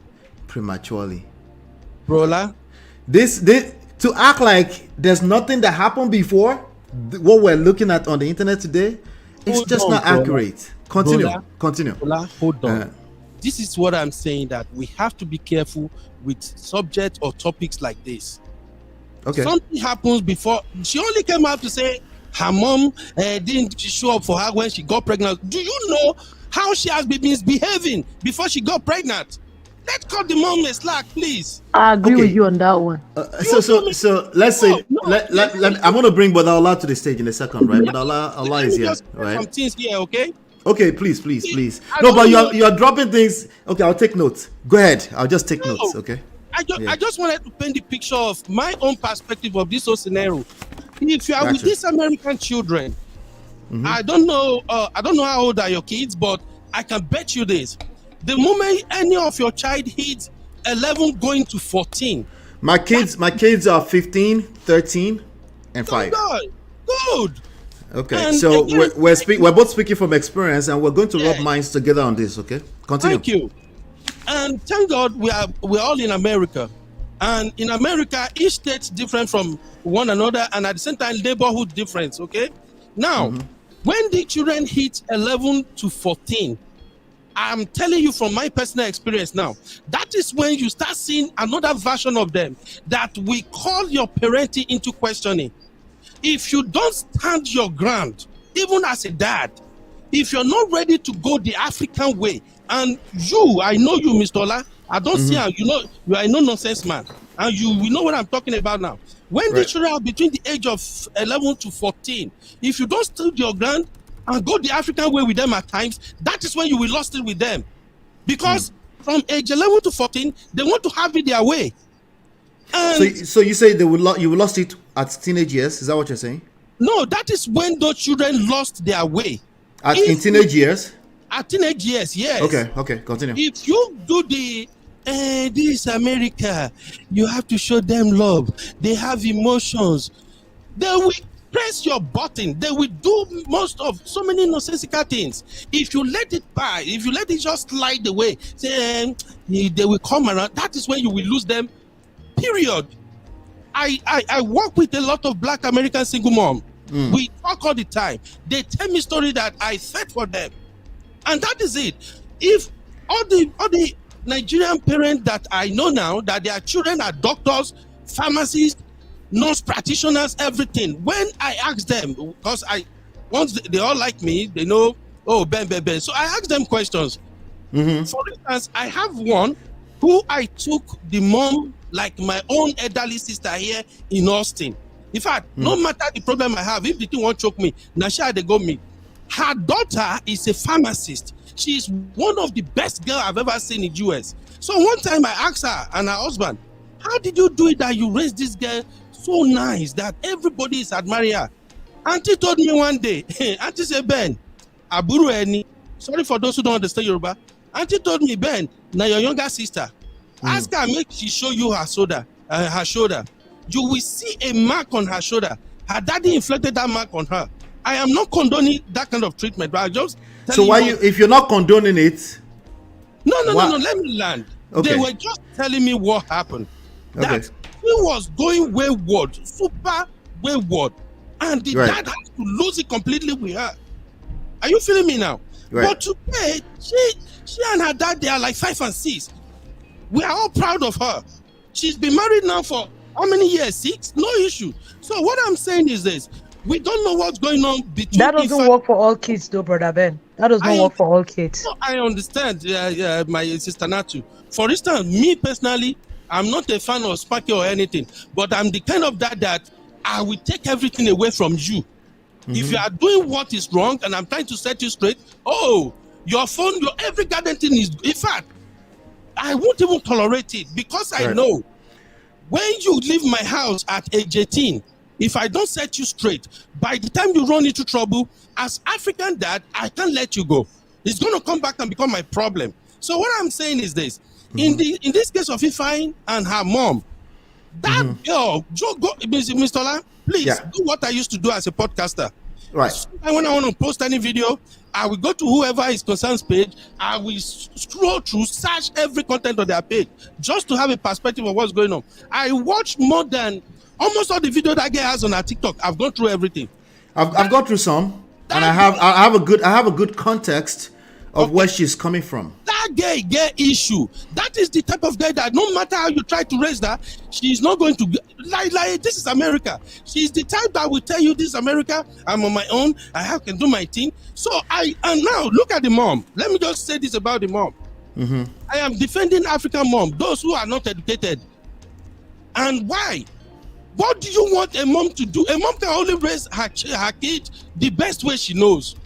prematurely. Brola, this to act like there's nothing that happened before what we're looking at on the internet today It's just not accurate. Continue. Hold on. This is what I'm saying, that we have to be careful with subject or topics like this. Okay. Something happens before. She only came out to say her mom didn't show up for her when she got pregnant. Do you know how she has been misbehaving before she got pregnant? Let's cut the mom a slack, please. I agree with you on that one. So let's say I'm going to bring Brother Allah to the stage in a second, right? But Allah is here, right? Some things here, okay? Okay, please. No, but you are dropping things. Okay, I'll take notes. Go ahead. I'll just take notes. Okay. I just wanted to paint the picture of my own perspective of this whole scenario. If you are with these American children, I don't know how old are your kids, but I can bet you this: the moment any of your child hits 11 going to 14, my kids are 15, 13, and 5. Good. Okay, and so again, we're both speaking from experience, and we're going to rub minds together on this. Okay, continue. Thank you. And thank God we're all in America, and in America each state's different from one another, and at the same time neighborhood difference. Okay, now when the children hit 11 to 14, I'm telling you from my personal experience now, that is when you start seeing another version of them that we call your parenting into questioning. If you don't stand your ground, even as a dad, if you're not ready to go the African way, and I know you, Mr. Ola, I don't see how, you are a no-nonsense man, and we know what I'm talking about now. When the children are between the age of 11 to 14, if you don't stand your ground and go the African way with them at times, that is when you will lost it with them. Because from age 11 to 14, they want to have it their way. And so you say you will lost it at teenage years? Is that what you're saying? No, that is when those children lost their way. In teenage years? At teenage years, yes. Okay, continue. If you do this America, you have to show them love. They have emotions. They will press your button. They will do so many nonsensical things. If you let it by, if you let it just slide away, say they will come around, that is when you will lose them. Period. I work with a lot of Black American single mom. We talk all the time. They tell me story that I fed for them, and that is it. If all the Nigerian parents that I know now, that their children are doctors, pharmacists, nurse practitioners, everything. When I ask them, because once they all like me, they know, Ben. So I ask them questions. For instance, I have one who I took the mom like my own elderly sister here in Austin. In fact, no matter the problem I have, if the thing won't choke me, Nasha, they go me. Her daughter is a pharmacist. She is one of the best girls I've ever seen in the US. So one time I asked her and her husband, how did you do it that you raised this girl so nice that everybody is admiring her? Auntie told me one day, Auntie said, Ben, Aburu Eni, sorry for those who don't understand Yoruba. Auntie told me, Ben, now your younger sister, ask her, make she show you her shoulder. You will see a mark on her shoulder. Her daddy inflicted that mark on her. I am not condoning that kind of treatment, but I just so why if you're not condoning it? No, let me land. Okay. They were just telling me what happened. That he was going wayward, super wayward, and the dad had to lose it completely with her. Are you feeling me now? But today, she and her dad, they are like 5 and 6. We are all proud of her. She's been married now for how many years? 6? No issue. So what I'm saying is this: we don't know what's going on between. That doesn't work for all kids, though, Brother Ben. That does not work for all kids. No, I understand, my sister Natu. For instance, me personally, I'm not a fan of spanking or anything, but I'm the kind of dad that I will take everything away from you. If you are doing what is wrong and I'm trying to set you straight, your phone, your every garden thing is. In fact, I won't even tolerate it because I know when you leave my house at age 18, if I don't set you straight, by the time you run into trouble, as African dad, I can't let you go. It's going to come back and become my problem. So what I'm saying is this: in this case of IFEANYI and her mom, that girl, Mr. Ola, please do what I used to do as a podcaster. Right. And when I want to post any video, I will go to whoever is concerned page. I will scroll through, search every content on their page, just to have a perspective of what's going on. I watch more than almost all the video that guy has on her TikTok. I've gone through everything. I've gone through some. and I have a good context of where she's coming from. That gay issue. That is the type of guy that no matter how you try to raise that, she's not going to like this is America. She's the type that will tell you this is America. I'm on my own. I can do my thing. So and now look at the mom. Let me just say this about the mom. I am defending African mom, those who are not educated. And why? What do you want a mom to do? A mom can only raise her kid the best way she knows.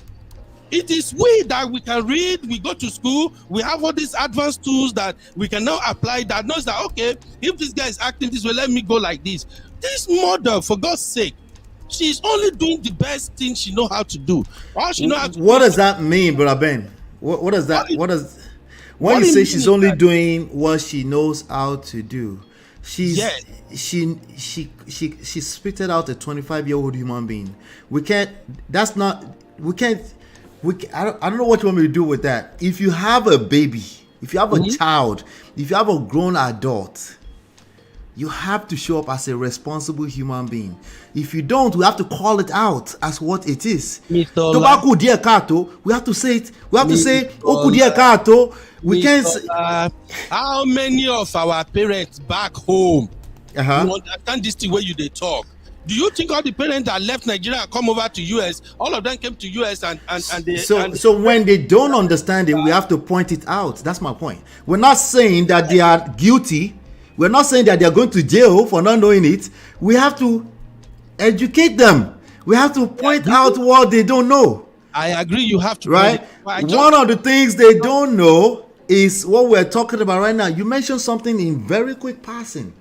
It is we that we can read, we go to school, we have all these advanced tools that we can now apply that knows that, okay, if this guy is acting this way, let me go like this. This mother, for God's sake, she's only doing the best thing she knows how to do. All she knows how to what does that mean, Brother Ben? What does that, when you say she's only doing what she knows how to do, she spitted out a 25-year-old human being. I don't know what you want me to do with that. If you have a baby, if you have a child, if you have a grown adult, you have to show up as a responsible human being. If you don't, we have to call it out as what it is. We have to say it. We have to say, we can't say. How many of our parents back home you understand this the way they talk? Do you think all the parents that left Nigeria and come over to US, all of them came to US and they... So when they don't understand it, we have to point it out. That's my point. We're not saying that they are guilty. We're not saying that they are going to jail for not knowing it. We have to educate them. We have to point out what they don't know. I agree, you have to. Right? One of the things they don't know is what we're talking about right now. You mentioned something in very quick passing.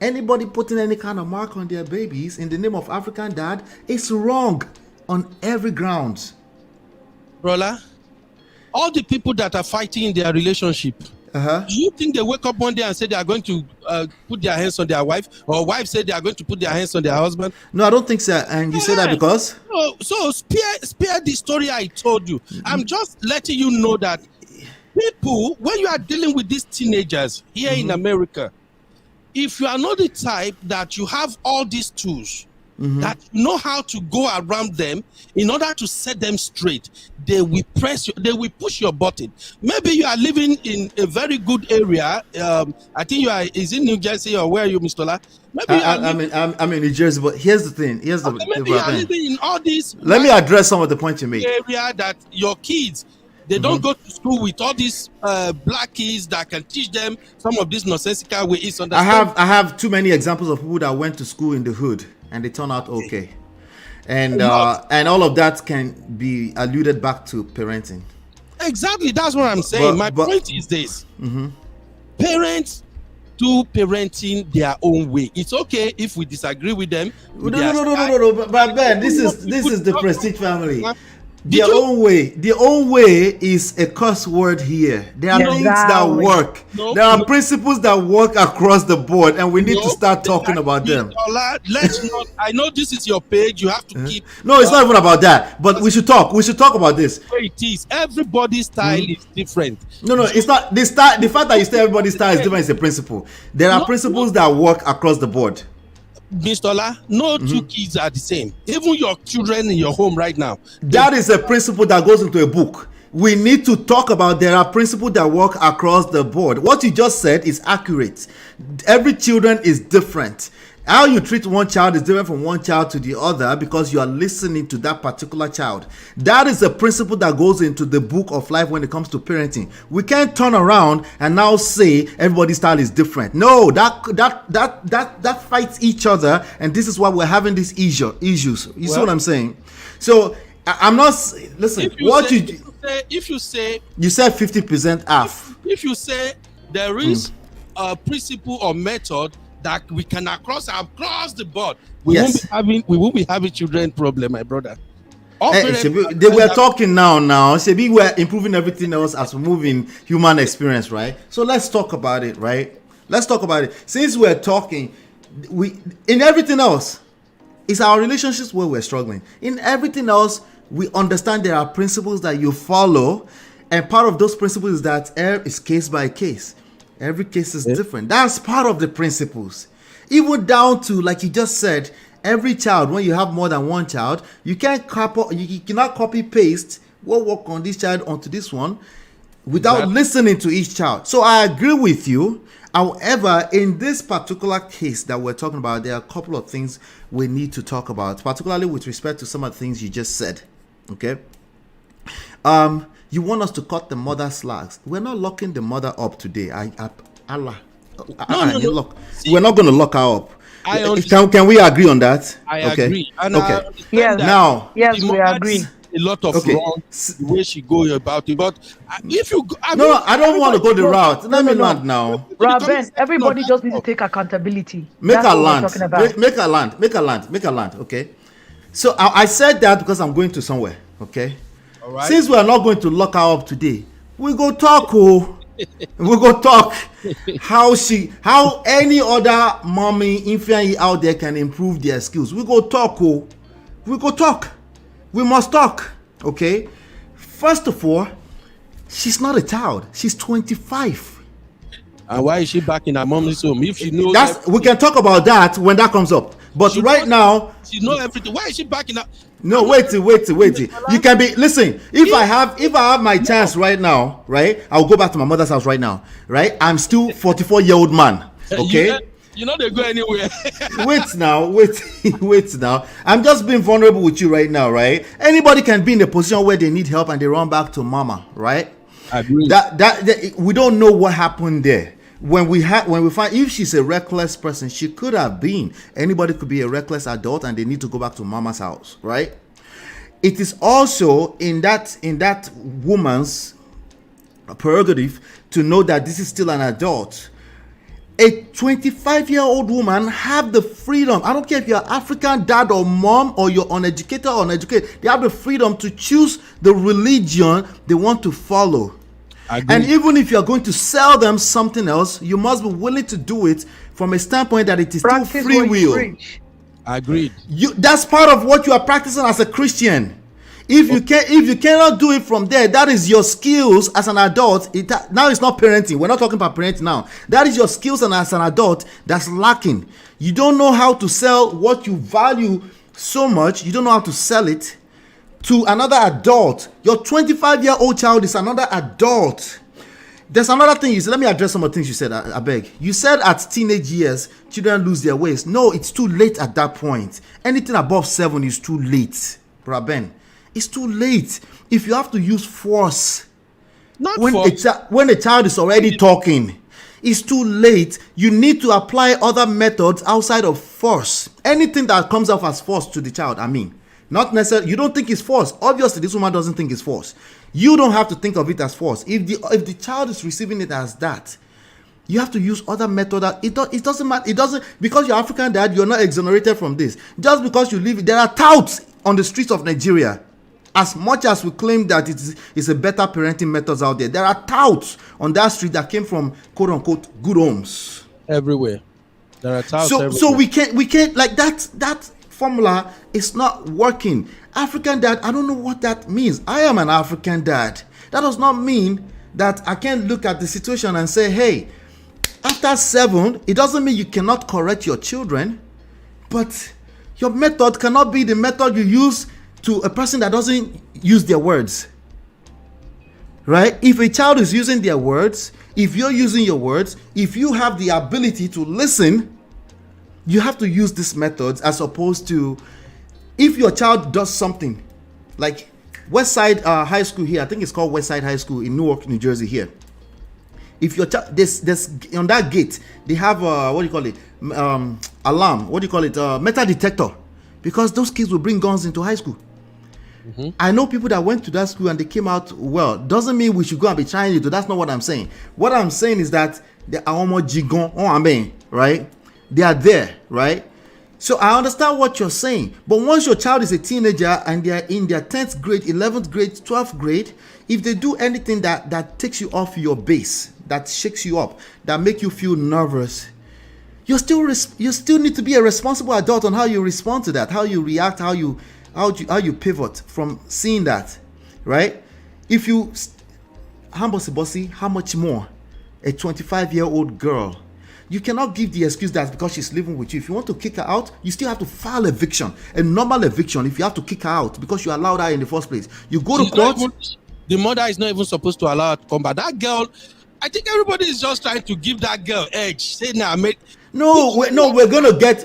Anybody putting any kind of mark on their babies in the name of African dad is wrong on every ground. Rolla, all the people that are fighting in their relationship, do you think they wake up one day and say they are going to put their hands on their wife, or wife say they are going to put their hands on their husband? No, I don't think so. And you say that because? So spare the story I told you. I'm just letting you know that people, when you are dealing with these teenagers here in America, if you are not the type that you have all these tools, that you know how to go around them in order to set them straight, they will push your button. Maybe you are living in a very good area. I think is in New Jersey, or where are you, Mr. La? Maybe I'm in New Jersey, but here's the thing. Maybe you are living in all these. Let me address some of the points you made. Area that your kids, they don't go to school with all these black kids that can teach them some of this nonsensical ways. I have too many examples of people that went to school in the hood and they turn out okay, and all of that can be alluded back to parenting. Exactly, that's what I'm saying. My point is this: parents do parenting their own way. It's okay if we disagree with them. No. But Ben, this is the Prestige family. Their own way is a curse word here. There are things that work. There are principles that work across the board, and we need to start talking about them. Let's not. I know this is your page. You have to keep. No, it's not even about that. But we should talk. We should talk about this. It is. Everybody's style is different. No, it's not. The fact that you say everybody's style is different is a principle. There are principles that work across the board. Mr. Ola, no two kids are the same. Even your children in your home right now. That is a principle that goes into a book. We need to talk about there are principles that work across the board. What you just said is accurate. Every children is different. How you treat one child is different from one child to the other because you are listening to that particular child. That is a principle that goes into the book of life when it comes to parenting. We can't turn around and now say everybody's style is different. No, that fights each other, and this is why we're having these issues. You see what I'm saying? So I'm not listen. If you say you said 50% half. If you say there is a principle or method that we can across the board, we won't be having children problem, my brother. They were talking now. Shebi, we're improving everything else as we move in human experience, right? So let's talk about it, right? Let's talk about it. Since we're talking, in everything else, it's our relationships where we're struggling. In everything else, we understand there are principles that you follow, and part of those principles is that is case by case. Every case is different. That's part of the principles. Even down to, like you just said, every child, when you have more than one child, you cannot copy paste what work on this child onto this one without listening to each child. So I agree with you. However, in this particular case that we're talking about, there are a couple of things we need to talk about, particularly with respect to some of the things you just said. Okay. You want us to cut the mother slacks. We're not locking the mother up today. Allah. No. We're not going to lock her up. Can we agree on that? I agree. And okay. Yes. Now, yes, we agree. A lot of wrong the way she go about it, but if you I don't want to go the route. Let me land now. Raben, everybody just needs to take accountability. Make her land. Okay. So I said that because I'm going to somewhere. Okay. All right. Since we are not going to lock her up today, we go talk. We go talk how any other mommy IFEANYI out there can improve their skills. We go talk. We go talk. We must talk. Okay. First of all, she's not a child. She's 25. And why is she back in her mom's home? If she knows we can talk about that when that comes up. But right now, she knows everything. Why is she back in her? No, wait. You can be listen. If I have my chance right now, right? I'll go back to my mother's house right now, right? I'm still 44-year-old man. Okay. You know they go anywhere. wait now. I'm just being vulnerable with you right now, right? Anybody can be in a position where they need help and they run back to mama, right? I agree. That we don't know what happened there. When we find if she's a reckless person, she could have been. Anybody could be a reckless adult and they need to go back to mama's house, right? It is also in that woman's prerogative to know that this is still an adult. A 25-year-old woman have the freedom. I don't care if you're African dad or mom or you're uneducated or uneducated. They have the freedom to choose the religion they want to follow. And even if you're going to sell them something else, you must be willing to do it from a standpoint that it is still free will. Agreed. That's part of what you are practicing as a Christian. If you cannot do it from there, that is your skills as an adult. Now it's not parenting. We're not talking about parenting now. That is your skills and as an adult that's lacking. You don't know how to sell what you value so much. You don't know how to sell it to another adult. Your 25-year-old child is another adult. There's another thing you said. Let me address some of the things you said. I beg. You said at teenage years, children lose their ways. No, it's too late at that point. Anything above 7 is too late. Brother Ben, it's too late. If you have to use force, when a child is already talking, it's too late. You need to apply other methods outside of force. Anything that comes off as force to the child, not necessarily, you don't think it's force. Obviously, this woman doesn't think it's force. You don't have to think of it as force. If the child is receiving it as that, you have to use other method. It doesn't matter. It doesn't, because you're African dad, you're not exonerated from this. Just because you live, there are touts on the streets of Nigeria. As much as we claim that it's a better parenting methods out there, there are touts on that street that came from quote unquote good homes. Everywhere. There are touts everywhere. So we can't like that formula is not working. African dad, I don't know what that means. I am an African dad. That does not mean that I can't look at the situation and say, hey, after 7, it doesn't mean you cannot correct your children, but your method cannot be the method you use to a person that doesn't use their words. Right? If a child is using their words, if you're using your words, if you have the ability to listen, you have to use these methods as opposed to if your child does something like Westside High School here, I think it's called Westside High School in Newark, New Jersey here. If your child, there's on that gate, they have alarm, metal detector, because those kids will bring guns into high school. Mm-hmm. I know people that went to that school and they came out well. Doesn't mean we should go and be trying to. That's not what I'm saying. What I'm saying is that they are almost jigon, right? They are there, right? So I understand what you're saying. But once your child is a teenager and they are in their 10th grade, 11th grade, 12th grade, if they do anything that takes you off your base, that shakes you up, that make you feel nervous, you still need to be a responsible adult on how you respond to that, how you react, how you pivot from seeing that, right? If you, how much more a 25-year-old girl You cannot give the excuse that because she's living with you. If you want to kick her out, you still have to file eviction. A normal eviction, if you have to kick her out because you allowed her in the first place. You go to court. The mother is not even supposed to allow her to come back. That girl, I think everybody is just trying to give that girl edge. Say now, mate. We're gonna get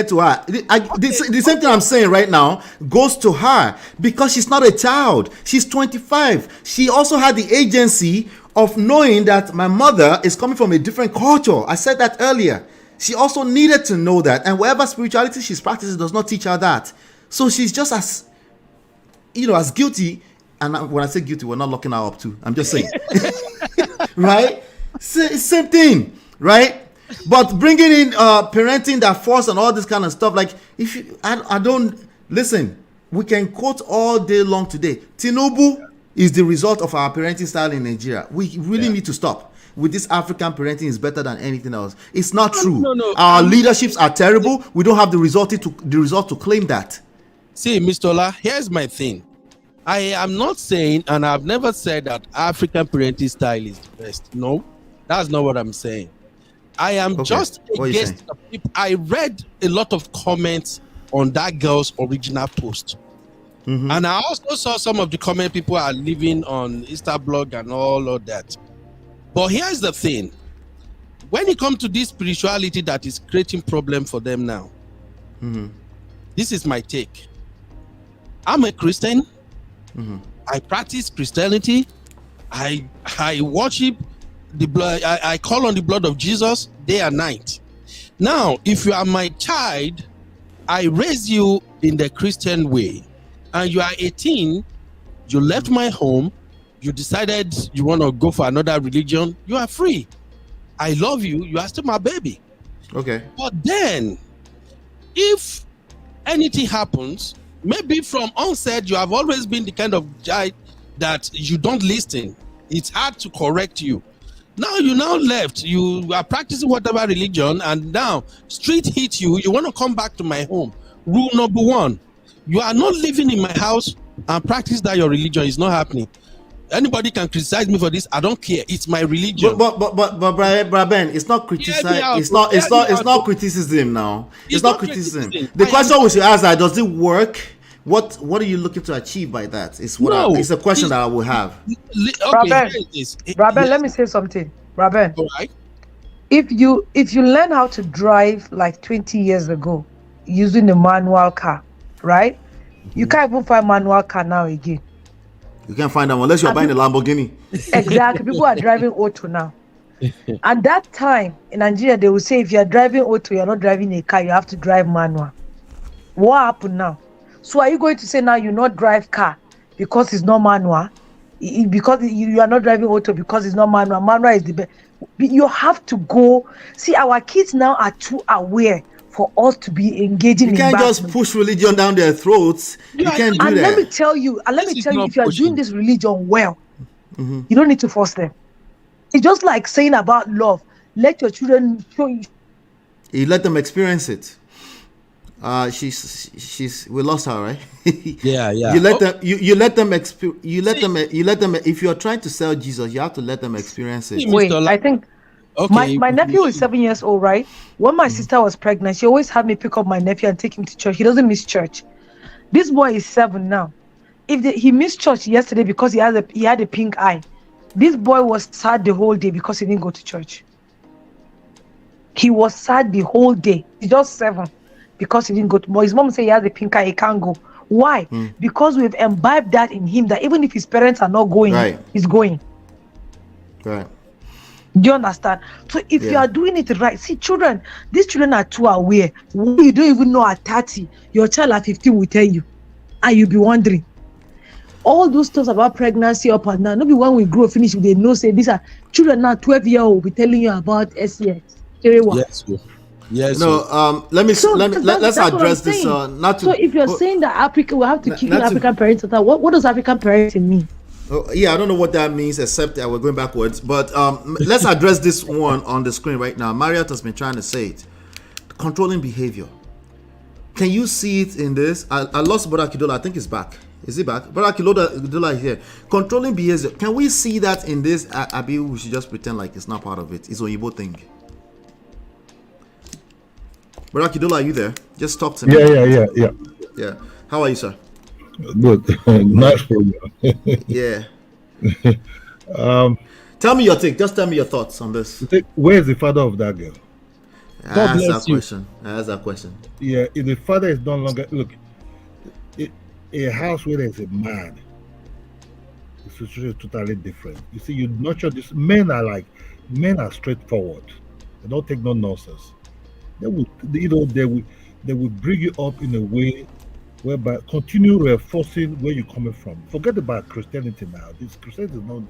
to her. The same thing I'm saying right now goes to her because she's not a child. She's 25. She also had the agency of knowing that my mother is coming from a different culture. I said that earlier. She also needed to know that, and whatever spirituality she's practicing does not teach her that. So she's just as guilty. And when I say guilty, we're not locking her up too. I'm just saying, right? Same thing, right? But bringing in parenting that force and all this kind of stuff, like I don't listen. We can quote all day long today. Tinubu is the result of our parenting style in Nigeria. We really need to stop with this African parenting is better than anything else. It's not true. No. Our leaderships are terrible. We don't have the result to claim that. See, Mr. Ola, here's my thing. I am not saying, and I've never said that African parenting style is the best. No, that's not what I'm saying. I am just against the people. I read a lot of comments on that girl's original post. Mm-hmm. And I also saw some of the comment people are leaving on Instablog and all of that. But here's the thing. When it comes to this spirituality that is creating problem for them now, this is my take. I'm a Christian. I practice Christianity. I worship the blood. I call on the blood of Jesus day and night. Now, if you are my child, I raise you in the Christian way, and you are 18, you left my home, you decided you want to go for another religion, you are free. I love you. You are still my baby. Okay. But then, if anything happens, maybe from onset, you have always been the kind of child that you don't listen. It's hard to correct you. Now you left. You are practicing whatever religion, and now street hit you. You want to come back to my home. Rule number 1: you are not living in my house and practice that your religion is not happening. Anybody can criticize me for this. I don't care. It's my religion. But Ben, it's not criticism. It's not criticism now. It's not criticism. The question we should ask is, does it work? What are you looking to achieve by that? It's a question that I will have. Braben, let me say something. Braben, all right. If you learn how to drive like 20 years ago using a manual car, right? You can't even find manual car now again. You can't find them unless you're buying a Lamborghini. Exactly. People are driving auto now. At that time in Nigeria, they will say if you're driving auto, you're not driving a car, you have to drive manual. What happened now? So are you going to say now you not drive car because it's not manual? Because you are not driving auto because it's not manual. Manual is the best. You have to go. See, our kids now are too aware for us to be engaging. You can't just push religion down their throats. You can't do that. Let me tell you, if you are doing this religion well, you don't need to force them. It's just like saying about love. Let your children show you. You let them experience it. We lost her, right? Yeah. You let them. You let them. If you are trying to sell Jesus, you have to let them experience it. Wait, I think. Okay. My nephew is 7 years old, right? When my sister was pregnant, she always had me pick up my nephew and take him to church. He doesn't miss church. This boy is 7 now. He missed church yesterday because he had a pink eye. This boy was sad the whole day because he didn't go to church. He was sad the whole day. He's just 7 because he didn't go to. But his mom said he has a pink eye, he can't go. Why? Because we've imbibed that in him that even if his parents are not going, he's going. Right. Do you understand? So if you are doing it right, see, these children are too aware. You don't even know at 30, your child at 15 will tell you, and you'll be wondering. All those stuff about pregnancy up and down, not be when we grow finish, they know say these are children now 12-year-old will be telling you about SEX. Yes. No, let's address this. So if you're saying that Africa will have to kick in African parents, what does African parenting mean? Oh, yeah, I don't know what that means, except that we're going backwards. But let's address this one on the screen right now. Marriott has been trying to say it. Controlling behavior. Can you see it in this? I lost Brother Kidola. I think he's back. Is he back? Brother Kidola is here. Controlling behavior. Can we see that in this? Abi, we should just pretend like it's not part of it. It's Oyibo thing. Brother Kidola, are you there? Just talk to me. Yeah. How are you, sir? Good. Nice program. Yeah. Tell me your take. Just tell me your thoughts on this. Where is the father of that girl? That's that question. That's that question. Yeah, if the father is no longer a house where there's a man, the situation is totally different. You see, you nurture this. Men are straightforward. They don't take no nonsense. They would, they will bring you up in a way whereby continue reinforcing where you're coming from. Forget about Christianity now. Christianity is not.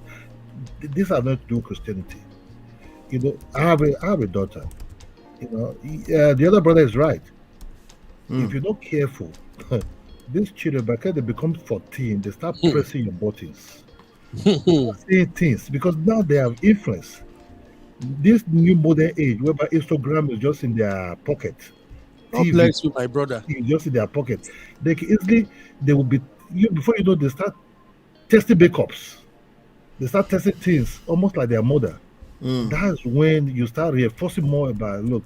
These are not doing Christianity. I have a daughter. The other brother is right. If you're not careful, these children, by the time they become 14, they start pressing your buttons, saying things because now they have influence. This new modern age, whereby Instagram is just in their pocket. God bless you, my brother. Just in their pocket. They will be before you know, they start testing breakups. They start testing things almost like their mother. That's when you start reinforcing more about, look,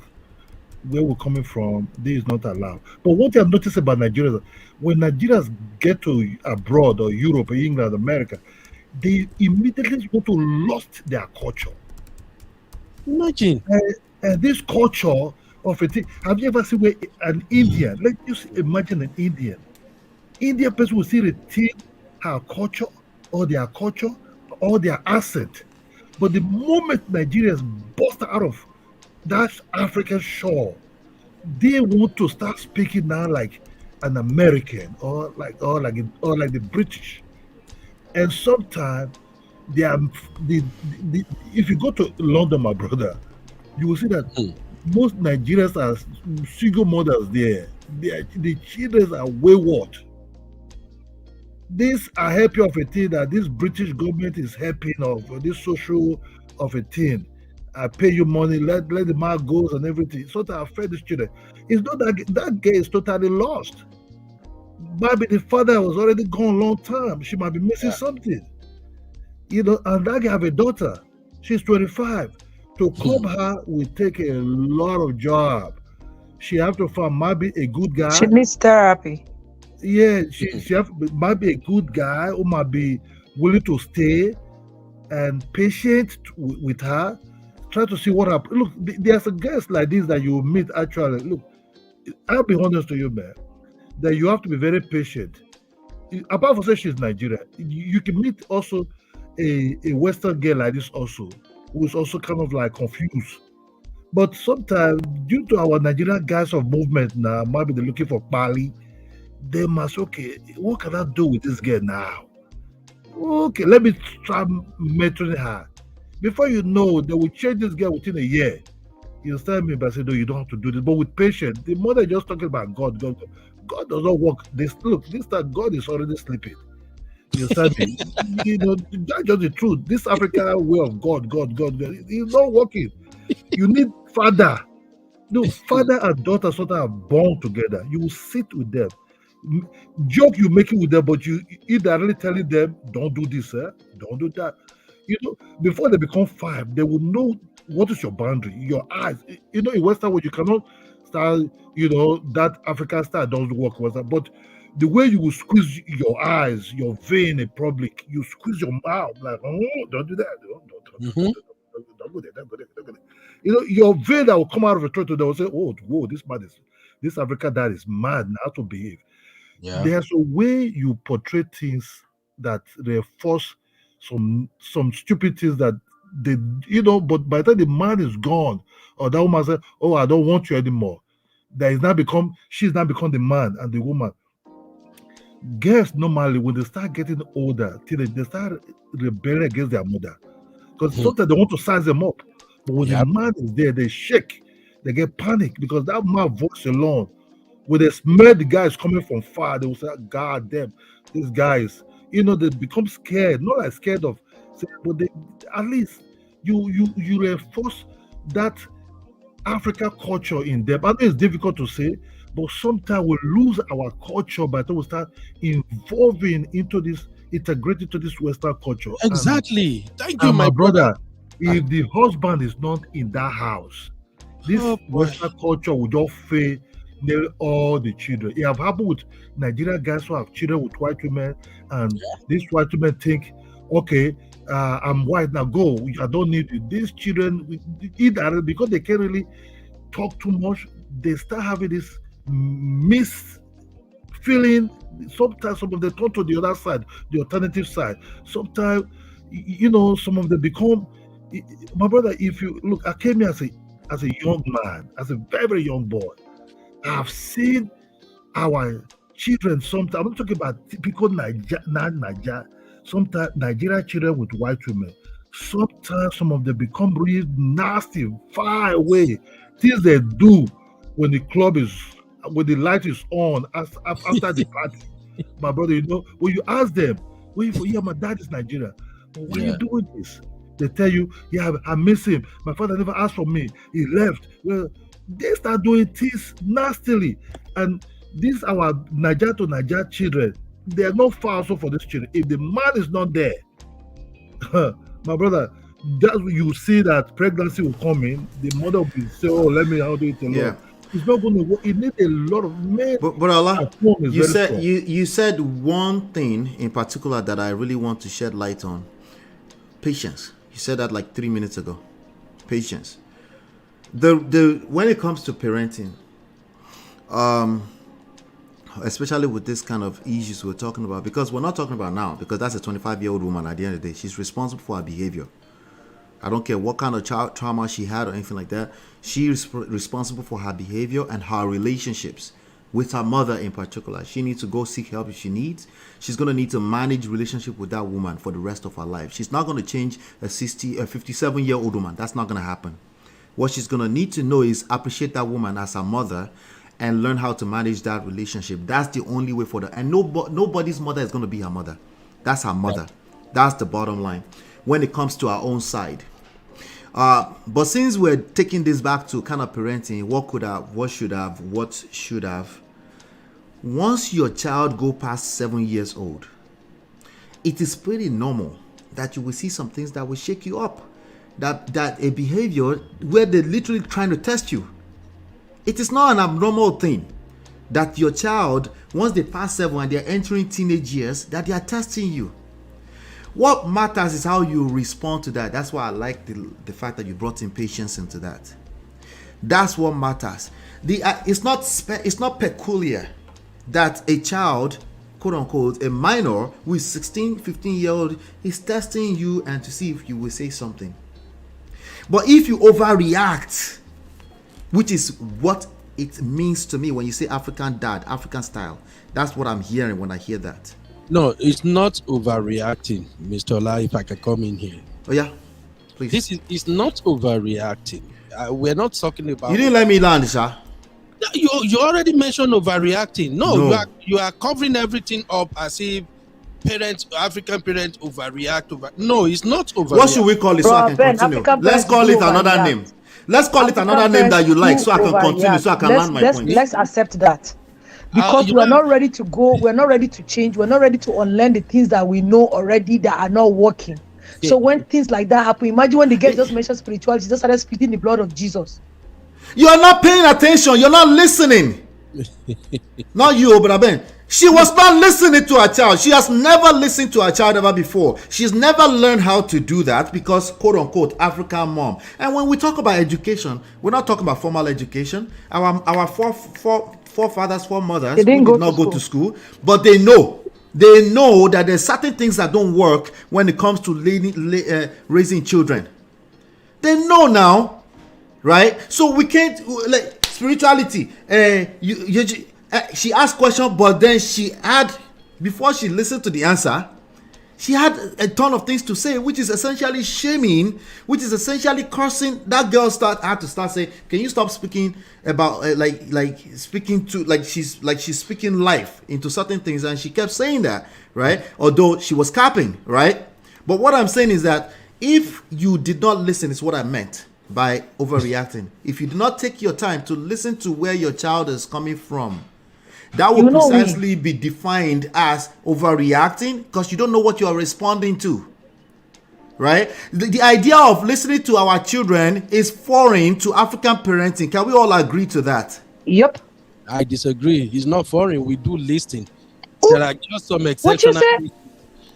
where we're coming from, this is not allowed. But what I've noticed about Nigeria is when Nigerians get to abroad or Europe or England, America, they immediately want to lost their culture. Imagine. And this culture of a thing. Have you ever seen where an Indian, let's just imagine an Indian person will see retain her culture or their accent. But the moment Nigerians bust out of that African shore, they want to start speaking now like an American or like the British. And sometimes if you go to London, my brother, you will see that most Nigerians are single mothers there. The children are wayward. This I help you of a thing that this British government is helping of this social of a thing. I pay you money, let the man goes and everything. So that affect these children. It's not that girl is totally lost. Maybe the father was already gone a long time. She might be missing something. And that girl have a daughter. She's 25. To comb her will take a lot of job. She have to find maybe a good guy. She needs therapy. Yeah, she might be a good guy who might be willing to stay and patient with her. Try to see what happens. Look, there's a guest like this that you will meet actually. Look, I'll be honest to you, man, that you have to be very patient. Apart from saying she's Nigerian, you can meet also a Western girl like this also, who is also kind of like confused. But sometimes, due to our Nigerian guys of movement now, maybe they're looking for Bali, they must, okay, what can I do with this girl now? Okay, let me try mentoring her. Before you know, they will change this girl within a year. You understand me? But I say, no, you don't have to do this. But with patience, the mother just talking about God does not work. This time God is already sleeping. You understand me? That's just the truth. This African way of God, it's not working. You need father. No, father and daughter sort of are born together. You will sit with them. Joke you make it with them, but you indirectly telling them, don't do this, don't do that. Before they become 5, they will know what is your boundary, your eyes. In Western world, you cannot start, that African style doesn't work Western, but the way you will squeeze your eyes, your vein in public, you squeeze your mouth, like, oh, don't do that. Don't go there, don't go there. Your vein that will come out of the throat, they will say, oh, whoa, this African dad is mad now to behave. Yeah. There's a way you portray things that reinforce some stupid things that they, but by the time the man is gone, or that woman says, oh, I don't want you anymore, she's now become the man and the woman. Girls normally, when they start getting older, they start rebelling against their mother. Because sometimes they want to size them up. But when the man is there, they shake, they get panic because that man voice alone, when they smell the guy is coming from far, they will say, God damn, these guys, they become scared, not like scared of, but at least you reinforce that African culture in them. I know it's difficult to say, but sometimes we lose our culture by the time we start integrating into this Western culture. Exactly. Thank you, my brother. If the husband is not in that house, this Western culture will just fail nearly all the children. It have happened with Nigerian guys who have children with white women, and these white women think, okay, I'm white now, go. I don't need it. These children, either because they can't really talk too much, they start having this feeling. Sometimes some of them turn to the other side, the alternative side. Sometimes, some of them become. My brother, if you look, I came here as a young man, as a very, very young boy. I've seen our children sometimes. I'm not talking about typical Nigeria. Sometimes Nigerian children with white women. Sometimes some of them become really nasty, far away. Things they do when the light is on after the party. My brother, when you ask them, my dad is Nigerian. Why are you doing this? They tell you, I miss him. My father never asked for me. He left. Well, they start doing things nastily. And these our Niger to Niger children, they are not far also for these children. If the man is not there, my brother, you see that pregnancy will come in. The mother will say, "Oh, let me how do it alone." Yeah. It's not going to work. It needs a lot of men. But Allah, you said one thing in particular that I really want to shed light on. Patience. You said that like 3 minutes ago. Patience. When it comes to parenting, especially with this kind of issues we're talking about, because we're not talking about now, because that's a 25-year-old woman at the end of the day. She's responsible for her behavior. I don't care what kind of child trauma she had or anything like that. She is responsible for her behavior and her relationships with her mother in particular. She needs to go seek help if she needs. She's going to need to manage relationship with that woman for the rest of her life. She's not going to change a 57-year-old woman. That's not going to happen. What she's going to need to know is appreciate that woman as her mother and learn how to manage that relationship. That's the only way for that. And nobody's mother is going to be her mother. That's her mother. That's the bottom line when it comes to our own side. But since we're taking this back to kind of parenting, what could have, what should have. Once your child go past 7 years old, it is pretty normal that you will see some things that will shake you up. That a behavior where they're literally trying to test you. It is not an abnormal thing that your child, once they pass 7 and they're entering teenage years, that they are testing you. What matters is how you respond to that. That's why I like the fact that you brought in patience into that. That's what matters. It's not peculiar that a child, quote unquote, a minor who is 16, 15-year-old is testing you and to see if you will say something. But if you overreact, which is what it means to me when you say African dad, African style, that's what I'm hearing when I hear that. No, it's not overreacting, Mr. Ola, if I can come in here. Oh, yeah, please. It's not overreacting. We're not talking about... You didn't let me land, sir. You already mentioned overreacting. No. You are covering everything up as if African parents overreact. No, it's not overreacting. What should we call it so I can continue? Let's call it another name. Let's call it another name that you like so I can continue, so I can land my point. Let's accept that. Because we're not ready to go, we're not ready to change, we're not ready to unlearn the things that we know already that are not working. Yeah. So when things like that happen, imagine when they get just mentioned spirituality, just started spitting the blood of Jesus. You're not paying attention, you're not listening. Not you, but Ben. She was not listening to her child. She has never listened to her child ever before. She's never learned how to do that because, quote unquote, African mom. And when we talk about education, we're not talking about formal education. Our forefathers, foremothers who did not go to school, but they know that there's certain things that don't work when it comes to raising children. They know now, right? So we can't, like, spirituality. She asked question, but then before she listened to the answer, she had a ton of things to say, which is essentially shaming, which is essentially cursing. That girl had to start saying, "Can you stop speaking about she's speaking life into certain things?" And she kept saying that, right? Although she was capping, right? But what I'm saying is that if you did not listen, is what I meant by overreacting. If you do not take your time to listen to where your child is coming from, that will precisely be defined as overreacting because you don't know what you are responding to. right? The idea of listening to our children is foreign to African parenting. Can we all agree to that? Yep. I disagree. It's not foreign. We do listen. There are just some What you exceptional say? cases.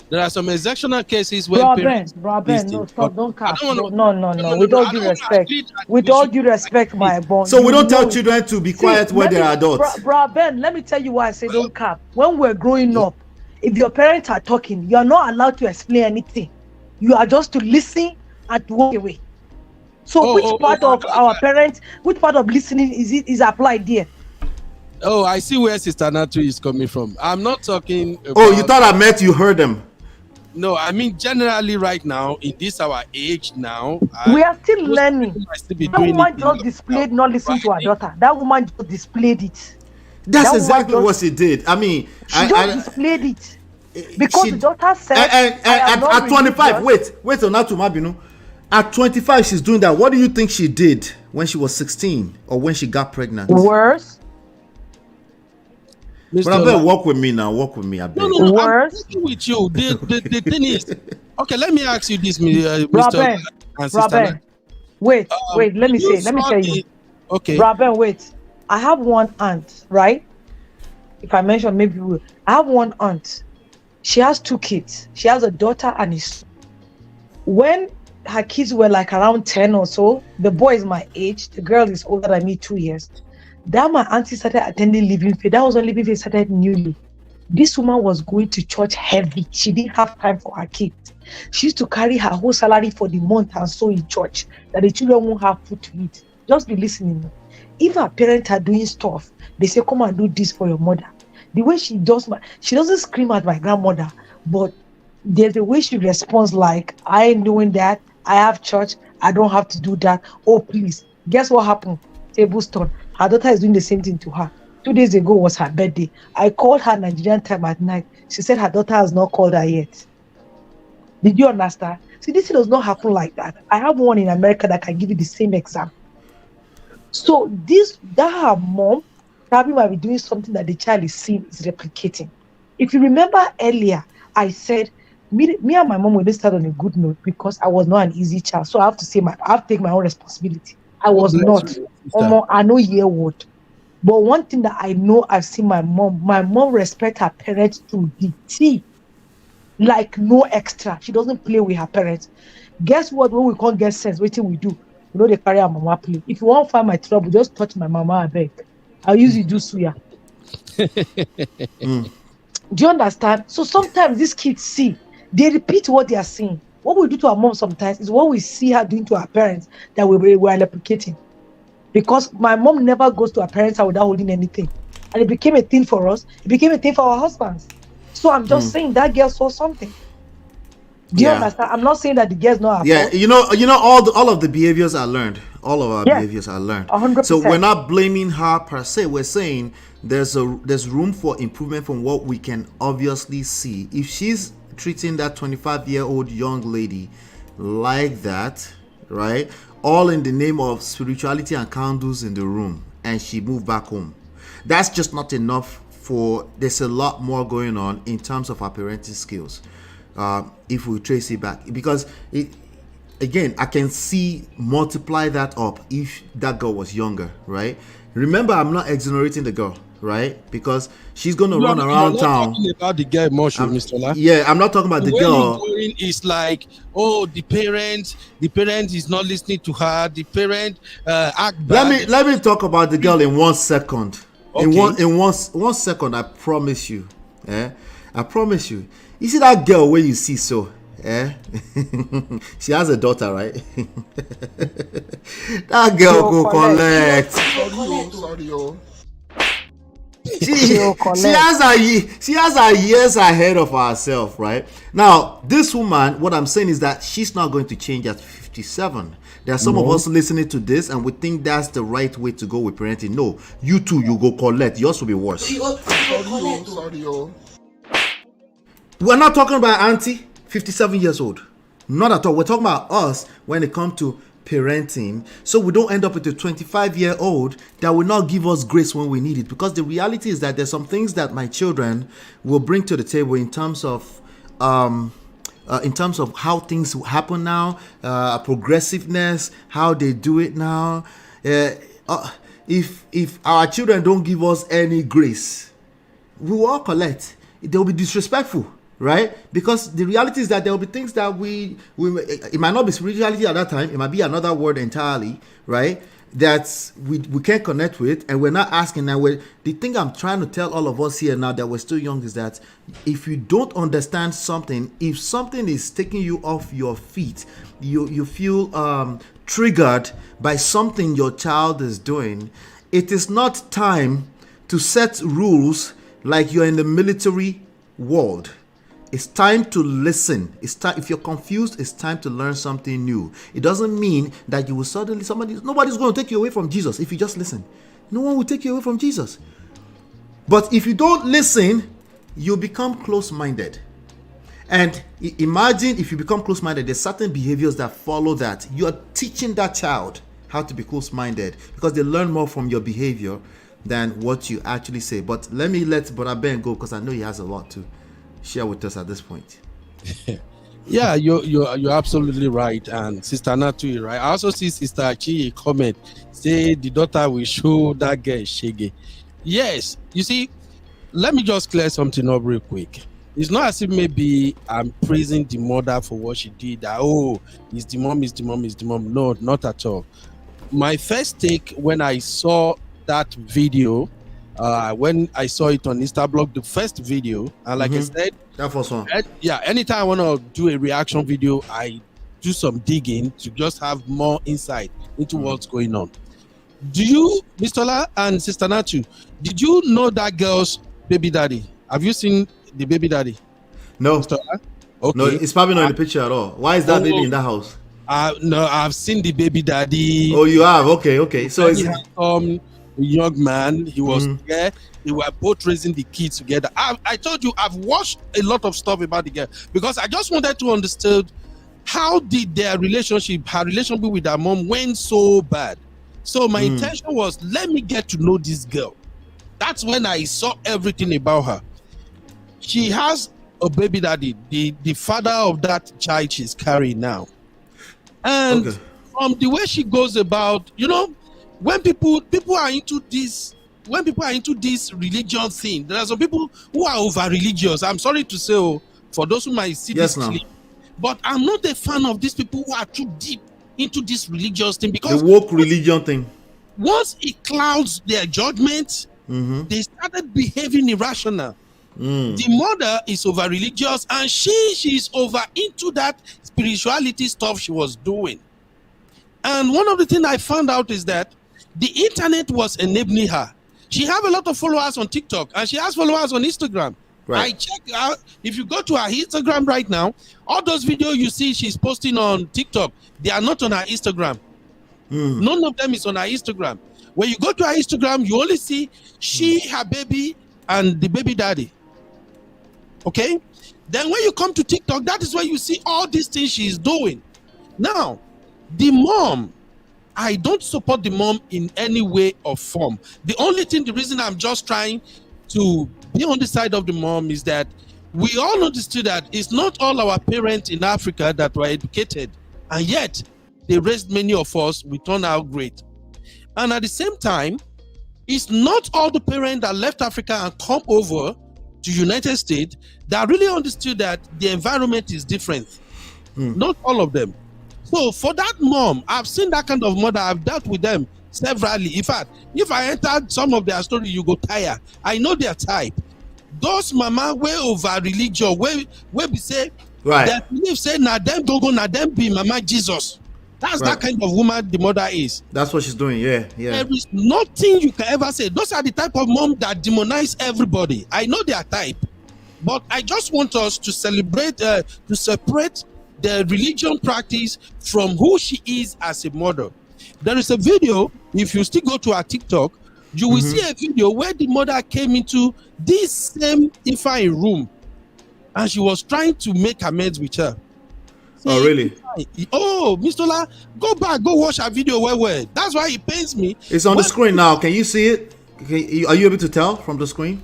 There are some exceptional cases when Bro, parents Ben, no, listen. stop, don't cap. I don't No, wanna- no. With all due respect, with all due respect, my boy. So we don't tell children to be quiet when they're adults. Bro, Ben, let me tell you why I say don't cap. When we're growing up, if your parents are talking, you are not allowed to explain anything. You are just to listen and to walk away. So which part of our parents, which part of listening is applied there? Oh, I see where Sister Natu is coming from. I'm not talking about... Oh, you thought I meant you heard them? No, I mean generally right now, in this our age now... We are still learning. That woman just displayed not listening to her daughter. That woman just displayed it. That's exactly what she did. I mean... She just displayed it. Because the daughter said... at 25, wait, Onatu Mabinu. At 25, she's doing that. What do you think she did when she was 16 or when she got pregnant? Worse. But I better walk with me now. Walk with me. I beg. No, I'm working with you. The thing is, okay, let me ask you this, Mr. Robin, wait, let me tell you. Okay. Robin, wait. I have one aunt, right? If I mention, maybe I have one aunt. She has 2 kids. She has a daughter and a son. When her kids were like around 10 or so, the boy is my age, the girl is older than me 2 years. That my auntie started attending Living Faith. That was when Living Faith started newly. This woman was going to church heavy. She didn't have time for her kids. She used to carry her whole salary for the month and so in church that the children won't have food to eat. Just be listening. If her parents are doing stuff, they say, come and do this for your mother. The way she does, she doesn't scream at my grandmother, but there's a way she responds like, I ain't doing that. I have church. I don't have to do that. Oh, please. Guess what happened? Tablestone. Her daughter is doing the same thing to her. 2 days ago was her birthday. I called her Nigerian time at night. She said her daughter has not called her yet. Did you understand? See, this does not happen like that. I have one in America that can give you the same example. So that her mom probably might be doing something that the child is seeing is replicating. If you remember earlier, I said me and my mom will start on a good note because I was not an easy child. So I have to take my own responsibility. I was not. I know year word. But one thing that I know, I've seen my mom respect her parents to the T. Like no extra. She doesn't play with her parents. Guess what? When we can't get sense, what we do? You know they carry our mama play. If you want to find my trouble, just touch my mama, I beg. I'll use you do suya. Do you understand? So sometimes these kids see, they repeat what they are seeing. What we do to our mom sometimes is what we see her doing to our parents that we are replicating. Because my mom never goes to her parents' house without holding anything. And it became a thing for us. It became a thing for our husbands. So I'm just saying that girl saw something. Do you understand? I'm not saying that the girl's not. Yeah, you know, all of the behaviors are learned. All of our behaviors are learned. 100%. So we're not blaming her per se. We're saying there's room for improvement from what we can obviously see. If she's treating that 25-year-old young lady like that, right? All in the name of spirituality and candles in the room, and she moved back home. That's just not enough. There's a lot more going on in terms of our parenting skills. If we trace it back, because again, I can multiply that up if that girl was younger, right? Remember, I'm not exonerating the girl, right? Because she's going to run around town. Talking about the girl, Mr. La. Yeah, I'm not talking about the girl. It's like, oh, the parent is not listening to her. The parent act bad. Let me talk about the girl in 1 second. Okay. In one second, I promise you. I promise you. You see that girl where you see so? She has a daughter, right? That girl go collect. She has her years ahead of herself, right? Now, this woman, what I'm saying is that she's not going to change at 57. There are some of us listening to this and we think that's the right way to go with parenting. No, you too, you go collect. Yours will be worse. We're not talking about auntie, 57 years old. Not at all. We're talking about us when it comes to parenting. So we don't end up with a 25-year-old that will not give us grace when we need it. Because the reality is that there's some things that my children will bring to the table in terms of in terms of how things happen now, progressiveness, how they do it now. If our children don't give us any grace, we will all collect. They will be disrespectful, right? Because the reality is that there will be things that it might not be spirituality at that time. It might be another word entirely, right? That we can't connect with, and we're not asking. Now, the thing I'm trying to tell all of us here now that we're still young is that if you don't understand something, if something is taking you off your feet, you feel triggered by something your child is doing, it is not time to set rules like you're in the military world. It's time to listen. If you're confused, it's time to learn something new. It doesn't mean that you will suddenly nobody's going to take you away from Jesus if you just listen. No one will take you away from Jesus. But if you don't listen, you become close-minded. And imagine if you become close-minded, there's certain behaviors that follow that. You are teaching that child how to be close-minded because they learn more from your behavior than what you actually say. But let Brother Ben go because I know he has a lot to share with us at this point. Yeah, you're absolutely right, and Sister Natu, right? I also see Sister Achie comment say the daughter will show that girl shege. Yes, you see, let me just clear something up real quick. It's not as if maybe I'm praising the mother for what she did. That, it's the mom. No, not at all. My first take when I saw that video, when I saw it on Instablog, the first video, and like I said, that first one. Anytime I want to do a reaction video, I do some digging to just have more insight into what's going on. Do you, Mr. La and Sister Natu, did you know that girl's baby daddy? Have you seen the baby daddy? No. Mr. La? Okay. No, it's probably not in the picture at all. Why is that baby in that house? No, I've seen the baby daddy. Oh, you have? Okay. So it's young man, he was there. They were both raising the kids together. I told you I've watched a lot of stuff about the girl because I just wanted to understand how did her relationship with her mom went so bad. So my intention was, let me get to know this girl. That's when I saw everything about her. She has a baby daddy, the father of that child she's carrying now. And from the way she goes about, when people are into this religion thing, there are some people who are over religious. I'm sorry to say, for those who might see this clip, but I'm not a fan of these people who are too deep into this religious thing because the woke religion thing. Once it clouds their judgment, they started behaving irrational. The mother is over religious and she's over into that spirituality stuff she was doing. And one of the things I found out is that the internet was enabling her. She have a lot of followers on TikTok and she has followers on Instagram. Right. I check out, if you go to her Instagram right now, all those videos you see she's posting on TikTok, they are not on her Instagram. None of them is on her Instagram. When you go to her Instagram, you only see she, her baby, and the baby daddy. Okay? Then when you come to TikTok, that is where you see all these things she's doing. Now, the mom, I don't support the mom in any way or form. The reason I'm just trying to be on the side of the mom is that we all understood that it's not all our parents in Africa that were educated, and yet they raised many of us, we turned out great. And at the same time, it's not all the parents that left Africa and come over to United States that really understood that the environment is different. Not all of them. So for that mom, I've seen that kind of mother. I've dealt with them severally. In fact, if I entered some of their story, you go tired. I know their type. Those mama way over religion, where we say, that believe say, na them don't go, na them be mama Jesus. That's that kind of woman the mother is. That's what she's doing, yeah. There is nothing you can ever say. Those are the type of mom that demonize everybody. I know their type. But I just want us to celebrate, to separate the religion practice from who she is as a mother. There is a video, if you still go to her TikTok, you will see a video where the mother came into this same IFEANYI room and she was trying to make amends with her. Oh, really? Oh, Mr. La, go back, go watch her video well. That's why it pains me. It's on the screen now. Can you see it? Are you able to tell from the screen?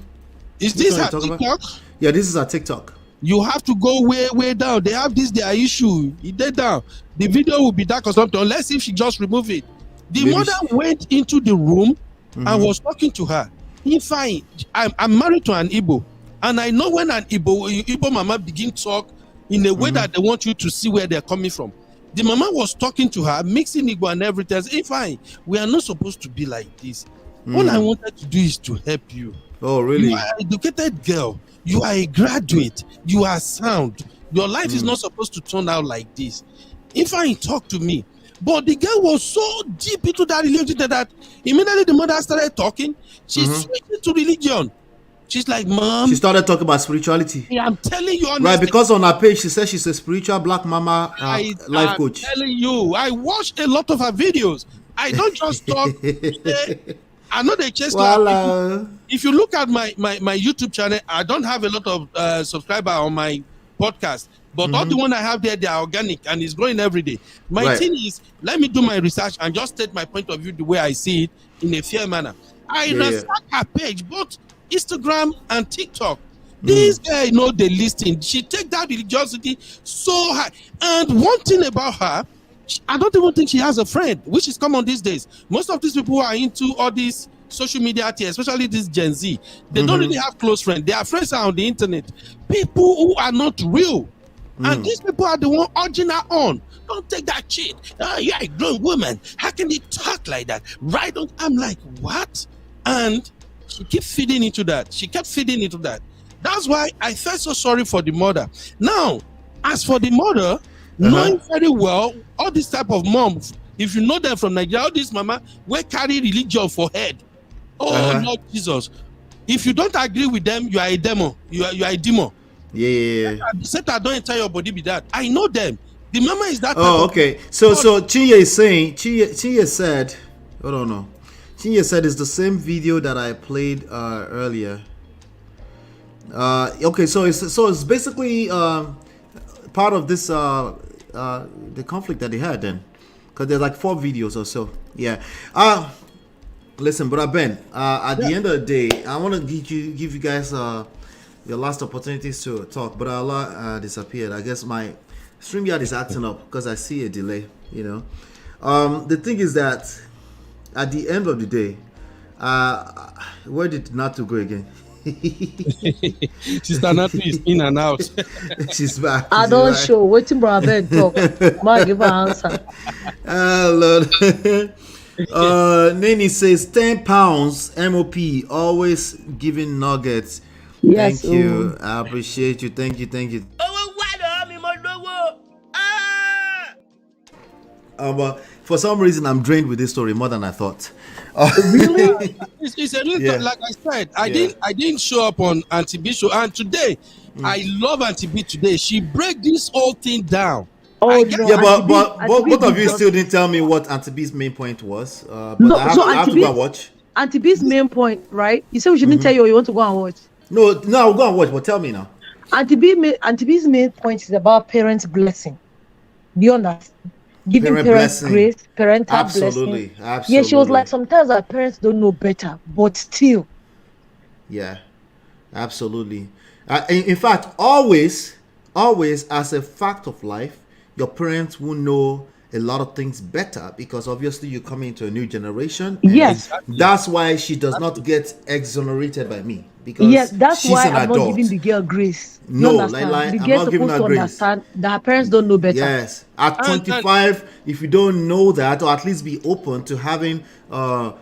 Is this her TikTok? Yeah, this is her TikTok. You have to go way down. They have their issue. It dead down. The video will be dark or something, unless if she just remove it. The mother went into the room and was talking to her. If I'm married to an Igbo, and I know when an Igbo mama begin talk in a way that they want you to see where they're coming from. The mama was talking to her, mixing Igbo and everything. We are not supposed to be like this. All I wanted to do is to help you. Oh, really? You are an educated girl. You are a graduate. You are sound. Your life is not supposed to turn out like this. Talk to me. But the girl was so deep into that religion that immediately the mother started talking. She switched to religion. She's like, Mom. She started talking about spirituality. Yeah, I'm telling you honestly. Right, because on her page, she says she's a spiritual black mama life coach. I'm telling you, I watched a lot of her videos. I don't just talk. I know they chase If you look at my YouTube channel, I don't have a lot of subscribers on my podcast. But all the one I have there, they are organic and it's growing every day. My thing is, let me do my research and just state my point of view the way I see it in a fair manner. I respect her page, both Instagram and TikTok. This guy know the listing. She take that religiosity so high. And one thing about her, I don't even think she has a friend, which is common these days. Most of these people who are into all these social media, especially this Gen Z, they don't really have close friends. Their friends are on the internet. People who are not real. And these people are the one urging her on. Don't take that shit. You're a grown woman. How can you talk like that? Right? I'm like, what? And she keeps feeding into that. She kept feeding into that. That's why I felt so sorry for the mother. Now, as for the mother, knowing very well all this type of moms, if you know them from Nigeria, all this mama will carry religion for head. Oh Lord Jesus! If you don't agree with them, you are a demon. You are a demon. Yeah. Satan don't enter your body with that. I know them. The mama is that. Oh, okay. So Chinye is saying. Chinye said. Hold on, no. Chinye said it's the same video that I played earlier. Okay, so it's basically part of this the conflict that they had then, because there's like 4 videos or so. Yeah. Listen, Brother Ben. At the end of the day, I want to give you guys your last opportunities to talk. But Allah disappeared. I guess my StreamYard is acting up because I see a delay. You know. The thing is that at the end of the day, where did Natu go again? Sister Natu is in and out. She's back. I don't show. Waiting, Brother Ben talk. Might give her answer. Lord. Nene says 10 pounds MOP, always giving nuggets. Yes, thank you. I appreciate you. Thank you. But for some reason I'm drained with this story more than I thought. Really? It's a real like I said, I didn't show up on Auntie B show, and today I love Auntie B today. She break this whole thing down. Oh, no, but both of you still didn't tell me what Auntie B's main point was. But no, I have to go and watch. Auntie B's main point, right? You said we shouldn't tell you, or you want to go and watch. No, I'll go and watch, but tell me now. Auntie B's main point is about parents' blessing. Do you understand? Giving parents grace, parental blessing. Absolutely. Yeah, she was like, sometimes our parents don't know better, but still. Yeah, absolutely. In fact, always as a fact of life, your parents will know a lot of things better, because obviously you're coming into a new generation. Yes. That's why she does not get exonerated by me. Because that's why I'm not giving the girl grace. No, the girl supposed to understand that her parents don't know better. Yes. At 25, if you don't know that, or at least be open to having a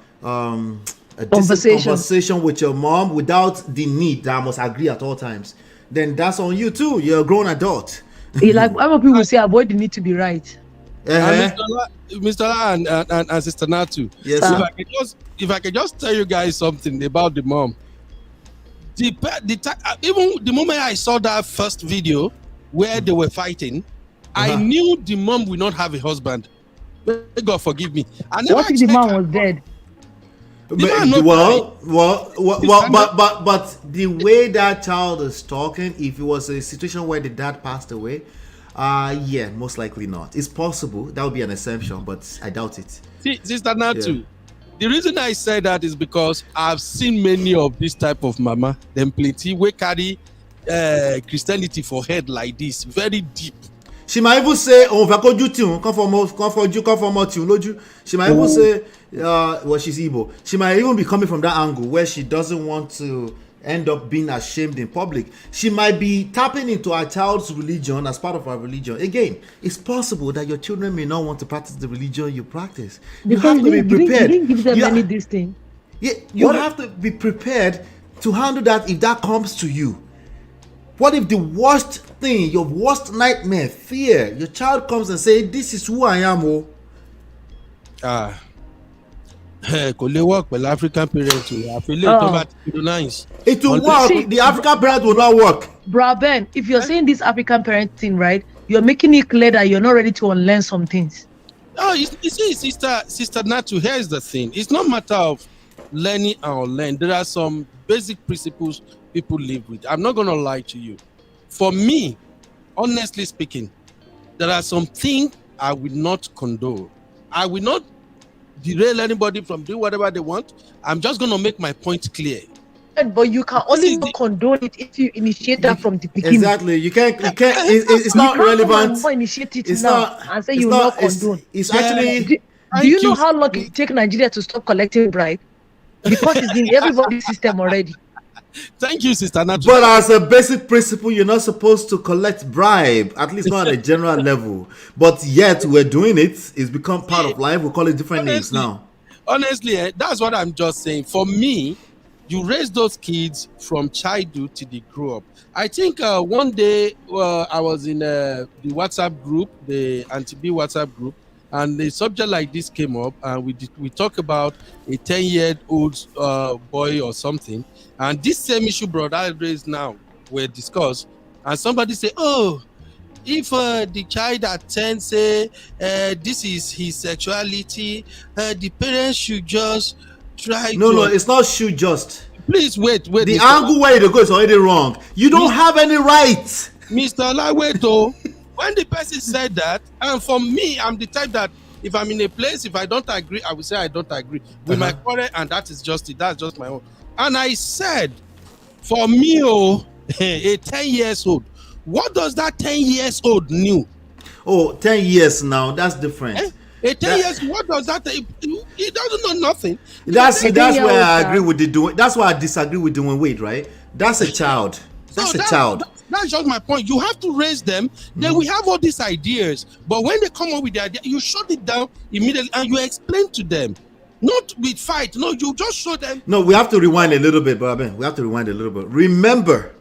conversation with your mom without the need that I must agree at all times, then that's on you too. You're a grown adult. Like other people say, avoid the need to be right. Mr. La and Sister Natu. Yes. If I could just tell you guys something about the mom. Even the moment I saw that first video where they were fighting, I knew the mom will not have a husband. God forgive me. What if the man was dead? But the way that child is talking, if it was a situation where the dad passed away, yeah, most likely not. It's possible. That would be an exception, but I doubt it. See, Sister Natu, the reason I say that is because I've seen many of this type of mama, them plenty, we carry Christianity for head like this, very deep. She might even say, "Oh, she might even say, well, she's Igbo. She might even be coming from that angle where she doesn't want to end up being ashamed in public. She might be tapping into her child's religion as part of her religion. Again, it's possible that your children may not want to practice the religion you practice. You have to be prepared. You didn't give them any this thing. Yeah, you have to be prepared to handle that if that comes to you. What if the worst thing, your worst nightmare, fear, your child comes and say, "This is who I am"? Oh, could they work with African parents? It will work. The African parent will not work. Bra Ben, if you're saying this African parent thing, right, you're making it clear that you're not ready to unlearn some things. Oh, you see, sister Natu, here's the thing. It's not a matter of learning or unlearn. There are some basic principles people live with. I'm not going to lie to you. For me, honestly speaking, there are some things I will not condone. I will not derail anybody from doing whatever they want. I'm just going to make my point clear. But you can only condone it if you initiate that from the beginning. Exactly. You can't. It's not relevant. Initiate it it's now not, and say you will not condone. It's actually. Do you know how long it takes Nigeria to stop collecting bribe? Because it's in everybody's system already. Thank you, Sister Natu. But as a basic principle, you're not supposed to collect bribe, at least not at a general level. But yet we're doing it. It's become part of life. We call it different names now. Honestly, that's what I'm just saying. For me, you raise those kids from childhood till they grow up. I think one day I was in the WhatsApp group, the Anti-B WhatsApp group, and the subject like this came up, and we talk about a 10-year-old boy or something, and this same issue brother I raised now were discussed, and somebody say, "Oh, if the child at 10 say this is his sexuality, the parents should just try." No, it's not should just. Please wait. The angle where you go is already wrong. You don't have any rights, Mr. Laweto. When the person said that, and for me, I'm the type that if I'm in a place, if I don't agree, I will say I don't agree with my quarrel, and that is just it. That's just my own. And I said, for me, a 10 years old, what does that 10 years old knew? Oh, 10 years now, that's different. A 10 years, what does that? He doesn't know nothing. That's where I agree with the doing. That's why I disagree with doing Wade, right? That's a child. That's a child. That's just my point. You have to raise them. Then we have all these ideas. But when they come up with the idea, you shut it down immediately and you explain to them. Not with fight. No, you just show them. No, we have to rewind a little bit, brother. We have to rewind a little bit. Remember,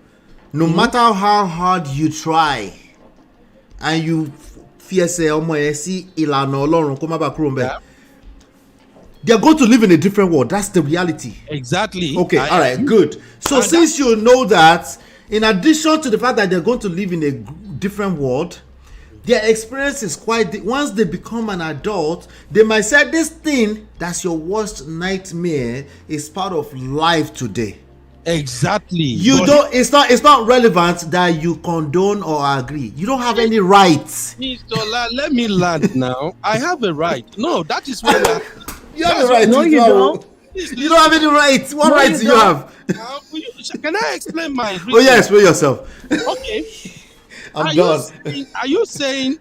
no matter how hard you try and you fear say, they're going to live in a different world. That's the reality. Exactly. Okay, all right, good. So since you know that, in addition to the fact that they're going to live in a different world, their experience is quite once they become an adult, they might say this thing that's your worst nightmare is part of life today. Exactly. It's not relevant that you condone or agree. You don't have any rights. Mr. Let me land now. I have a right. No, that is where you have a right. No, you don't. You don't have any rights. What rights do you have? Can I explain my reason? Oh, yeah, explain yourself. Okay. I'm done. Are you saying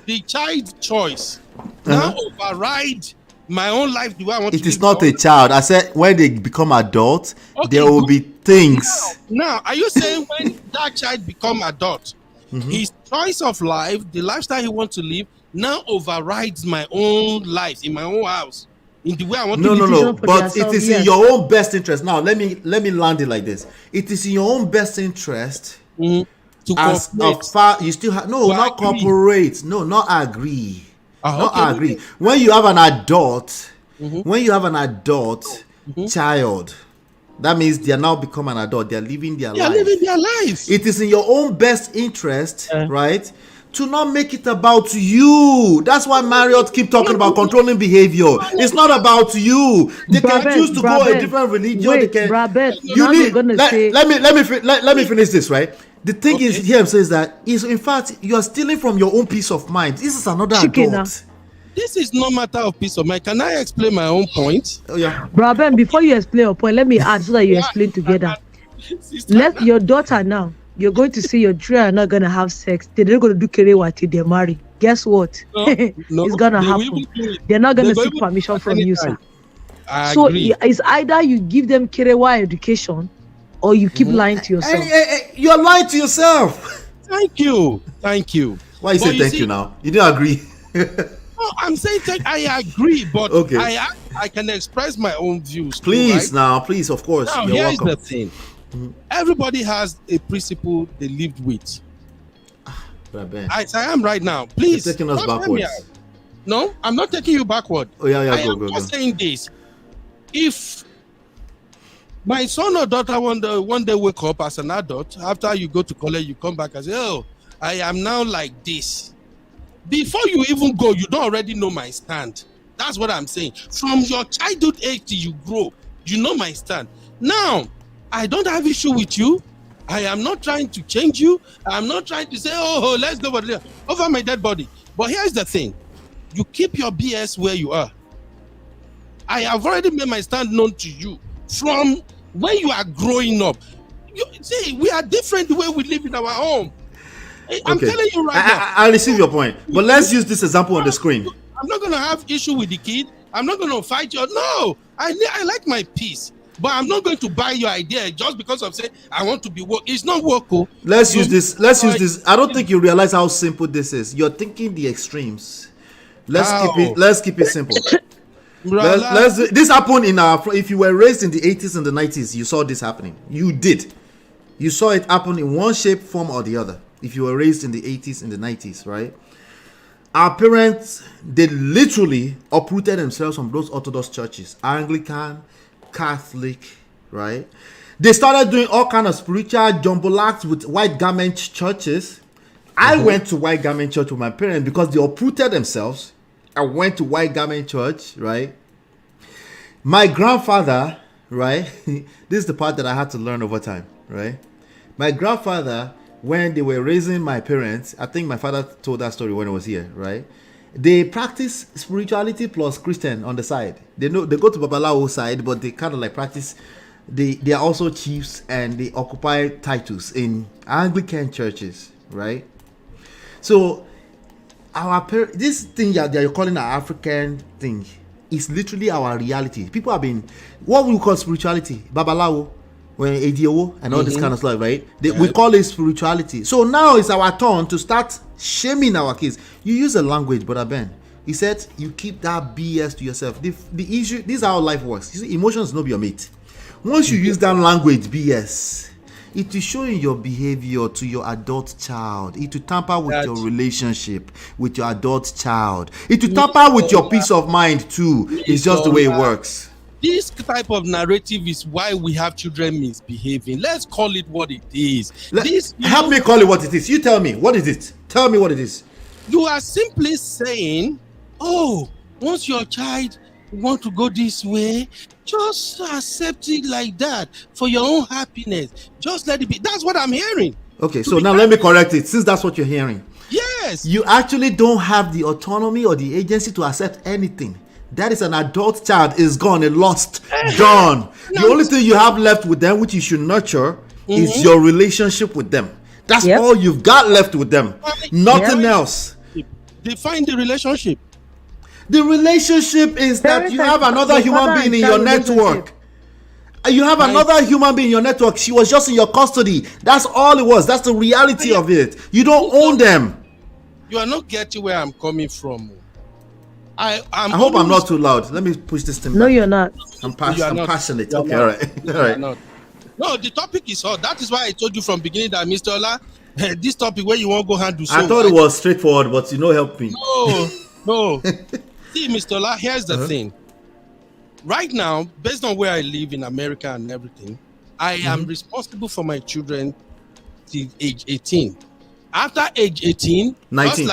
the child's choice now override my own life? Do I want it is not a child. I said when they become adult, there will be things. Now, are you saying when that child become adult, his choice of life, the lifestyle he wants to live, now overrides my own life in my own house? In the way I want to live. No. But it is in your own best interest. Now, let me land it like this. It is in your own best interest to as far you still have not cooperate. No, not agree. Agree. When you have an adult, child, that means they are now become an adult. They are living their life. It is in your own best interest, right? To not make it about you. That's why Marriott keep talking about controlling behavior. It's not about you. They can choose to go a different religion. Wait, they can. Let me finish this, right? The thing is, here says that is in fact you are stealing from your own peace of mind. This is another adult. This is no matter of peace of mind. Can I explain my own point? Oh yeah. Braben, before you explain your point, let me add so that you explain together. Let your daughter now. you're going to see your children are not going to have sex. They're not going to do kerewa till they marry. Guess what? No, It's going to happen. They're not going to seek permission from you, sir. So it's either you give them kerewa education or you keep lying to yourself. You're lying to yourself. Thank you. Why you say thank you now? You didn't agree. No, I'm saying I agree, but okay. I can express my own views. Please, too, right? now, please, of course. Now, you're here's welcome. the thing. Everybody has a principle they lived with. I am right now. Please. You're taking us backwards. No, I'm not taking you backward. Oh, yeah, I am just saying this. If my son or daughter one day wake up as an adult, after you go to college, you come back and say, oh, I am now like this. Before you even go, you don't already know my stand. That's what I'm saying. From your childhood age till you grow, you know my stand. Now, I don't have issue with you. I am not trying to change you. I'm not trying to say, oh, let's go over my dead body. But here's the thing. You keep your BS where you are. I have already made my stand known to you from when you are growing up. You see, we are different the way we live in our home. I'm telling you right now. I receive your point. But let's use this example on the screen. I'm not going to have issue with the kid. I'm not going to fight you. No, I like my peace. But I'm not going to buy your idea just because of saying I want to be woke. It's not woke. Let's use this. I don't think you realize how simple this is. You're thinking the extremes. Let's keep it simple. This happened in if you were raised in the 80s and the 90s, you saw this happening. You did. You saw it happen in one shape, form, or the other. If you were raised in the 80s and the 90s, right? Our parents, they literally uprooted themselves from those Orthodox churches, Anglican, Catholic, right? They started doing all kind of spiritual jumbolacks with white garment churches. I went to white garment church with my parents because they uprooted themselves. I went to white garment church, right? My grandfather, right? This is the part that I had to learn over time, right? My grandfather, when they were raising my parents, I think my father told that story when he was here, right? They practice spirituality plus Christian on the side. They go to Babalawo side, but they kind of like practice. They are also chiefs and they occupy titles in Anglican churches, right? So this thing that you're calling an African thing is literally our reality. People have been what we call spirituality, Babalawo, when ADO and all this kind of stuff, right? We call it spirituality. So now it's our turn to start shaming our kids. You use a language, Brother Ben. He said you keep that BS to yourself. The issue, this is how life works. You see, emotions no be your mate. Once you use that language, BS, it will show in your behavior to your adult child. It will tamper with your relationship with your adult child. It will tamper with your peace of mind too. It's just the way it works. This type of narrative is why we have children misbehaving. Let's call it what it is. Help me call it what it is. You tell me. What is it? Tell me what it is. You are simply saying, oh, once your child want to go this way, just accept it like that for your own happiness. Just let it be. That's what I'm hearing. Okay, so now let me correct it, since that's what you're hearing. Yes. You actually don't have the autonomy or the agency to accept anything. That is an adult child, is gone, a lost, gone. The only thing you have left with them, which you should nurture, is your relationship with them. That's all you've got left with them. Nothing else. Define the relationship. The relationship is that you have another human being in your network. You have another human being in your network. She was just in your custody. That's all it was. That's the reality of it. You don't own them. You are not getting where I'm coming from. I hope I'm not too loud. Let me push this thing back. No, you're not. I'm passionate. Okay, all right. All right. No, the topic is hot. That is why I told you from beginning that, Mr. Ola, this topic where you want to go handle. I thought it was straightforward, but help me. No. See, Mr. Ola, here's the thing. Right now, based on where I live in America and everything, I am responsible for my children till age 18. After age 18, 19,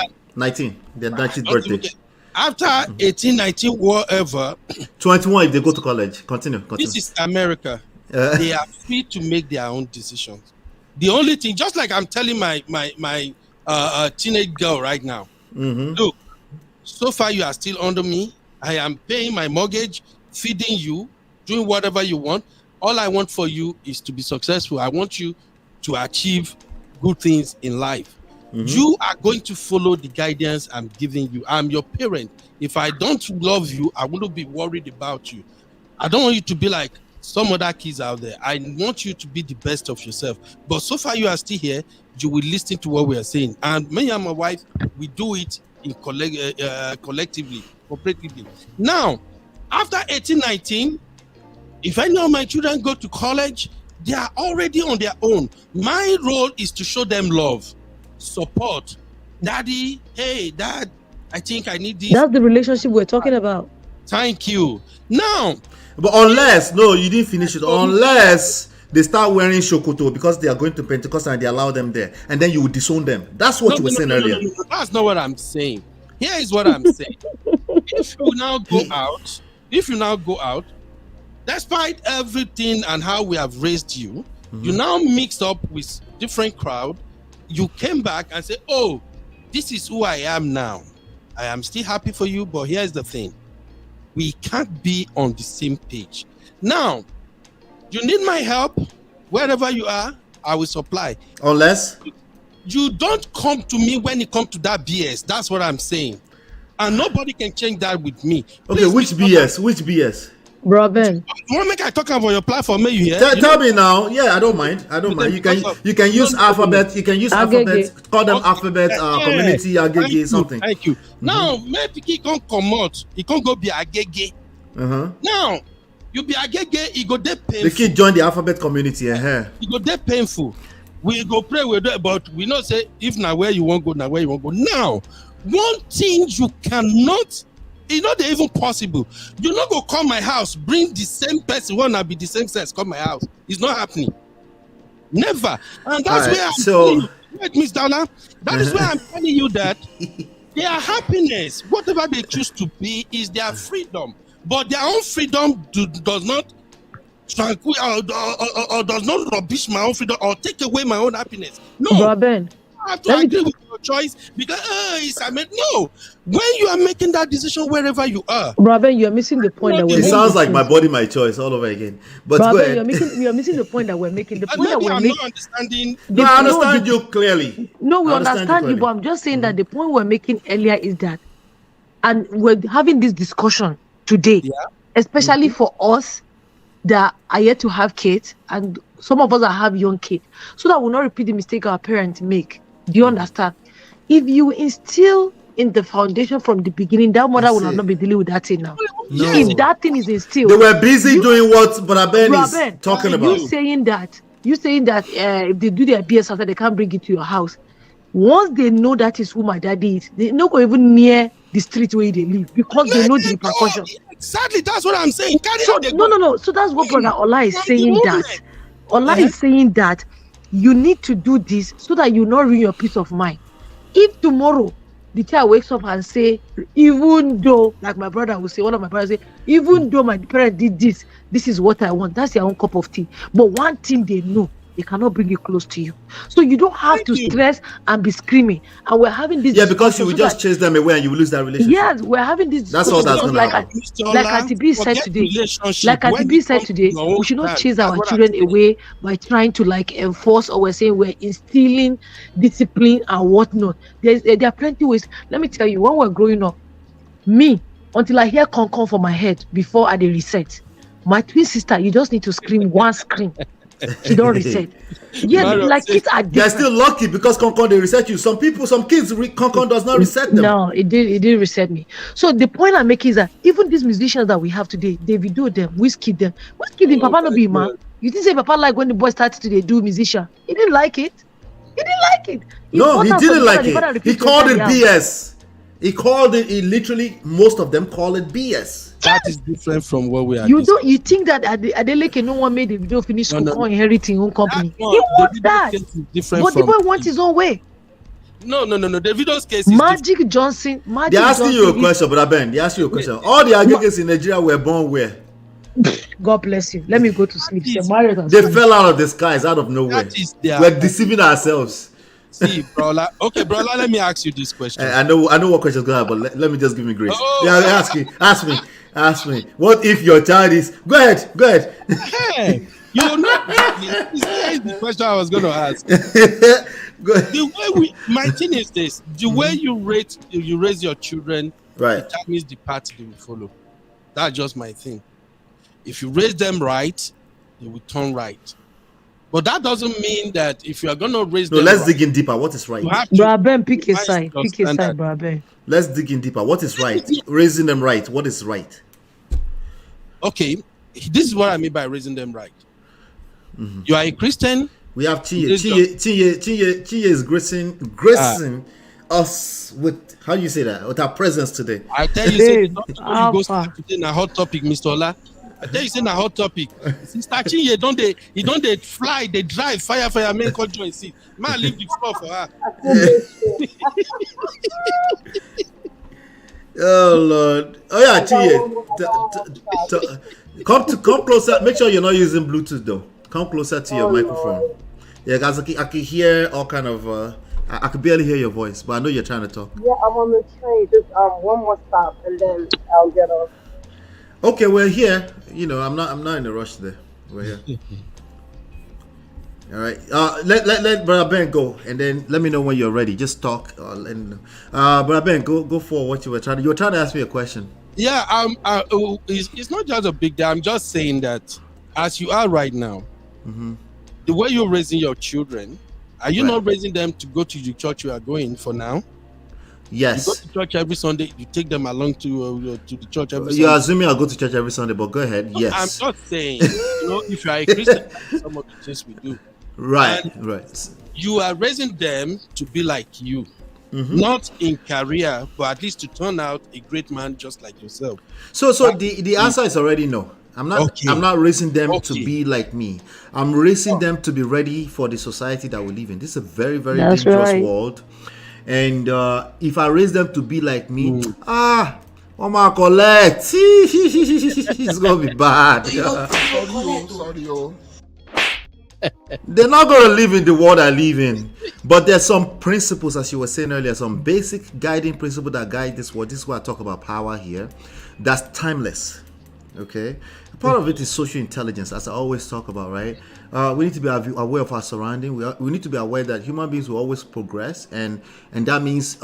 their 19th birthday. After 18, 19, whatever. 21 if they go to college. Continue. This is America. They are free to make their own decisions. The only thing, just like I'm telling my teenage girl right now, look, so far you are still under me. I am paying my mortgage, feeding you, doing whatever you want. All I want for you is to be successful. I want you to achieve good things in life. You are going to follow the guidance I'm giving you. I'm your parent. If I don't love you, I wouldn't be worried about you. I don't want you to be like some other kids out there. I want you to be the best of yourself. But so far you are still here, you will listen to what we are saying. And me and my wife, we do it in collectively, cooperatively. Now, after 18, 19, if any of my children go to college, they are already on their own. My role is to show them love, support. Daddy, hey, Dad, I think I need this. That's the relationship we're talking about. Thank you. Now, but unless, no, you didn't finish it. Unless they start wearing shokoto because they are going to Pentecost and they allow them there, and then you will disown them. That's what you were saying earlier. No, that's not what I'm saying. Here is what I'm saying. If you now go out, despite everything and how we have raised you, you now mixed up with different crowd. You came back and said, "Oh, this is who I am now. I am still happy for you, but here's the thing. We can't be on the same page. Now, you need my help. Wherever you are, I will supply. Unless you don't come to me when it comes to that BS. That's what I'm saying. And nobody can change that with me. Okay, which BS? Which BS? Robin, you want to make I talk about your platform? You hear? Tell me now. Yeah, I don't mind. I don't mind. You can use alphabet. You can use alphabet. Call them alphabet community agege something. Thank you. Now, maybe he can't come out. He can't go be agege. Now, you be agege. He go there painful. The kid join the alphabet community. He go there painful. We go pray with it, but we not say if now where you want go, now where you want go. Now, one thing you cannot. It's not even possible. You're not gonna come my house, bring the same person, wanna be the same sex, come my house. It's not happening. Never. And that's where I'm telling you, wait, Miss Donna, that is where I'm telling you that their happiness, whatever they choose to be, is their freedom. But their own freedom does not tranquil or does not rubbish my own freedom or take away my own happiness. No. Robin, I have to agree with your choice because no. When you are making that decision wherever you are, Robin, you're missing the point that we're making. It sounds like my body, my choice all over again. But Robin, go ahead. You're missing the point that we're making. The point that we're making. Not understanding. No, I understand you clearly. No, we understand you, but I'm just saying that the point we're making earlier is that, and we're having this discussion today, especially for us that are yet to have kids, and some of us that have young kids, so that we'll not repeat the mistake our parents make. Do you understand? If you instill in the foundation from the beginning, that mother will not be dealing with that thing now. No. If that thing is instilled, they were busy doing what Brother Ben is talking about. You saying that if they do their BS after, they can't bring it to your house. Once they know that is who my daddy is, they not go even near the street where they live because they know the repercussions. Exactly, that's what I'm saying. No. So that's what Brother Ola is saying. That Ola is saying that you need to do this so that you not ruin your peace of mind. If tomorrow the child wakes up and say, even though, like my brother will say, one of my brothers say, even though my parents did this, this is what I want. That's their own cup of tea. But one thing they know, they cannot bring it close to you. So you don't have to stress and be screaming. And we're having this. Yeah, because you will just chase them away and you will lose that relationship. Yes, we're having this. That's all that's going to happen. Like Auntie B said today. Like Auntie B said today, we should not chase our children away by trying to enforce, or we're saying we're instilling discipline and whatnot. There are plenty ways. Let me tell you, when we're growing up, me, until I hear con for my head before I reset, my twin sister, you just need to scream one scream. She don't reset. Yeah, kids are different. They're still lucky because Concon they reset you. Some kids Concon does not reset them. No, it didn't reset me. So the point I'm making is that even these musicians that we have today, Davido them, Whiskey them, Papa no be man. You didn't say Papa like when the boy started to do musician. He didn't like it. He didn't like it. He called it BS. He literally, most of them call it BS. That is different from what we are. You think that Adeleke no one made the video finish inheriting own company? He wants that. But the boy wants his own way. No. The video's case is Magic Johnson. They're asking you a question, Brother Ben. They ask you a question. All the Ageges in Nigeria were born where? God bless you. Let me go to sleep. They fell out of the skies, out of nowhere. We're deceiving ourselves. See, brother. Okay, brother. Let me ask you this question. I know what question's gonna happen, but let me just give me grace. Ask me. What if your child is? Go ahead. Hey, You're not. This is the question I was going to ask. The way my thing is this: the way you raise your children, right, determines the path they will follow. That's just my thing. If you raise them right, they will turn right. But that doesn't mean that if you are going to raise them let's right, dig in deeper. What is right? Bro Ben, pick a side. Pick a side, bro Ben. Let's dig in deeper. What is right? Raising them right. What is right? Okay, this is what I mean by raising them right. You are a Christian. We have Chinye is gracing us with, how do you say that? With our presence today. I tell you, say, you go start today in a hot topic, Mr. Ola. I tell you, say, a hot topic. Sister Chinye, don't they fly, they drive, fire, men come join seat. Man, leave the floor for her. Oh Lord. Oh yeah, Chinye. Come closer. Make sure you're not using Bluetooth though. Come closer to your microphone. Yeah, guys, I can hear all kind of. I can barely hear your voice, but I know you're trying to talk. Yeah, I'm on the train. Just one more stop, and then I'll get off. Okay, we're here. You know, I'm not in a rush there. We're here. All right. Let Brother Ben go, and then let me know when you're ready. Just talk. Brother Ben, go for what you were trying. You were trying to ask me a question. Yeah. It's not just a big deal. I'm just saying that as you are right now, the way you're raising your children, are you not raising them to go to the church you are going for now? Yes. You go to church every Sunday. You take them along to the church every Sunday. You're assuming I'll go to church every Sunday, but go ahead. No, yes. I'm not saying, if you are a Christian, some of the things we do. Right. And right. You are raising them to be like you. Not in career, but at least to turn out a great man just like yourself. So the answer is already no. I'm not raising them to be like me. I'm raising them to be ready for the society that we live in. This is a very, very dangerous world. And if I raise them to be like me, collect. It's gonna be bad. They're not gonna live in the world I live in. But there's some principles, as you were saying earlier, some basic guiding principles that guide this world. This is why I talk about power here. That's timeless. Okay, part of it is social intelligence, as I always talk about, right? We need to be aware of our surrounding. We need to be aware that human beings will always progress, and that means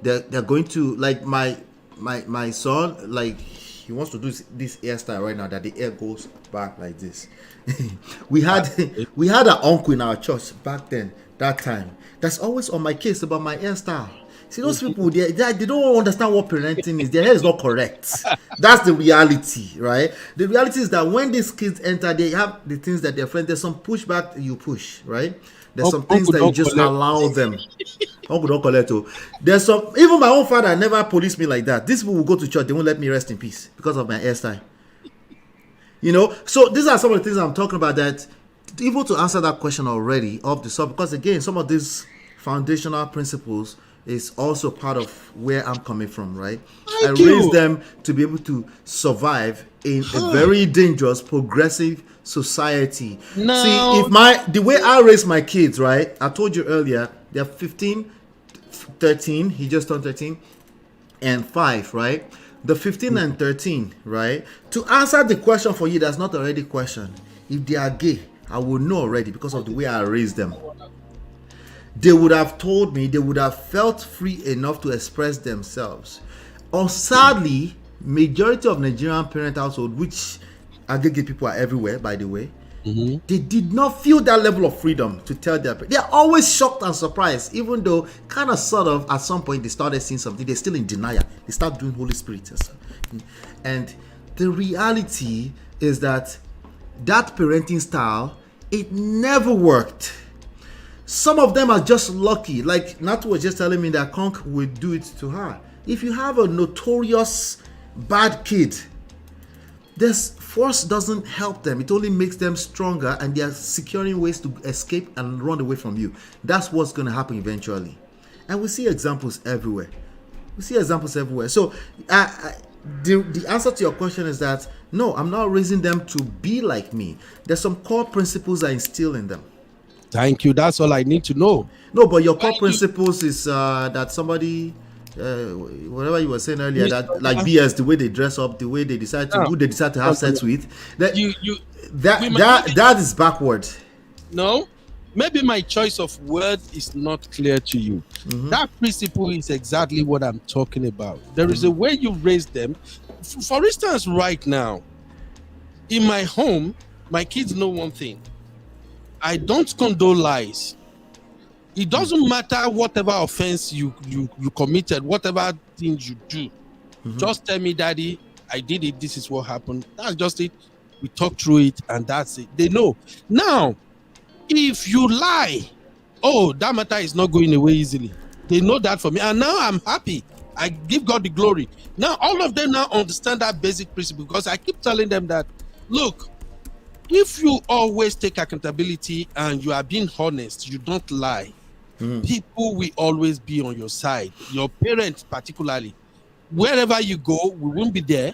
they're going to, like my son, like he wants to do this hairstyle right now that the hair goes back like this. we had an uncle in our church back then, that time, that's always on my case about my hairstyle. See, those people, they don't understand what parenting is. Their hair is not correct. That's the reality, right? The reality is that when these kids enter, they have the things that their friends, there's some pushback you push, right? There's some things that you just allow them. There's some, even my own father never policed me like that. These people will go to church, they won't let me rest in peace because of my hairstyle. So these are some of the things I'm talking about, that even to answer that question already of the subject, because again, some of these foundational principles is also part of where I'm coming from, right? I raise them to be able to survive in a very dangerous, progressive society. No. See, the way I raise my kids, right? I told you earlier, they're 15, 13, he just turned 13, and 5, right? The 15 and 13, right? To answer the question for you, that's not already a question. If they are gay, I will know already because of the way I raised them. They would have told me, they would have felt free enough to express themselves. Or sadly, majority of Nigerian parent household, which gay people are everywhere, by the way, they did not feel that level of freedom to tell their parents. They're always shocked and surprised, even though kind of sort of at some point they started seeing something. They're still in denial. They start doing Holy Spirit and stuff. And the reality is that parenting style, it never worked. Some of them are just lucky. Like Nat was just telling me that Conk would do it to her. If you have a notorious bad kid, this force doesn't help them. It only makes them stronger, and they are securing ways to escape and run away from you. That's what's going to happen eventually. And we see examples everywhere. So the answer to your question is that no, I'm not raising them to be like me. There's some core principles I instill in them. Thank you. That's all I need to know. No, but your core principles is that somebody whatever you were saying earlier, that like BS, the way they dress up, the way they decide to who they decide to have sex with, that is backward. No, maybe my choice of word is not clear to you. That principle is exactly what I'm talking about. There is a way you raise them. For instance, right now, in my home, my kids know one thing. I don't condone lies. It doesn't matter whatever offense you committed, whatever things you do. Just tell me, Daddy, I did it. This is what happened. That's just it. We talk through it, and that's it. They know. Now, if you lie, that matter is not going away easily. They know that for me, and now I'm happy. I give God the glory. Now, all of them now understand that basic principle, because I keep telling them that, look, if you always take accountability and you are being honest, you don't lie, people will always be on your side. Your parents particularly. Wherever you go, we won't be there.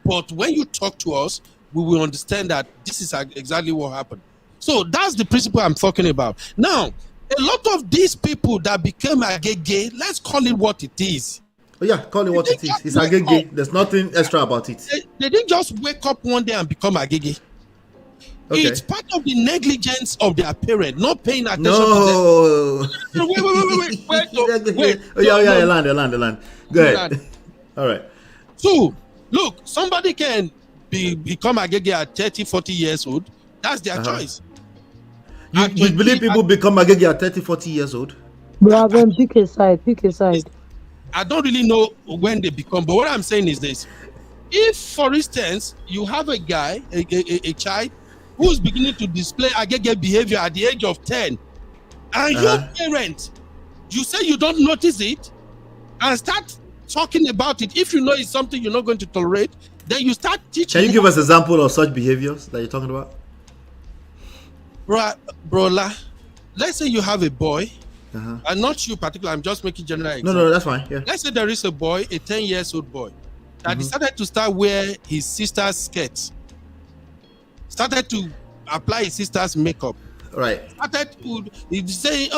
But when you talk to us, we will understand that this is exactly what happened. So that's the principle I'm talking about. Now, a lot of these people that became agege, let's call it what it is. Oh yeah, call it what it is. It's agege. There's nothing extra about it. They didn't just wake up one day and become agege. Okay. It's part of the negligence of their parent, not paying attention to them. Wait. Yeah, land. Go ahead. All right. So, look, somebody can become agege at 30, 40 years old. That's their choice. You believe people become agege at 30, 40 years old? Brother, pick a side. I don't really know when they become, but what I'm saying is this. If, for instance, you have a guy, a child, who's beginning to display agege behavior at the age of 10, and your parent, you say you don't notice it, and start talking about it. If you know it's something you're not going to tolerate, then you start teaching. Can you give us an example of such behaviors that you're talking about? Brola, let's say you have a boy, and not you particular, I'm just making general example. No, that's fine. Yeah. Let's say there is a boy, a 10-year-old boy, that decided to start wear his sister's skirts, started to apply his sister's makeup. Right. Started to say,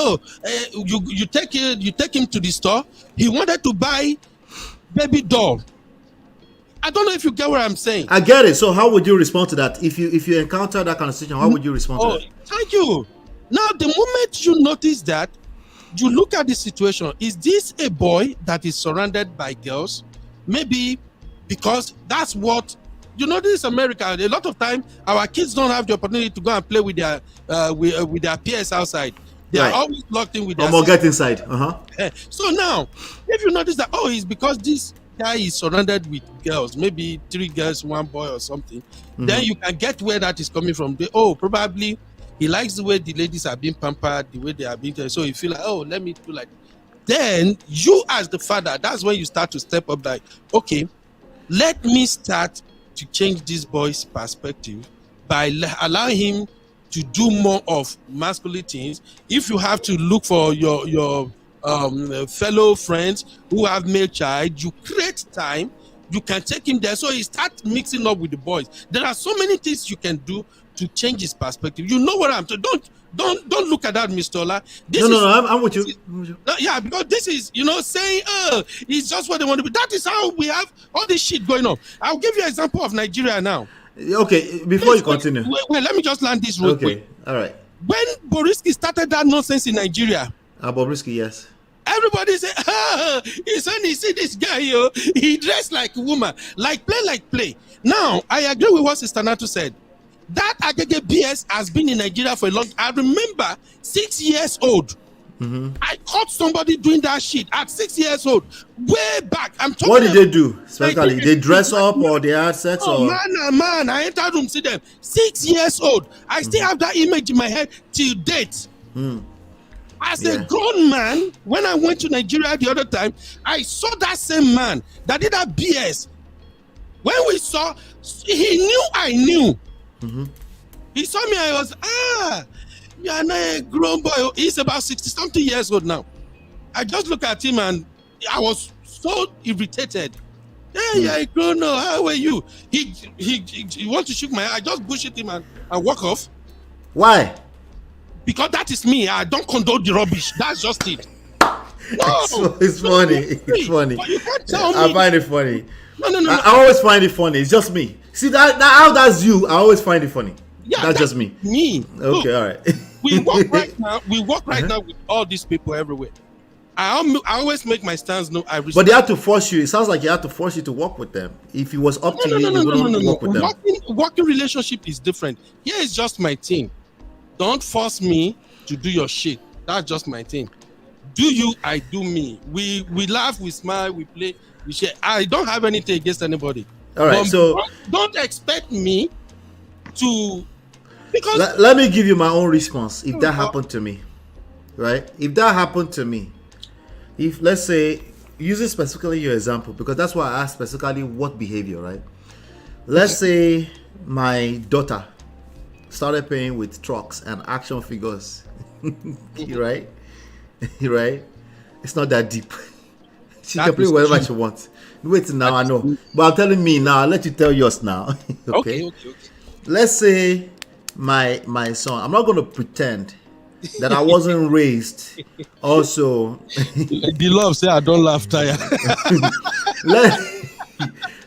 you take him to the store. He wanted to buy baby doll. I don't know if you get what I'm saying. I get it. So how would you respond to that? If you encounter that kind of situation, how would you respond to that? Thank you. Now, the moment you notice that, you look at the situation. Is this a boy that is surrounded by girls? Maybe because that's what, this is America. A lot of time, our kids don't have the opportunity to go and play with their peers outside. They are always locked in with their get inside. So now, if you notice that, it's because this guy is surrounded with girls, maybe 3 girls, 1 boy or something, then you can get where that is coming from. Probably he likes the way the ladies are being pampered, the way they are being, so you feel like, let me do like that. Then you as the father, that's when you start to step up like, okay, let me start to change this boy's perspective by allowing him to do more of masculine things. If you have to look for your fellow friends who have male child, you create time, you can take him there, so he starts mixing up with the boys. There are so many things you can do to change his perspective. You know what I'm saying? Don't look at that, Mr. Ola. I'm with you. Yeah, because this is, saying, it's just what they want to be. That is how we have all this shit going on. I'll give you an example of Nigeria now. Okay, before you continue. Wait, let me just land this real quick. All right. When Boriski started that nonsense in Nigeria. Boriski, yes. Everybody say, when he see this guy, he dressed like a woman, like play. Now, I agree with what Sister Natu said. That agege BS has been in Nigeria for a long time. I remember 6 years old. I caught somebody doing that shit at 6 years old, way back. What did they do? Especially, they dress up or they had sex? Man, I entered room, see them. 6 years old. I still have that image in my head till date. As a grown man, when I went to Nigeria the other time, I saw that same man that did that BS. When we saw, he knew I knew. He saw me, I was, you are not a grown boy. He's about 60-something years old now. I just looked at him and I was so irritated. Hey, you're a grown up. How are you? He wants to shoot my hand. I just bullshit him and walk off. Why? Because that is me. I don't condone the rubbish. That's just it. No, It's funny. It's funny. But you can't tell I me. find it funny. No. I always find it funny. It's just me. See that how that's you. I always find it funny. Yeah, that's just me. Me. Okay, all right. We work right now. We work right now with all these people everywhere. I always make my stance. No, I respect. But they had to force you. It sounds like they had to force you to work with them. If it was up to you, you wouldn't work with them. Working relationship is different. Here is just my thing. Don't force me to do your shit. That's just my thing. Do you? I do me. We laugh, we smile, we play, we share. I don't have anything against anybody. All right, so don't expect me to. Because let me give you my own response. If that happened to me, right? If that happened to me, if let's say, using specifically your example, because that's why I asked specifically what behavior, right? Let's say my daughter started playing with trucks and action figures, right? Right? It's not that deep. She can play whatever she wants. Wait now, I know. But I'm telling me now, I'll let you tell yours now. Okay. Let's say my son, I'm not going to pretend that I wasn't raised also. The love say I don't laugh tired.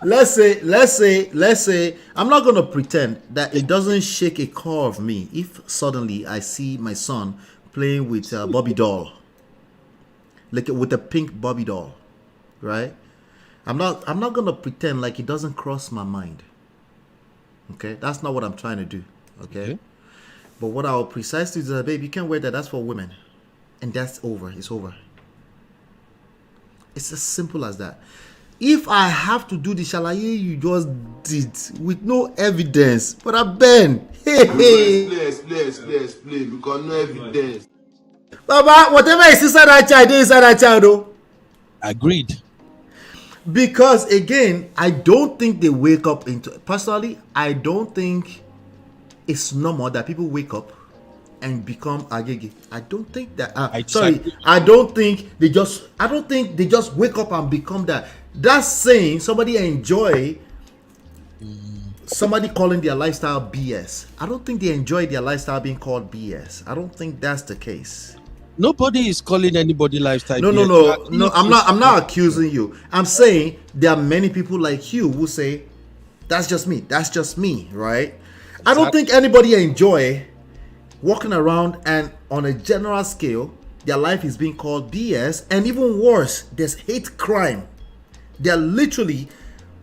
Let's say I'm not gonna pretend that it doesn't shake a core of me if suddenly I see my son playing with a Barbie doll, like with a pink Barbie doll, right? I'm not gonna pretend like it doesn't cross my mind. Okay, that's not what I'm trying to do. Okay. But what I'll precisely do is, babe, you can't wear that. That's for women. And that's over. It's over. It's as simple as that. If I have to do the shalaye you just did with no evidence, but I Ben, hey. Play, because no evidence. Baba, whatever is inside that child, is inside that child, though. Agreed. Because again, I don't think they wake up into. Personally, I don't think it's normal that people wake up and become agege. I don't think that. I don't think they just. I don't think they just wake up and become that. That's saying somebody enjoy somebody calling their lifestyle BS. I don't think they enjoy their lifestyle being called BS. I don't think that's the case. Nobody is calling anybody lifestyle. No. I'm not accusing you. I'm saying there are many people like you who say, "That's just me. That's just me." Right? Exactly. I don't think anybody enjoy walking around and on a general scale, their life is being called BS, and even worse, there's hate crime. They're literally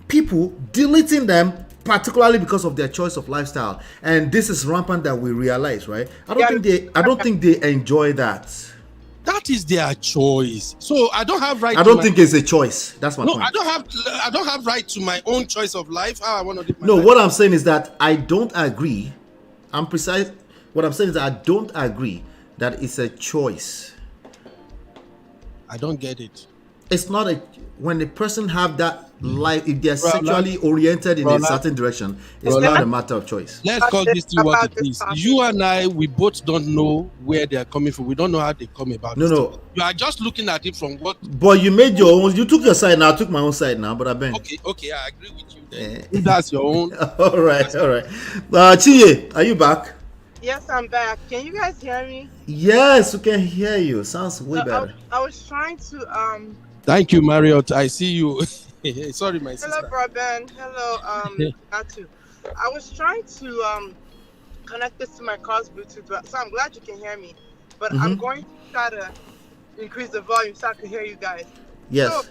people deleting them, particularly because of their choice of lifestyle, and this is rampant that we realize, right? I don't think they enjoy that. That is their choice. So I don't have right. I don't think it's a choice. That's my point. I don't have right to my own choice of life. How I want to live my life. What I'm saying is that I don't agree. I'm precise. What I'm saying is that I don't agree that it's a choice. I don't get it. It's not a. When the person have that life, if they're sexually oriented in a certain direction, it's not a matter of choice. Let's call this thing what it is. You and I, we both don't know where they are coming from. We don't know how they come about. No. You are just looking at it from what. But you made your own. You took your side now. I took my own side now. But I been. Okay. I agree with you. Then. If that's your own. all right. Chiye, are you back? Yes, I'm back. Can you guys hear me? Yes, we can hear you. Sounds way better. I was trying to Thank you, Marriott. I see you. Sorry, my sister. Hello, Broadband. Hello, Natu. I was trying to connect this to my car's Bluetooth, so I'm glad you can hear me. But I'm going to try to increase the volume so I can hear you guys. Yes. So,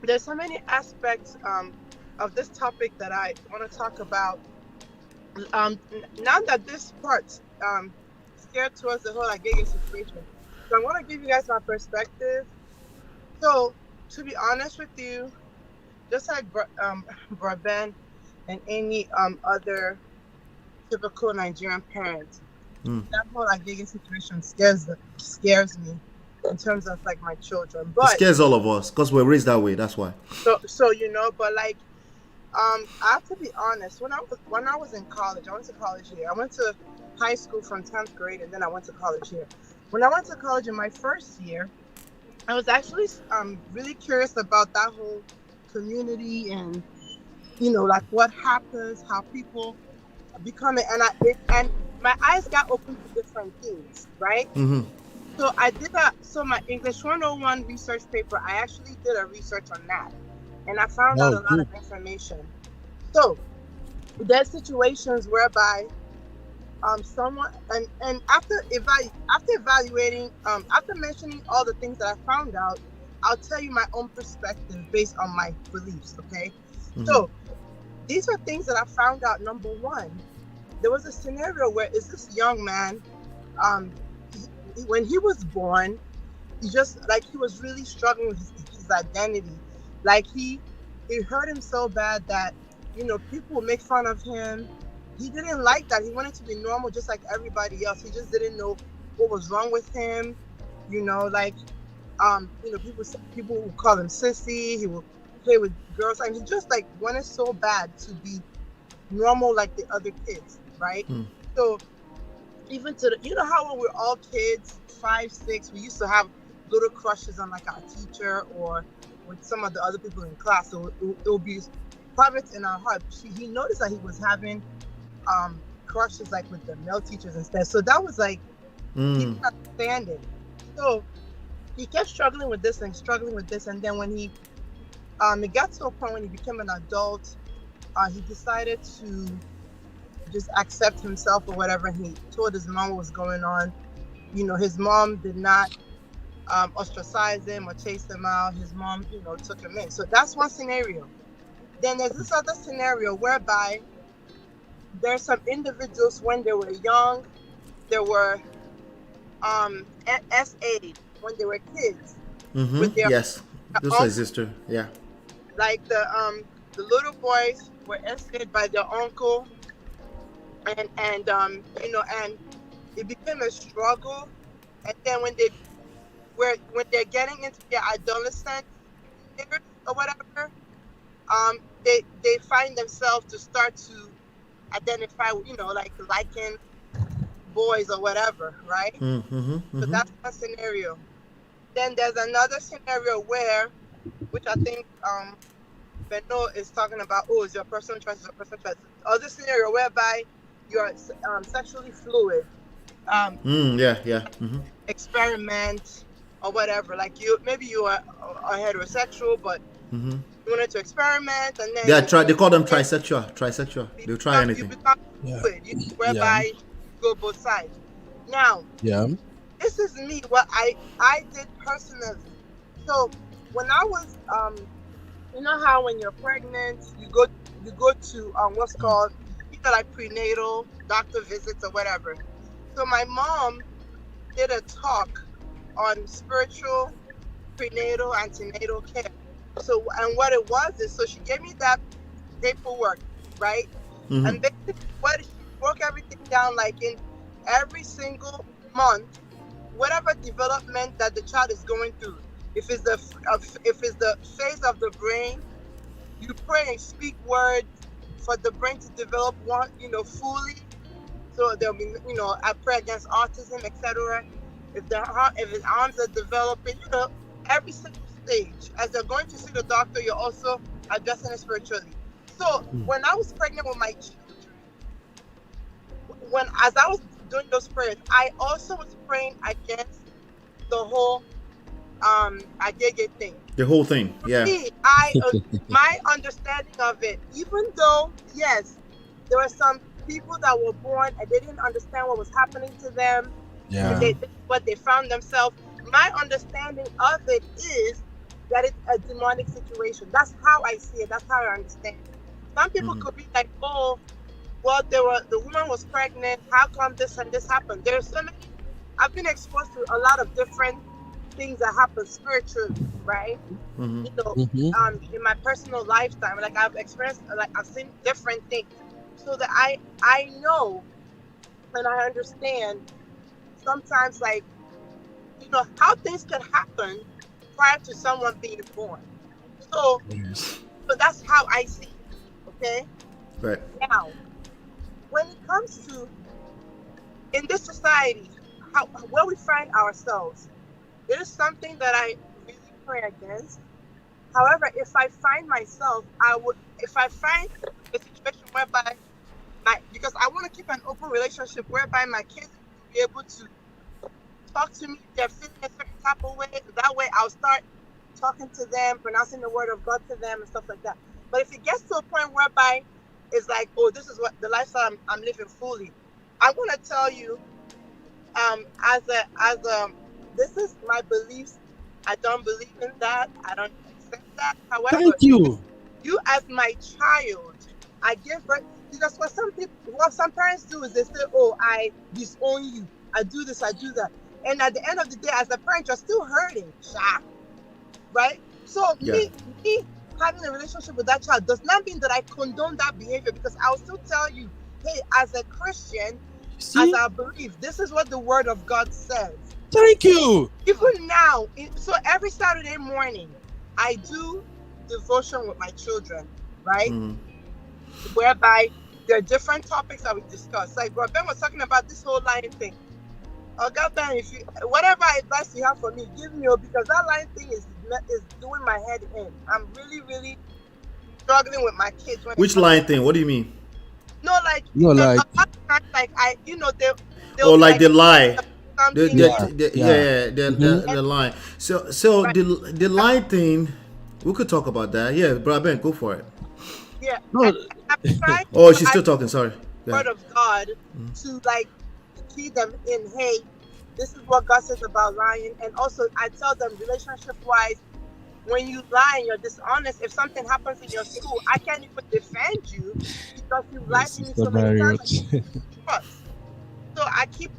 there's so many aspects of this topic that I want to talk about. Now that this part scared towards the whole gigging situation, so I want to give you guys my perspective. So, to be honest with you, just like Broadband and any other typical Nigerian parent, that whole gigging situation scares me in terms of my children. But it scares all of us because we're raised that way. That's why. So but I have to be honest. When I was in college, I went to college here. I went to high school from 10th grade, and then I went to college here. When I went to college in my first year, I was actually really curious about that whole community and what happens, how people become it, and my eyes got open to different things, right? So my English 101 research paper, I actually did a research on that. And I found out a lot of information. So there's situations whereby someone and after evaluating after mentioning all the things that I found out, I'll tell you my own perspective based on my beliefs, okay? So these are things that I found out. Number one, there was a scenario where is this young man, when he was born, he was really struggling with his identity. Like it hurt him so bad that, people would make fun of him. He didn't like that. He wanted to be normal just like everybody else. He just didn't know what was wrong with him. People would call him sissy. He would play with girls, and he just wanted so bad to be normal like the other kids, right? So even to how when we're all kids, 5, 6, we used to have little crushes on like our teacher or with some of the other people in class. So it would be private in our heart. He noticed that he was having crushes like with the male teachers instead. So that was like he didn't understand it. So he kept struggling with this, and then when he it got to a point when he became an adult, he decided to just accept himself or whatever, and he told his mom what was going on. His mom did not ostracize him or chase him out. His mom, took him in. So that's one scenario. Then there's this other scenario whereby there's some individuals when they were young, there were SA when they were kids. With their Yes, those are sister. Yeah. Like the little boys were SA'd by their uncle, and it became a struggle. And then when they're getting into their adolescent years or whatever, they find themselves to start to identify, liking boys or whatever, right? So that's one scenario. Then there's another scenario which I think Beno is talking about. Oh, is your personal choice? Other scenario whereby you're sexually fluid. Experiment or whatever. Like maybe you are heterosexual, but you wanted to experiment, and then they call them trisexual. They'll try anything. You become fluid, whereby you go both sides. Now, this is me. What I did personally. So when I was how when you're pregnant, you go to what's called like prenatal doctor visits or whatever. So my mom did a talk on spiritual prenatal antenatal care. So, and what it was is, so she gave me that paperwork, right? And basically what she broke everything down, like in every single month, whatever development that the child is going through. If it's the phase of the brain, you pray and speak words for the brain to develop fully. So there'll be, I pray against autism, etc. If his arms are developing, every single stage. As they're going to see the doctor, you're also addressing it spiritually. So when I was pregnant with my children, as I was doing those prayers, I also was praying against the whole agege thing. The whole thing, yeah. My understanding of it, even though, yes, there were some people that were born and they didn't understand what was happening to them, what they found themselves. My understanding of it is that it's a demonic situation. That's how I see it. That's how I understand it. Some people could be like, oh, well, the woman was pregnant. How come this and this happened? There's so many. I've been exposed to a lot of different things that happen spiritually, right? In my personal lifetime, like I've experienced, like I've seen different things, so that I know and I understand sometimes, like, how things can happen prior to someone being born. So that's how I see it, okay? Right. Now, when it comes to, in this society, where we find ourselves, it is something that I really pray against. However, if I find myself, if I find a situation whereby because I want to keep an open relationship whereby my kids will be able to talk to me, they're feeling a certain type of way. That way, I'll start talking to them, pronouncing the word of God to them and stuff like that. But if it gets to a point whereby it's like, oh, this is what the lifestyle I'm living fully, I'm gonna tell you, this is my beliefs. I don't believe in that. I don't accept that. However, Thank you. You as my child, I give birth, because what some parents do is they say, oh, I disown you. I do this, I do that. And at the end of the day, as a parent, you're still hurting, right? So me having a relationship with that child does not mean that I condone that behavior, because I'll still tell you, hey, as a Christian, as I believe, this is what the word of God says. Thank you. Even now, so every Saturday morning, I do devotion with my children, right? Whereby there are different topics that we discuss. Like Ben was talking about this whole lying thing. Oh God, Ben, if you whatever advice you have for me, give me, because that lying thing is doing my head in. I'm really, really struggling with my kids. Which lying thing? What do you mean? No, like I, oh, like they lie. The the line. So the line thing, we could talk about that. Yeah, bro, Ben, go for it. Yeah. Oh, she's still talking. Sorry. Word of God to like key them in. Hey, this is what God says about lying, and also I tell them relationship wise, when you lie and you're dishonest, if something happens in your school, I can't even defend you because you lied to me so many times. So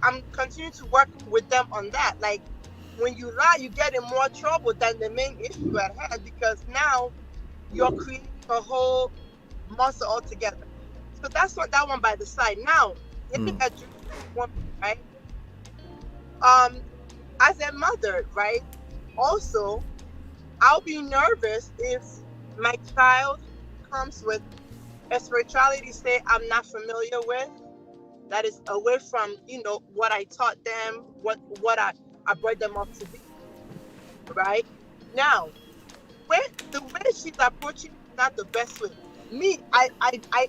I'm continuing to work with them on that. Like, when you lie, you get in more trouble than the main issue at hand, because now you're creating a whole monster altogether. So that's what that one by the side. Now, looking at you, right? As a mother, right? Also, I'll be nervous if my child comes with a spirituality say I'm not familiar with, that is away from, what I taught them, what I brought them up to be, right? Now, the way she's approaching is not the best way. Me, I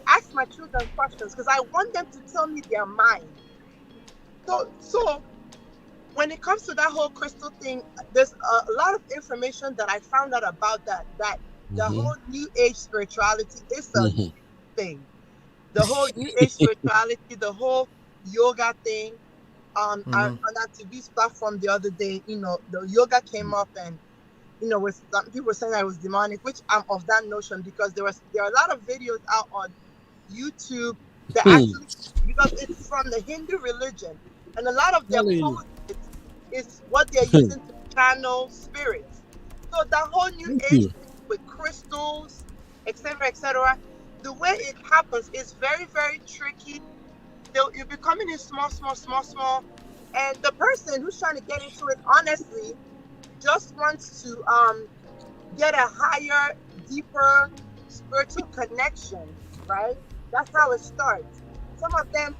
ask my children questions because I want them to tell me their mind. So when it comes to that whole crystal thing, there's a lot of information that I found out about that the whole New Age spirituality is a thing. The whole New Age spirituality, the whole yoga thing. On that TV's platform the other day, the yoga came up, and with some people were saying that it was demonic, which I'm of that notion, because there are a lot of videos out on YouTube that actually, because it's from the Hindu religion, and a lot of their poses is what they're using to channel spirits. So that whole New Age with crystals, etc., the way it happens is very, very tricky. You'll be coming in small, and the person who's trying to get into it, honestly, just wants to get a higher, deeper spiritual connection, right? That's how it starts. Some of them,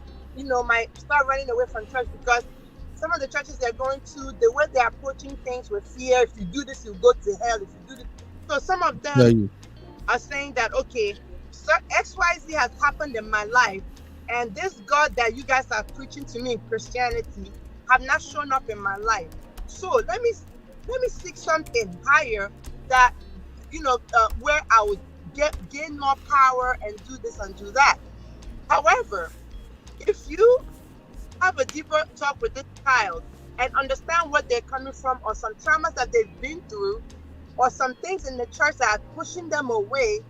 might start running away from church because some of the churches they're going to, the way they're approaching things with fear, if you do this, you'll go to hell. If you do this, so some of them are saying that, okay, so XYZ has happened in my life, and this God that you guys are preaching to me in Christianity have not shown up in my life. So let me seek something higher that, where I would gain more power and do this and do that. However, if you have a deeper talk with this child and understand what they're coming from, or some traumas that they've been through, or some things in the church that are pushing them away,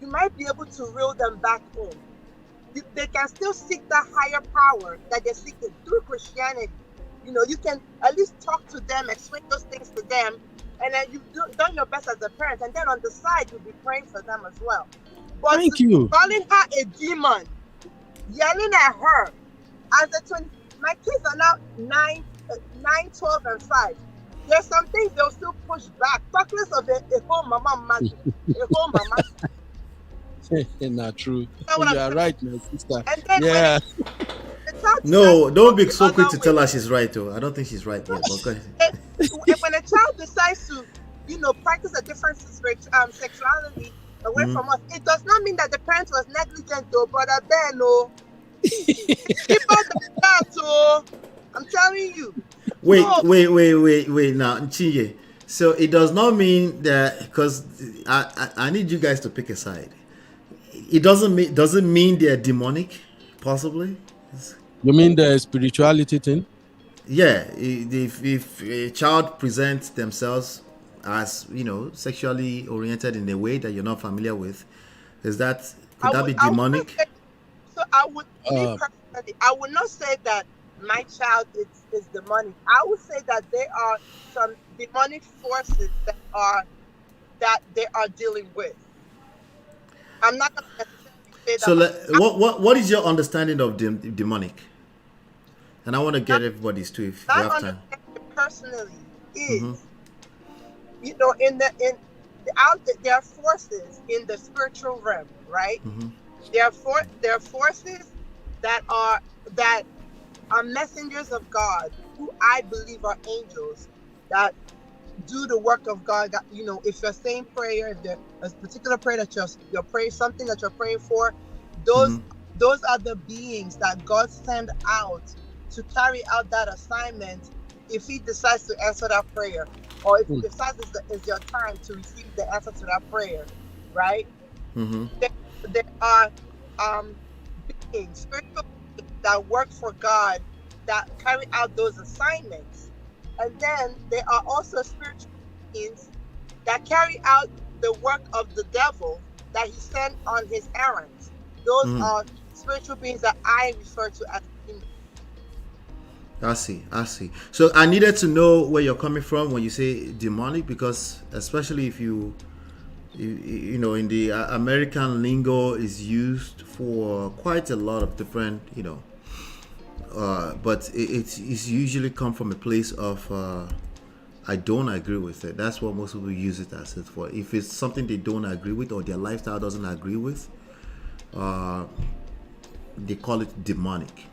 you might be able to reel them back in. They can still seek that higher power that they're seeking through Christianity. You can at least talk to them, explain those things to them, and then you've done your best as a parent. And then on the side, you'll be praying for them as well. But thank you. Calling her a demon, yelling at her, my kids are now 9, 12, and 5. There's some things they'll still push back. Talk less of a whole mama magic, a whole mama. Not true. You are right, my sister. Yeah. No, don't be so quick to tell her she's right, though. I don't think she's right yet. But go ahead. When a child decides to, practice a different sexuality away from us, it does not mean that the parent was negligent, though, brother Ben. No, keep on the child, I'm telling you. Wait. Now, Chinye. So it does not mean that, because I need you guys to pick a side. It doesn't mean they're demonic, possibly. You mean the spirituality thing? Yeah, if a child presents themselves as, you know, sexually oriented in a way that you're not familiar with, could that be demonic? So I would, me personally, I would not say that my child is demonic. I would say that there are some demonic forces that they are dealing with. I'm not going to necessarily say that. So what is your understanding of demonic? And I want to get everybody's too, if you have time. Personally, is you know, there are forces in the spiritual realm, right? There are forces that are messengers of God, who I believe are angels that do the work of God. That, you know, if you're saying prayer, if there's a particular prayer that you're praying, something that you're praying for, those are the beings that God sent out to carry out that assignment if he decides to answer that prayer, or if he decides it's your time to receive the answer to that prayer, right? There are beings, spiritual beings that work for God, that carry out those assignments. And then there are also spiritual beings that carry out the work of the devil that he sent on his errands. Those are spiritual beings that I refer to as demons. I see. So I needed to know where you're coming from when you say demonic, because especially if you know, in the American lingo is used for quite a lot of different, you know, but it's usually come from a place of I don't agree with it. That's what most people use it as. It's for if it's something they don't agree with or their lifestyle doesn't agree with, they call it demonic.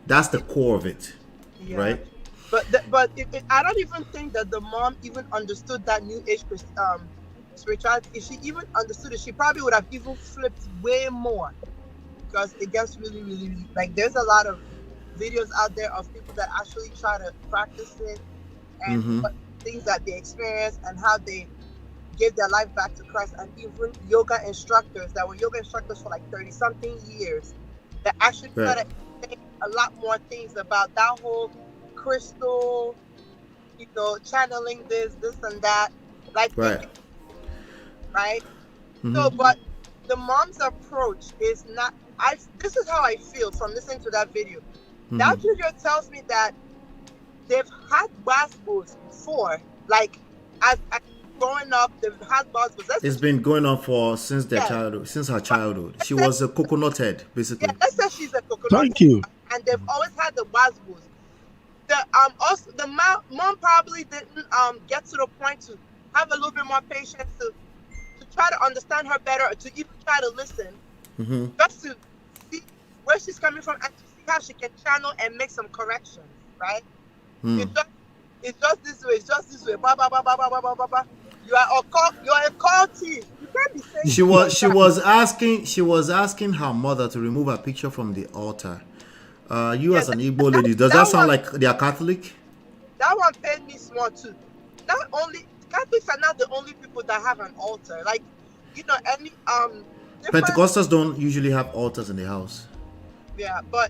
That's the core of it. Yeah. Right, but I don't even think that the mom even understood that new age spirituality. If she even understood it, she probably would have even flipped way more, because it gets really, really, like, there's a lot of videos out there of people that actually try to practice it, and what things that they experience and how they gave their life back to Christ, and even yoga instructors that were yoga instructors for like 30-something years that actually try to a lot more things about that whole crystal, you know, channeling this and that, like, right? So, but the mom's approach is not. This is how I feel from listening to that video. That video tells me that they've had wasbos before, like as growing up, they've had wasbos. It's been going on since their childhood, since her childhood. She was a coconut head, basically. Yeah, let's say she's a coconut. Thank you. And they've always had the wasbos. Also the mom probably didn't get to the point to have a little bit more patience to try to understand her better, or to even try to listen, just to see where she's coming from and to see how she can channel and make some corrections, right? It's just this way. It's just this way. Ba ba ba ba ba ba ba ba. You're a cultist. You can't be saying. She was asking her mother to remove her picture from the altar. As an Igbo lady, does that sound like they are Catholic? That one paid me small too. Not only Catholics are not the only people that have an altar. Like, you know, any Pentecostals don't usually have altars in the house. Yeah, but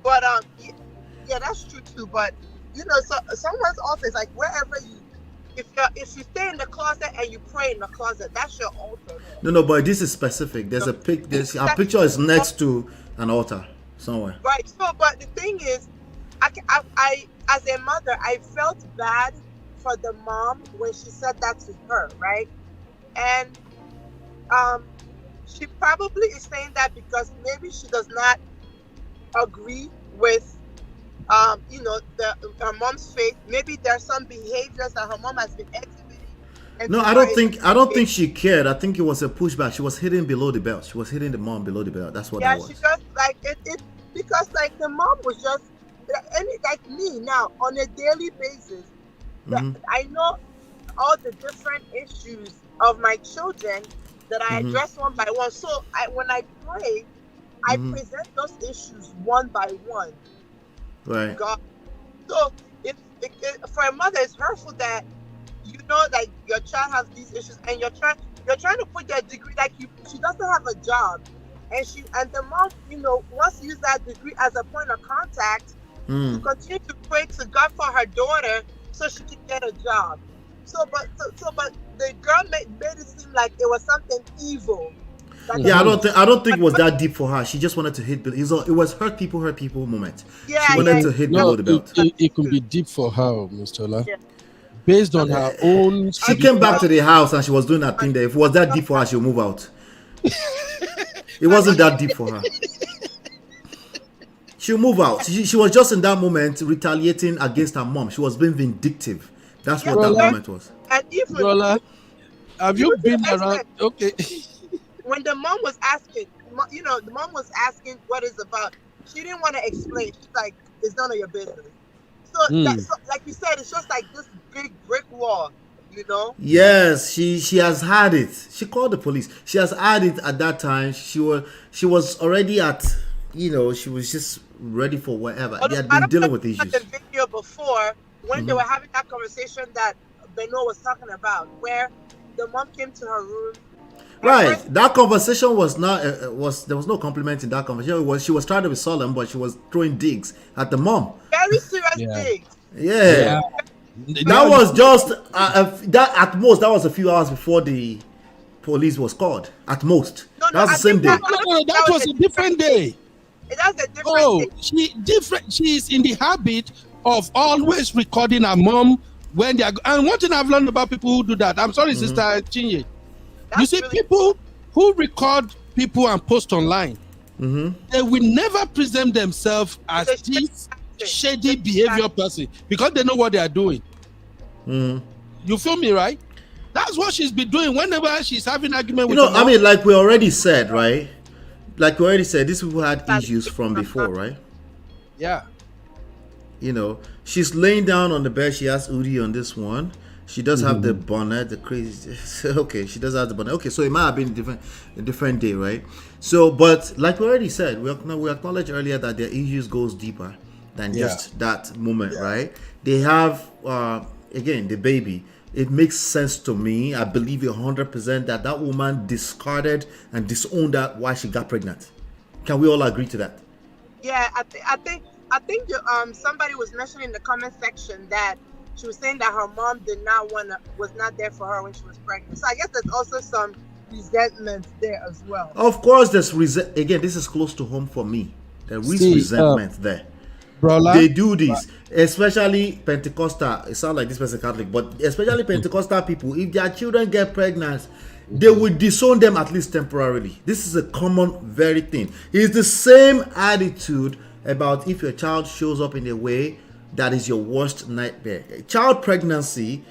yeah, that's true too. But you know, so someone's altar is like wherever you. If you stay in the closet and you pray in the closet, that's your altar. No, but this is specific. There's a our picture is next to an altar somewhere. Right. So, but the thing is, I as a mother, I felt bad for the mom when she said that to her, right? And she probably is saying that because maybe she does not agree with you know, her mom's faith. Maybe there's some behaviors that her mom has been exhibiting. No, I don't think she cared. I think it was a pushback. She was hitting below the belt. She was hitting the mom below the belt. That's what that was. Yeah, she just like it because like the mom was just like me now on a daily basis. I know all the different issues of my children that I address one by one. So when I pray, I present those issues one by one. Right. God. So for a mother, it's hurtful that you know that your child has these issues, and you're trying to put your degree, like she doesn't have a job, and the mom, wants to use that degree as a point of contact to continue to pray to God for her daughter so she can get a job. But the girl made it seem like it was something evil. Yeah, I don't think it was that deep for her. She just wanted to hit. It was hurt people moment. Yeah, she wanted to hit below the belt. It could be deep for her, Mr. Ola. Yeah. Based on her own. She came back to the house and she was doing that thing there. If it was that deep for her, she'll move out. It wasn't that deep for her. She'll move out. She was just in that moment retaliating against her mom. She was being vindictive. That's what that moment was. And even, Rolla, have you been around? Okay. When the mom was asking, the mom was asking what it's about. She didn't want to explain. She's like, it's none of your business. So, like you said, it's just like this big brick wall, Yes, she has had it. She called the police. She has had it at that time. She was already at, she was just ready for whatever. They had been dealing with issues. The video before when they were having that conversation that Beno was talking about, where the mom came to her room. Right, that conversation was not there was no compliment in that conversation. She was trying to be solemn, but she was throwing digs at the mom. Very serious digs. Yeah. That was just that at most. That was a few hours before the police was called. At most, that's the same day. That was a different day. That's a different day. She's in the habit of always recording her mom when they are. And one thing I've learned about people who do that. I'm sorry, Sister Chinye. You see, people who record people and post online, they will never present themselves as this shady behavior person because they know what they are doing. You feel me, right? That's what she's been doing whenever she's having argument with I mean, like we already said, right? Like we already said, these people had issues from before, right? Yeah. She's laying down on the bed. She has Udi on this one. She does have the bonnet, the crazy. Okay, she does have the bonnet. Okay, so it might have been a different day, right? So, but like we already said, we acknowledged earlier that their issues goes deeper than just that moment, right? They have, again, the baby. It makes sense to me. I believe 100% that woman discarded and disowned that why she got pregnant. Can we all agree to that? Yeah, I think somebody was mentioning in the comment section that she was saying that her mom was not there for her when she was pregnant. So I guess there's also some resentment there as well. Of course, there's again, this is close to home for me. There is resentment there. Brother, they do this, especially Pentecostal. It sounds like this person Catholic, but especially Pentecostal people, if their children get pregnant, they will disown them at least temporarily. This is a common very thing. It's the same attitude about if your child shows up in a way that is your worst nightmare. Child pregnancy,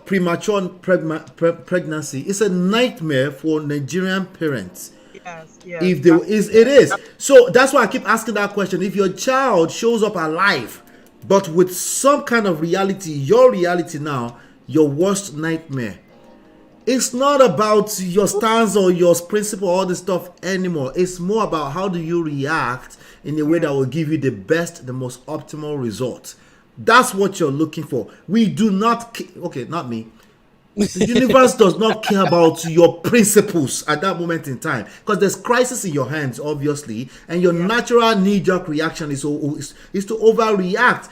premature pregnancy is a nightmare for Nigerian parents. Yes. If it is. So that's why I keep asking that question. If your child shows up alive, but with some kind of reality, your reality now, your worst nightmare. It's not about your stance or your principle, all this stuff anymore. It's more about how do you react in a way that will give you the best, the most optimal result. That's what you're looking for. We do not, not me. The universe does not care about your principles at that moment in time because there's crisis in your hands, obviously, and your natural knee-jerk reaction is to overreact.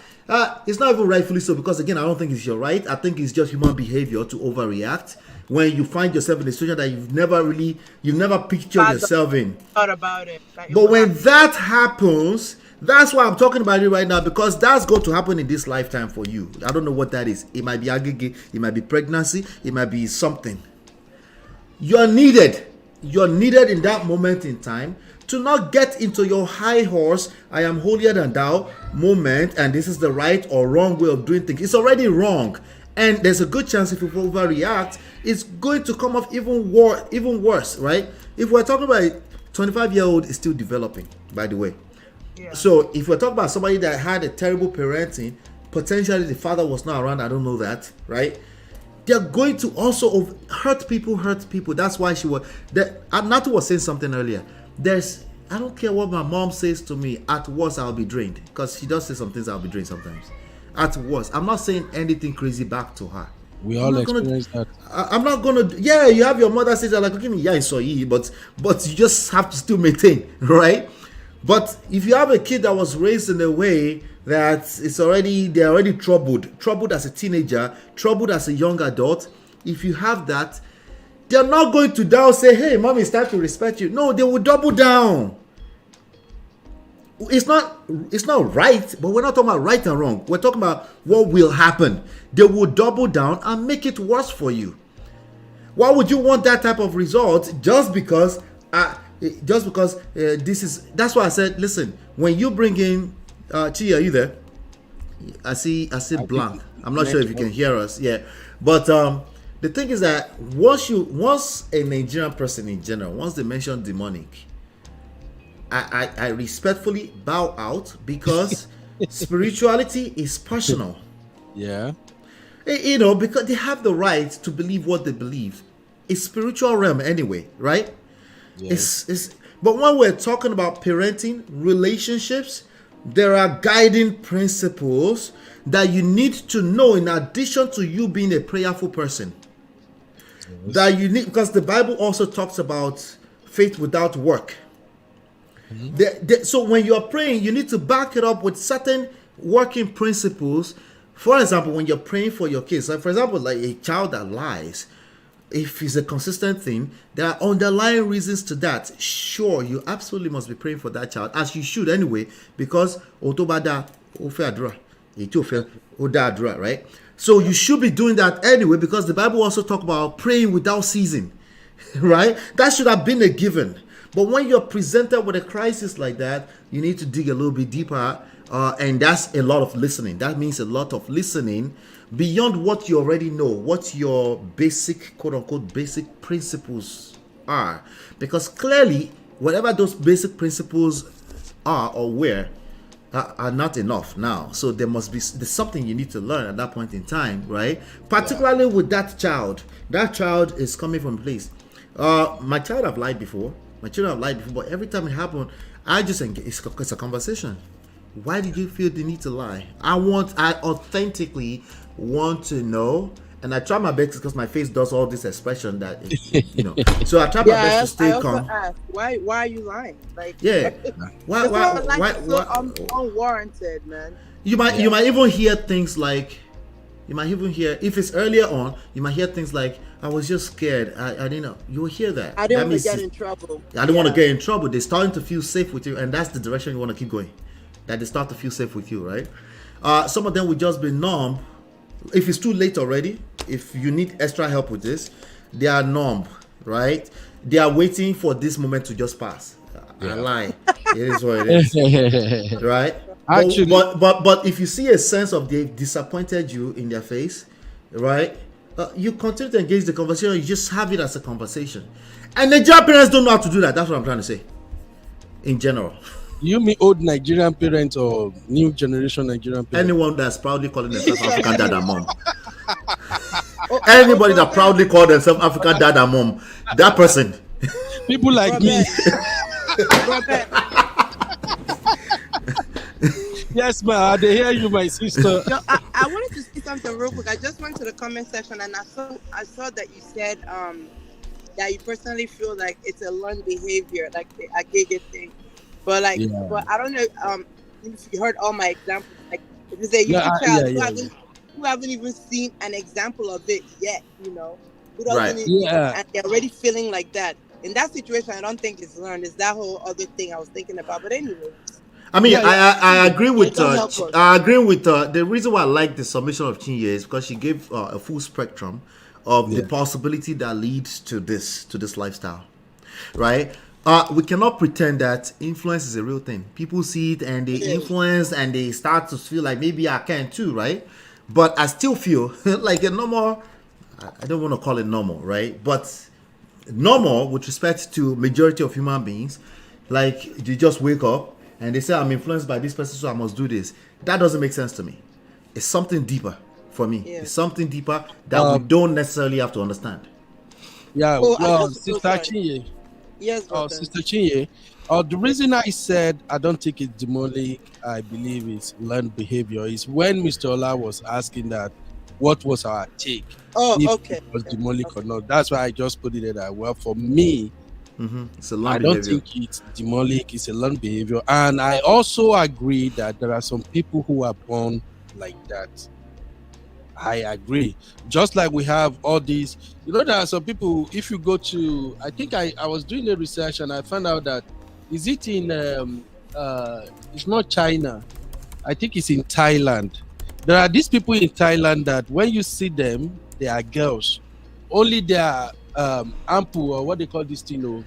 It's not even rightfully so because, again, I don't think it's your right. I think it's just human behavior to overreact when you find yourself in a situation that you've never pictured yourself in. Thought about it. But when that happens, that's why I'm talking about it right now because that's going to happen in this lifetime for you. I don't know what that is. It might be agege, it might be pregnancy, it might be something. You're needed. You're needed in that moment in time to not get into your high horse, I am holier than thou moment, and this is the right or wrong way of doing things. It's already wrong. And there's a good chance if you overreact, it's going to come off even worse, right? If we're talking about a 25-year-old is still developing, by the way. Yeah. So if we're talking about somebody that had a terrible parenting, potentially the father was not around, I don't know that, right? They're going to also hurt people. That's why Natu was saying something earlier. I don't care what my mom says to me, at worst I'll be drained. Because she does say some things I'll be drained sometimes. at worst. I'm not saying anything crazy back to her. We all experience that. I'm not gonna. Yeah, you have your mother says like, okay, yeah, I saw you, but you just have to still maintain, right? But if you have a kid that was raised in a way that they're already troubled as a teenager, troubled as a young adult, if you have that, they're not going to down say, hey, mom, it's time to respect you. No, they will double down. It's not right, but we're not talking about right and wrong. We're talking about what will happen. They will double down and make it worse for you. Why would you want that type of result just because this is? That's why I said, listen, when you bring in Chi, are you there? I see blank. I'm not sure if you can hear us. Yeah, but the thing is that once a Nigerian person in general, once they mention demonic, I respectfully bow out, because spirituality is personal. Yeah. You know, because they have the right to believe what they believe. It's spiritual realm anyway, right? Yes. But when we're talking about parenting, relationships, there are guiding principles that you need to know in addition to you being a prayerful person. Yes. That you need, because the Bible also talks about faith without work. So when you're praying, you need to back it up with certain working principles. For example, when you're praying for your kids, like for example, like a child that lies, if it's a consistent thing, there are underlying reasons to that. Sure, you absolutely must be praying for that child, as you should anyway, because right? So you should be doing that anyway, because the Bible also talks about praying without ceasing, right? That should have been a given. But when you're presented with a crisis like that, you need to dig a little bit deeper, and that's a lot of listening. That means a lot of listening beyond what you already know, what your basic, quote-unquote, basic principles are. Because clearly, whatever those basic principles are or were, are not enough now. So there's something you need to learn at that point in time, right? Particularly with that child. That child is coming from a place. My child have lied before. My children have lied before, but every time it happens, I just engage. It's a conversation. Why did you feel the need to lie? I authentically want to know, and I try my best, because my face does all this expression that, you know. So I try my best to stay calm. Why are you lying? Like, why unwarranted, man. You might even hear things like, if it's earlier on, you might hear things like, I was just scared. I didn't know. You will hear that. I didn't want to get in trouble. I don't want to get in trouble. They're starting to feel safe with you, and that's the direction you want to keep going. That they start to feel safe with you, right? Some of them will just be numb. If it's too late already, if you need extra help with this, they are numb, right? They are waiting for this moment to just pass. I lie. It is what it is, right? Actually, but if you see a sense of they've disappointed you in their face, right? You continue to engage the conversation. You just have it as a conversation, and Nigerian parents don't know how to do that. That's what I'm trying to say. In general, you mean old Nigerian parents or new generation Nigerian parents? Anyone that's proudly calling themselves African dad and mom. Anybody that proudly calls themselves African dad and mom, that person. People like me. Yes, ma, they hear you, my sister. No, I wanted to say something real quick. I just went to the comment section and I saw that you said that you personally feel like it's a learned behavior, like the agege thing. But but I don't know if you heard all my examples. Like if it's a young child who haven't even seen an example of it yet, you know, who doesn't and they're already feeling like that. In that situation, I don't think it's learned. It's that whole other thing I was thinking about. But anyway. I mean, I agree with the reason why I like the submission of Chinye is because she gave a full spectrum of the possibility that leads to this lifestyle, right? We cannot pretend that influence is a real thing. People see it and they influence and they start to feel like maybe I can too, right? But I still feel like a normal, I don't want to call it normal, right? But normal with respect to majority of human beings, like you just wake up and they say, I'm influenced by this person, so I must do this. That doesn't make sense to me. It's something deeper for me. Yeah. It's something deeper that we don't necessarily have to understand. Yeah, Sister Chinye. Yes, brother. Sister Chinye, the reason I said I don't think it's demonic, I believe it's learned behavior, is when Mr. Ola was asking that, what was our take? Oh, if okay. it was demonic or not. That's why I just put it there. Well, for me, it's a learned I don't behavior. think it's demonic, it's a learned behavior. And I also agree that there are some people who are born like that. I agree. Just like we have all these, there are some people, if you go to, I think I was doing a research and I found out that, is it in, it's not China, I think it's in Thailand. There are these people in Thailand that when you see them, they are girls. Only they are ample, or what they call this thing,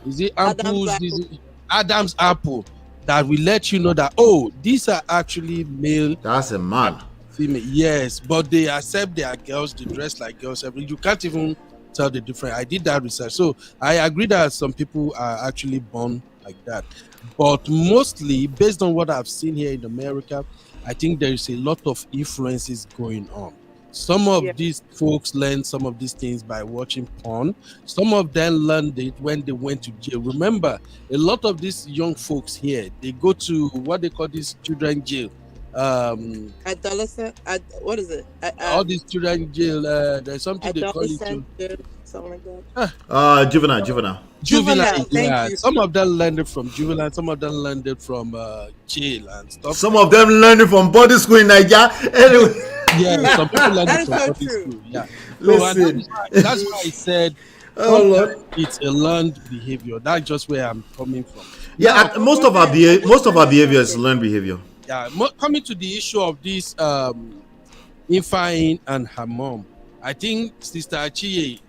is it amples? Adam's apple, that will let you know that, oh, these are actually male. That's a man. Female, yes, but they accept they are girls, they dress like girls. You can't even tell the difference. I did that research, so I agree that some people are actually born like that, but mostly based on what I've seen here in America, I think there is a lot of influences going on. Some of these folks learn some of these things by watching porn. Some of them learned it when they went to jail. Remember, a lot of these young folks here, they go to what they call this children jail. Adolescent, what is it? All these children in jail, there's something they call it jail, something like that. Juvenile. Yeah. Some of them learned it from juvenile, some of them learned it from jail and stuff. Some of them learned it from boarding school in Nigeria. Anyway. Yeah, some people learned it from boarding school. Yeah. Listen. That's why I said it's a learned behavior. That's just where I'm coming from. Yeah, now, most of our behavior is learned behavior. Yeah, coming to the issue of this IFEANYI and her mom, I think Sister Achie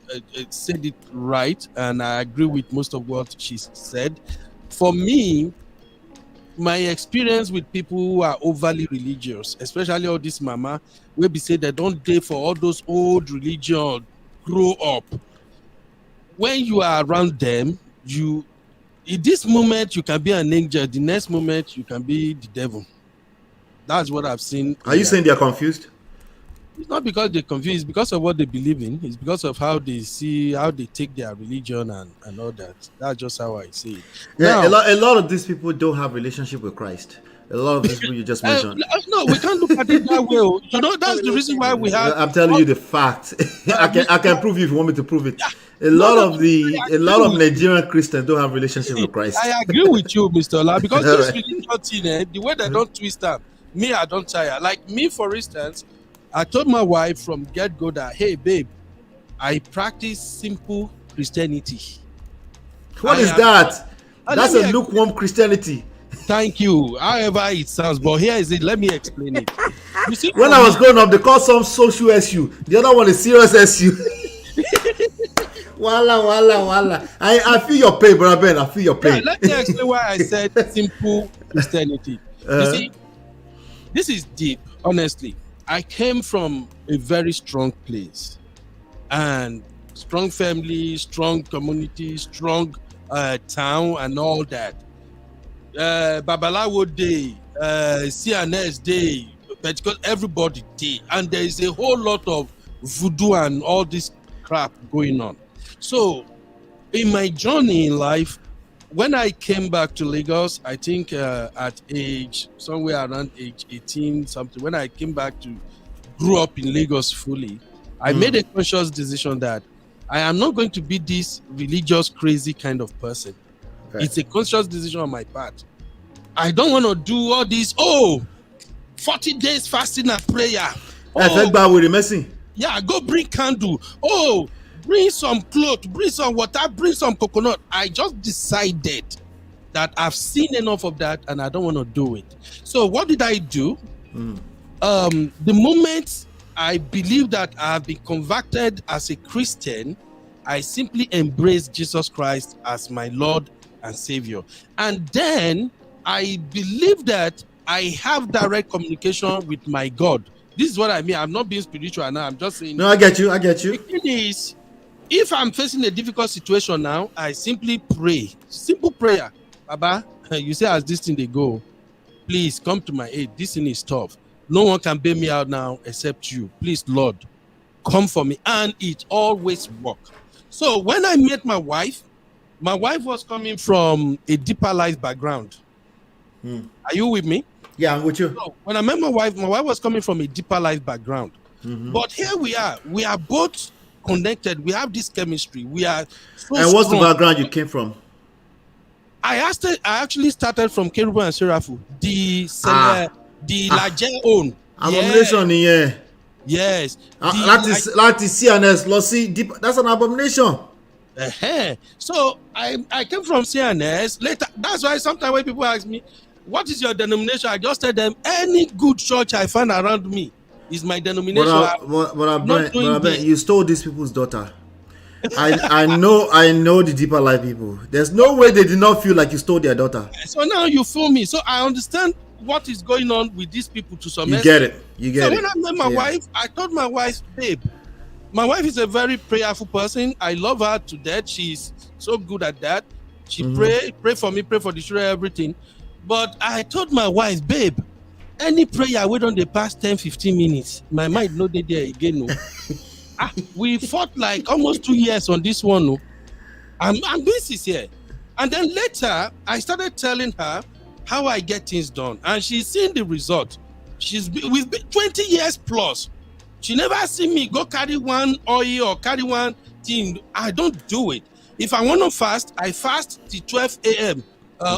said it right, and I agree with most of what she said. For me, my experience with people who are overly religious, especially all this mama, will be say they don't date for all those old religion, grow up. When you are around them, in this moment you can be an angel, the next moment you can be the devil. That's what I've seen. Are you saying they are confused? It's not because they're confused, it's because of what they believe in. It's because of how they see, how they take their religion and all that. That's just how I see it. Yeah, now, a lot of these people don't have relationship with Christ. A lot of these people you just mentioned. No, we can't look at it that way. That's the reason why we have. I'm telling you the fact. I can prove you if you want me to prove it. A lot of Nigerian Christians don't have relationship with Christ. I agree with you, Mr. Ola, because this religion thing, the way they don't twist up. Me, I don't tire. Like me, for instance, I told my wife from get-go that, hey, babe, I practice simple Christianity. What is that? That's a lukewarm Christianity. Thank you. However it sounds, but here is it. Let me explain it. You see, when I was growing up, they called some social SU. The other one is serious SU. Walla. I feel your pain, brother Ben. I feel your pain. Yeah, let me explain why I said simple Christianity. You see, this is deep, honestly. I came from a very strong place, and strong family, strong community, strong town, and all that. Babalawo Day, CNS Day, because everybody day, and there is a whole lot of voodoo and all this crap going on. So, in my journey in life, when I came back to Lagos, I think at somewhere around age 18 something, when I came back to grew up in Lagos fully, I made a conscious decision that I am not going to be this religious crazy kind of person. Okay. It's a conscious decision on my part. I don't want to do all these 40 days fasting and prayer. Yeah, go bring candle. Bring some clothes, bring some water, bring some coconut. I just decided that I've seen enough of that and I don't want to do it. So what did I do? The moment I believe that I have been converted as a Christian, I simply embrace Jesus Christ as my Lord and Savior. And then I believe that I have direct communication with my God. This is what I mean. I'm not being spiritual now. I'm just saying. No, I get you. The thing is, if I'm facing a difficult situation now, I simply pray. Simple prayer. Baba, you say as this thing they go, please come to my aid. This thing is tough. No one can bail me out now except you. Please, Lord, come for me. And it always works. So when I met my wife, My wife was coming from a deeper life background. Are you with me? Yeah, I'm with you. So when I met my wife was coming from a deeper life background. But here we are both connected. We have this chemistry. We are so And what's strong. the background you came from? I actually started from Kerubu and Seraphu, the Niger own. Abomination, yeah. Yes. That is CNS. Lossy, deep. That's an abomination. So I came from CNS. Later, that's why sometimes when people ask me, what is your denomination? I just tell them any good church I find around me is my denomination. But you stole these people's daughter. I know the deeper life people. There's no way they did not feel like you stole their daughter. So now you fool me. So I understand what is going on with these people to some extent. You get it. So when I met my wife, I told my wife, babe, my wife is a very prayerful person. I love her to death. She's so good at that. She pray for me, pray for the children, everything. But I told my wife, babe, any prayer we don't the past 10-15 minutes, my mind no dey there again. No. We fought like almost 2 years on this one. No. I'm being sincere. And then later, I started telling her how I get things done. And she's seen the result. We've been 20 years plus. She never seen me go carry one oil or carry one thing. I don't do it. If I want to fast, I fast till 12 a.m.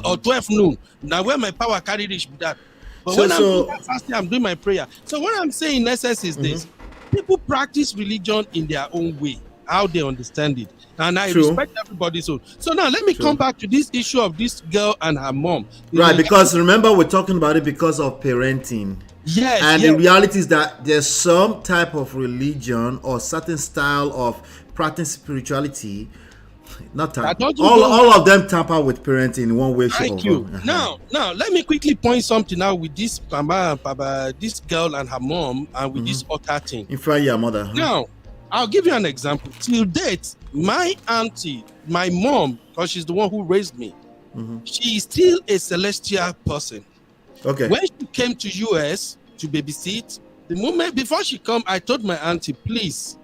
Or 12 noon. Now where my power carry reach with that. But when I'm doing that fasting, I'm doing my prayer. So what I'm saying in essence is this. People practice religion in their own way, how they understand it. And I respect everybody's own. So now let me come back to this issue of this girl and her mom. Right, because remember we're talking about it because of parenting. Yes. And the reality is that there's some type of religion or certain style of practicing spirituality. Not all of them tamper with parenting in one way, shape, or form. Now, let me quickly point something out with this this girl and her mom, and with this other thing. IFEANYI, your mother. Now, I'll give you an example. Till date, my auntie, my mom, because she's the one who raised me, she is still a celestial person. Okay. When she came to US to babysit, the moment before she come, I told my auntie, please.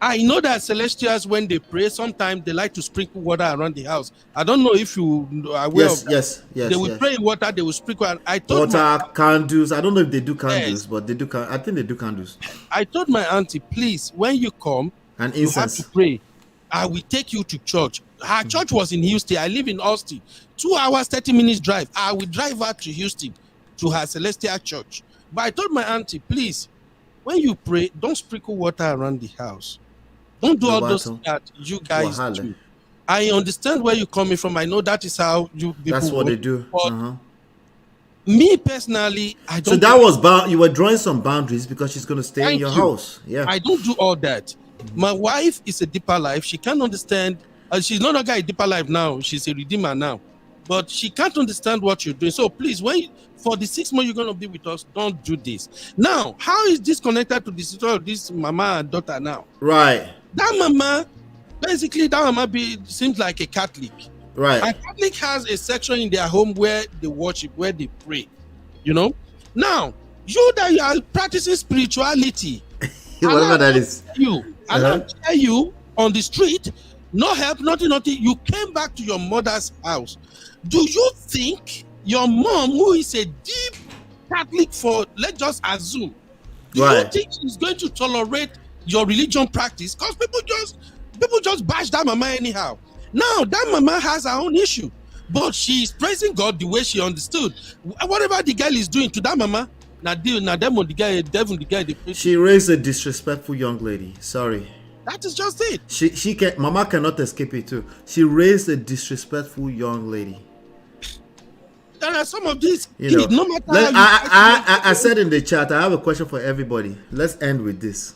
I know that celestials, when they pray, sometimes they like to sprinkle water around the house. I don't know if you are aware of that. Yes. They will pray in water, they will sprinkle. I told water, candles. I don't know if they do candles, but they do. I think they do candles. I told my auntie, please, when you come, and you have to pray. I will take you to church. Her church was in Houston. I live in Austin. 2 hours, 30 minutes drive. I will drive her to Houston, to her celestial church. But I told my auntie, please, when you pray, don't sprinkle water around the house. Don't do all those things that you guys do. I understand where you're coming from. I know that is how you people that's what they do. Me personally, I don't. So that was you were drawing some boundaries because she's going to stay in your house. Yeah. I don't do all that. My wife is a deeper life. She can't understand. She's no longer a deeper life now. She's a redeemer now. But she can't understand what you're doing. So please, for the 6 months you're going to be with us, don't do this. Now, how is this connected to the situation of this mama and daughter now? Right. That mama seems like a Catholic. Right. A Catholic has a section in their home where they worship, where they pray. You know? Now, you that you are practicing spirituality, whatever that is. I tell you on the street, no help, nothing. You came back to your mother's house. Do you think your mom, who is a deep Catholic let's just assume, do you think she's going to tolerate your religion practice? Because people just bash that mama anyhow. Now that mama has her own issue, but she's praising God the way she understood. Whatever the girl is doing to that mama, she raised a disrespectful young lady. Sorry. That is just it. Mama cannot escape it too. She raised a disrespectful young lady. There are some of these kids, no matter I said in the chat, I have a question for everybody. Let's end with this.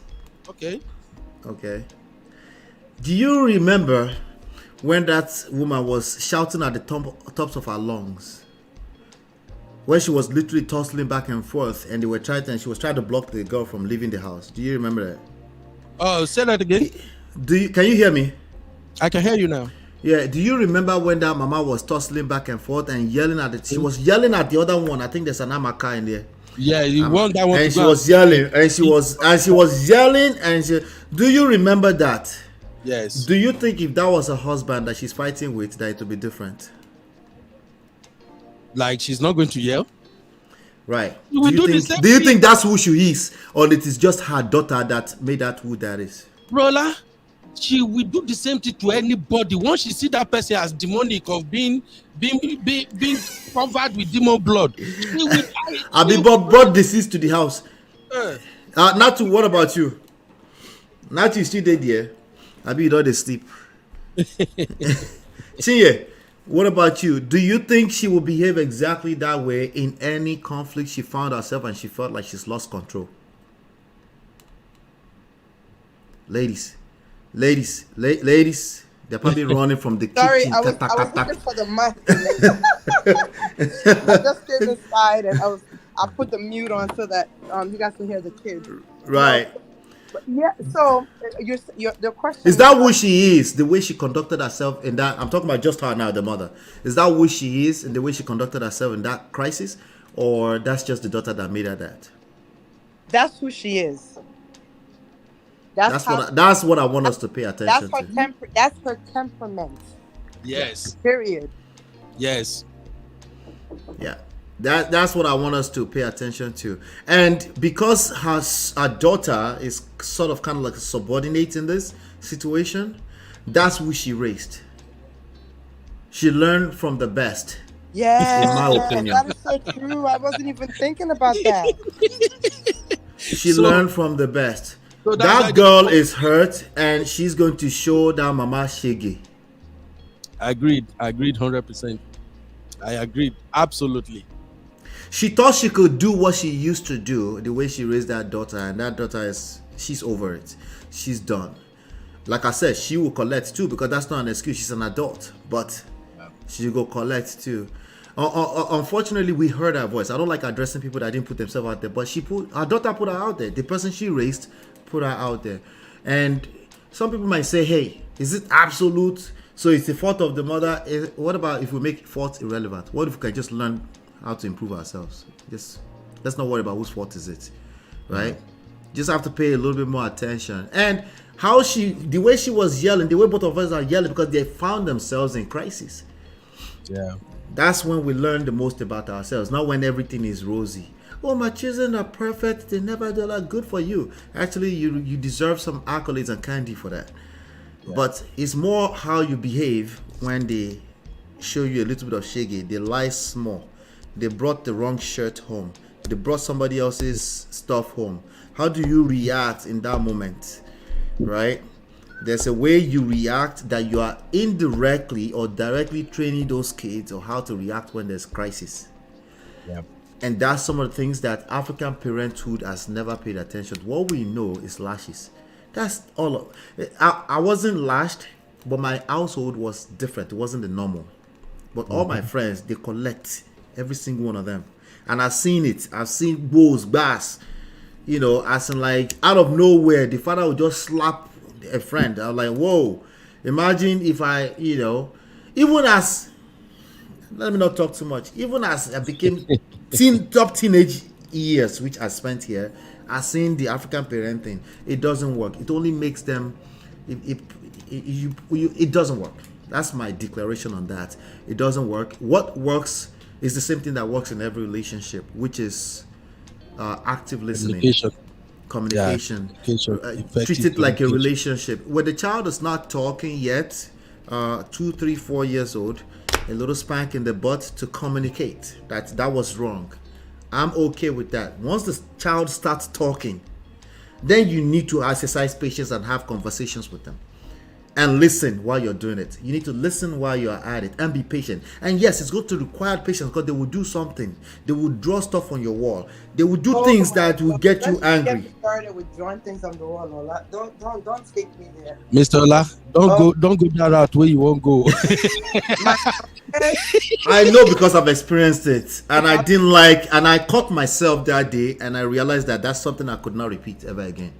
Okay. Do you remember when that woman was shouting at the tops of her lungs? When she was literally tussling back and forth, and she was trying to block the girl from leaving the house. Do you remember that? Oh, say that again. Can you hear me? I can hear you now. Yeah. Do you remember when that mama was tussling back and forth and yelling at it? She was yelling at the other one. I think there's an Amaka in there. Yeah, you want that one. And she was yelling, and she was yelling, and do you remember that? Yes. Do you think if that was a husband that she's fighting with, that it would be different? Like she's not going to yell? Right. We Do do you the same think thing. that's who she is, or it is just her daughter that made that who that is? Rolla, she will do the same thing to anybody. Once she see that person as demonic of being covered with demon blood, I be brought disease to the house. Natu, what about you? Natu, you still there? I be you don't sleep. Chinye, what about you? Do you think she will behave exactly that way in any conflict she found herself and she felt like she's lost control? Ladies, they're probably running from the Sorry, kitchen. I was looking for the mic. I just came inside and I put the mute on so that you guys can hear the kids. Right. But yeah. So the question is that who she is? The way she conducted herself in that? I'm talking about just her now, the mother. Is that who she is in the way she conducted herself in that crisis, or that's just the daughter that made her that? That's who she is. That's what I want us to pay attention to. That's her temperament. Yes. Period. Yes. Yeah. That's what I want us to pay attention to. And because her daughter is sort of kind of like a subordinate in this situation, that's who she raised. She learned from the best. Yeah, in my opinion. That is so true. I wasn't even thinking about that. She learned from the best. So that girl is hurt, and she's going to show that mama shege. Agreed 100%. I agreed absolutely. She thought she could do what she used to do, the way she raised that daughter, and that daughter she's over it. She's done. Like I said, she will collect too, because that's not an excuse. She's an adult, but she will go collect too. Unfortunately, we heard her voice. I don't like addressing people that didn't put themselves out there, but her daughter put her out there. The person she raised put her out there. And some people might say, hey, is it absolute? So it's the fault of the mother. What about if we make fault irrelevant? What if we can just learn how to improve ourselves? Let's not worry about whose fault is it, right? Just have to pay a little bit more attention. And the way she was yelling, the way both of us are yelling, because they found themselves in crisis. Yeah. That's when we learn the most about ourselves, not when everything is rosy. Oh, my children are perfect. They never do that. Good for you. Actually, you deserve some accolades and candy for that. Yeah. But it's more how you behave when they show you a little bit of shaggy. They lie small. They brought the wrong shirt home. They brought somebody else's stuff home. How do you react in that moment? Right? There's a way you react that you are indirectly or directly training those kids on how to react when there's crisis. Yep. And that's some of the things that African parenthood has never paid attention to. What we know is lashes. That's all. I wasn't lashed, but my household was different. It wasn't the normal. But all my friends, they collect every single one of them. And I've seen it. I've seen woes, bass, as in like out of nowhere, the father would just slap a friend. I was like, whoa, imagine if I, even as, let me not talk too much, even as I became top teenage years, which I spent here, I seen the African parenting. It doesn't work. It only makes them, it doesn't work. That's my declaration on that. It doesn't work. What works is the same thing that works in every relationship, which is active listening. Communication. Treat it like a relationship. When the child is not talking yet, 2, 3, 4 years old, a little spank in the butt to communicate that was wrong. I'm okay with that. Once the child starts talking, then you need to exercise patience and have conversations with them. And listen while you're doing it. You need to listen while you're at it and be patient. And yes, it's going to require patience, because they will do something. They will draw stuff on your wall. They will do things that will get you angry. Get started with drawing things on the wall, Ola. Don't take me there. Mr. Ola, don't go that route where you won't go. I know, because I've experienced it, and I didn't like, and I caught myself that day, and I realized that that's something I could not repeat ever again.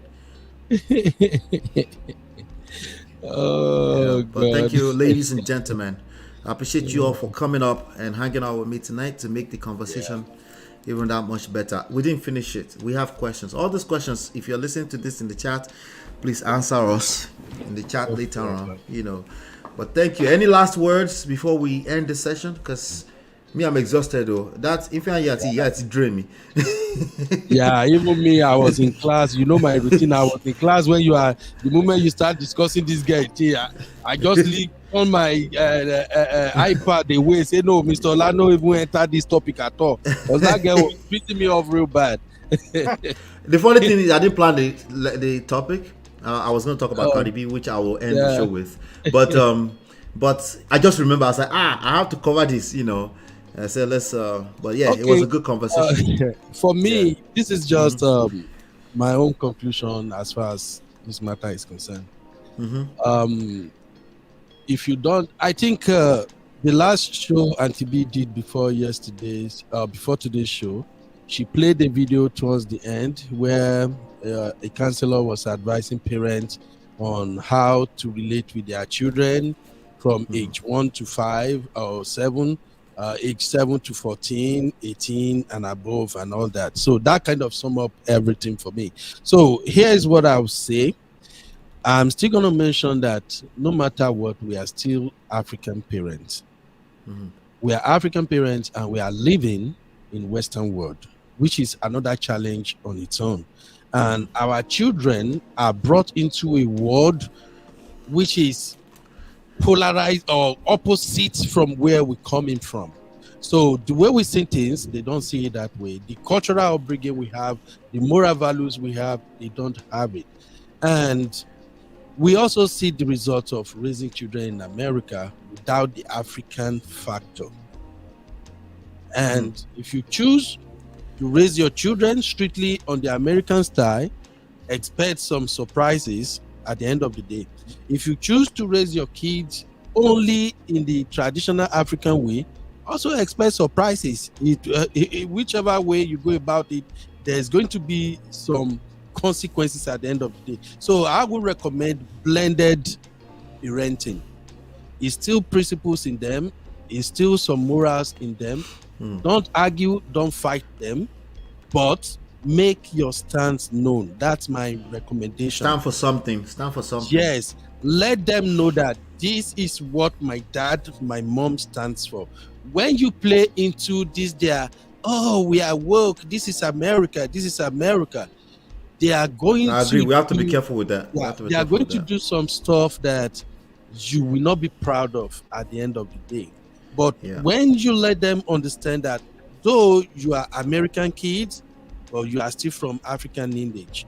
But thank you, ladies and gentlemen. I appreciate you all for coming up and hanging out with me tonight to make the conversation even that much better. We didn't finish it. We have questions. All these questions, if you're listening to this in the chat, please answer us in the chat later on. But thank you. Any last words before we end the session? Because me, I'm exhausted though. That's IFEANYI, it's dreamy. Yeah, even me, I was in class. You know my routine. I was in class when the moment you start discussing this guy, I just leave on my iPad away. Say no, Mr. Olano even enter this topic at all. Because that guy was beating me off real bad. The funny thing is, I didn't plan the topic. I was going to talk about Cardi B, which I will end the show with. But I just remember I was like, I have to cover this. I said let's. But yeah, it was a good conversation. For me, this is just my own conclusion as far as this matter is concerned. If you don't, I think the last show Auntie B did before today's show, she played a video towards the end where a counselor was advising parents on how to relate with their children from age 1 to 5 or 7, age 7 to 14, 18 and above and all that. So that kind of sum up everything for me. So here's what I would say. I'm still going to mention that no matter what, we are still African parents. We are African parents and we are living in Western world, which is another challenge on its own. And our children are brought into a world which is polarized or opposite from where we're coming from. So the way we see things, they don't see it that way. The cultural upbringing we have, the moral values we have, they don't have it. And we also see the results of raising children in America without the African factor. And if you choose to raise your children strictly on the American style, expect some surprises at the end of the day. If you choose to raise your kids only in the traditional African way, also expect surprises. Whichever way you go about it, there's going to be some consequences at the end of the day. So I would recommend blended parenting. It's still principles in them. It's still some morals in them. Don't argue, don't fight them, but make your stance known. That's my recommendation. Stand for something. Yes. Let them know that this is what my dad, my mom stands for. When you play into this, we are woke, this is America, they are going I agree. We have to be careful with that. Yeah, they are going to do some stuff that you will not be proud of at the end of the day. But when you let them understand that though you are American kids, but you are still from African lineage,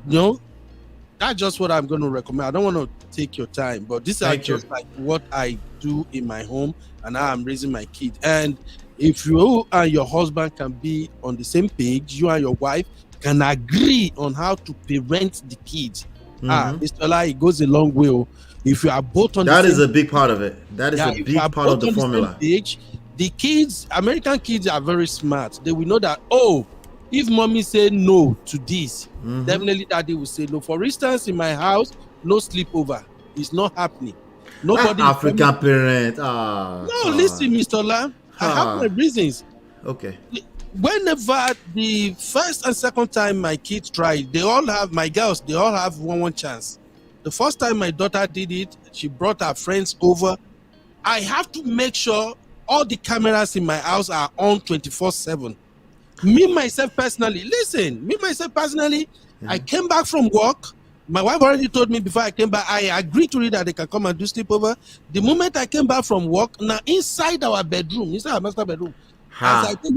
that's just what I'm going to recommend. I don't want to take your time, but these are just like what I do in my home and how I'm raising my kid. And if you and your husband can be on the same page, you and your wife can agree on how to parent the kids. Mr. Ola, it goes a long way. If you are both on that the is same a big part of it. That is a big part of the formula. Page, the kids, American kids are very smart. They will know that, if mommy say no to this, definitely daddy will say no. For instance, in my house, no sleepover. It's not happening. Nobody. African parent. Listen, Mr. Ola, I have my reasons. Okay. Whenever the first and second time my kids tried, my girls have one chance. The first time my daughter did it, she brought her friends over. I have to make sure all the cameras in my house are on 24/7. Me, myself personally, I came back from work. My wife already told me before I came back, I agreed to it that they can come and do sleepover. The moment I came back from work, now inside our master bedroom,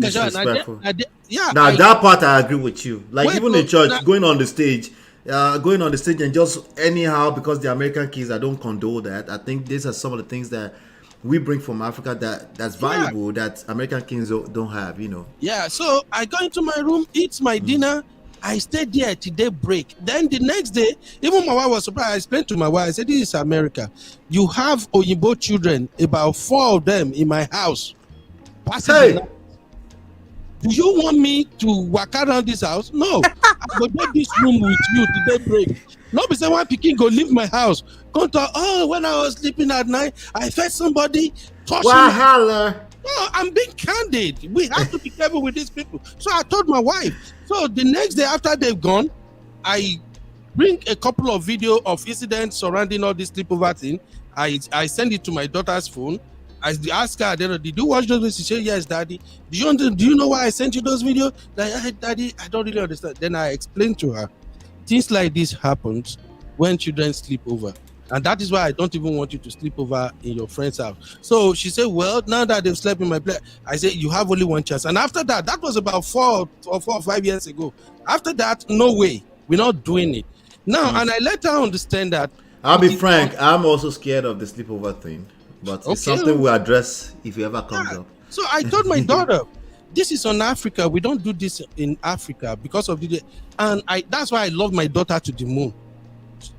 disrespectful. That part I agree with you. Like even in church, going on the stage and just anyhow, because the American kids, I don't condone that. I think these are some of the things that we bring from Africa that's valuable that American kids don't have, Yeah, so I go into my room, eat my dinner, I stayed there till daybreak. Then the next day, even my wife was surprised. I explained to my wife, I said, this is America. You have Oyinbo children, about 4 of them in my house. Do you want me to walk around this house? No. I go to this room with you till daybreak. Nobody say one pikin go leave my house. Come talk, when I was sleeping at night, I felt somebody touching me. No, I'm being candid. We have to be careful with these people. So I told my wife. So the next day after they've gone, I bring a couple of video of incidents surrounding all this sleepover thing. I send it to my daughter's phone. I ask her, did you watch those videos? She said, yes, daddy. Do you know why I sent you those videos? Like, hey, daddy, I don't really understand. Then I explained to her, things like this happens when children sleep over. And that is why I don't even want you to sleep over in your friend's house. So she said, well, now that they've slept in my place, I said, you have only one chance. And after that, that was about 4 or 5 years ago. After that, no way. We're not doing it. Now, and I let her understand that. I'll be frank, I'm also scared of the sleepover thing. But it's something we'll address if it ever comes up. So I told my daughter, this is on Africa. We don't do this in Africa because of the... And that's why I love my daughter to the moon.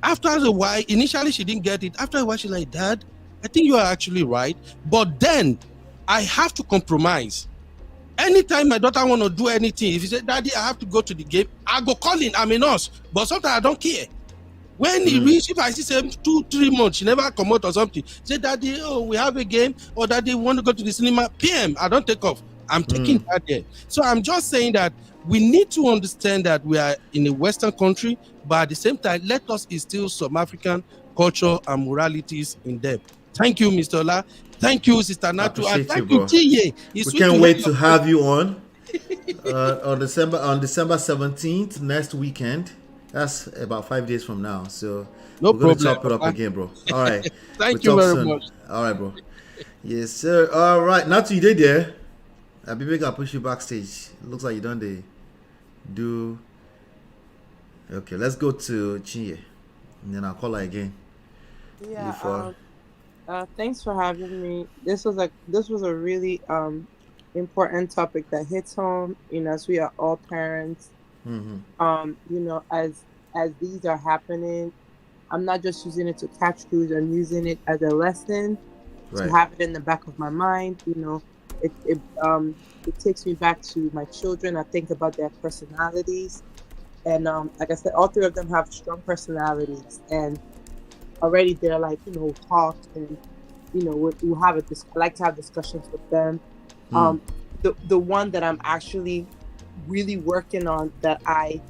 After a while, initially she didn't get it. After a while, she's like, Dad, I think you are actually right. But then I have to compromise. Anytime my daughter want to do anything, if he said, Daddy, I have to go to the game, I go call in, I'm a nurse. But sometimes I don't care. When he reach, if I see 2-3 months, she never come out or something, say, Daddy, oh, we have a game, or Daddy, want to go to the cinema, PM, I don't take off. I'm taking that there. So I'm just saying that we need to understand that we are in a Western country, but at the same time, let us instill some African culture and moralities in them. Thank you, Mr. Ola. Thank you, Sister Natu. And thank you, Tiye. We can't wait to have you on December 17th, next weekend. That's about 5 days from now. So we're going to chop it up again, bro. All right. Thank you very much. All right, bro. Yes, sir. All right. Natu, you did there. I'll be making push you backstage. Looks like you done do. Okay, let's go to Chinye. And then I'll call her again. Yeah. Thanks for having me. This was a really important topic that hits home. As we are all parents. As these are happening, I'm not just using it to catch crews. I'm using it as a lesson to have it in the back of my mind. It takes me back to my children. I think about their personalities, and like I said, all 3 of them have strong personalities, and already they're like talk, and we'll have I like to have discussions with them. The one that I'm actually really working on that I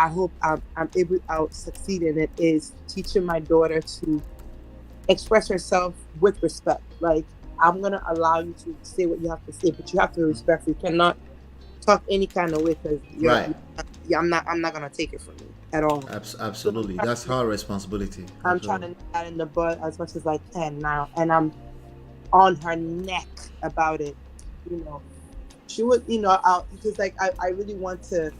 hope I'll succeed in it is teaching my daughter to express herself with respect. Like, I'm gonna allow you to say what you have to say, but you have to respect. You cannot talk any kind of way because I'm not gonna take it from you at all. Absolutely, that's her responsibility. I'm trying to nip that in the bud as much as I can now, and I'm on her neck about it. She would, because like I really want to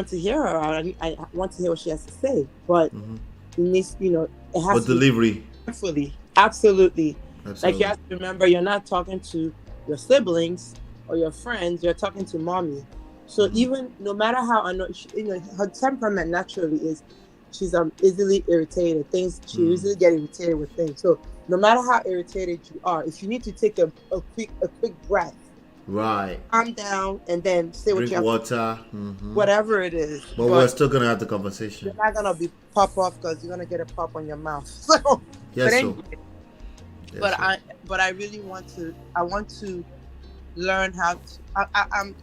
hear her out. I want to hear what she has to say, but it needs, it has to delivery. Fully, absolutely. Like, you have to remember, you're not talking to your siblings or your friends. You're talking to mommy. So even no matter how her temperament naturally is, she's easily irritated. She easily get irritated with things. So no matter how irritated you are, if you need to take a quick breath. Right. Calm down and then say what you have water. Whatever it is. But we're still gonna have the conversation. You're not gonna be pop off because you're gonna get a pop on your mouth. So, but I really want to. I want to learn how to. I'm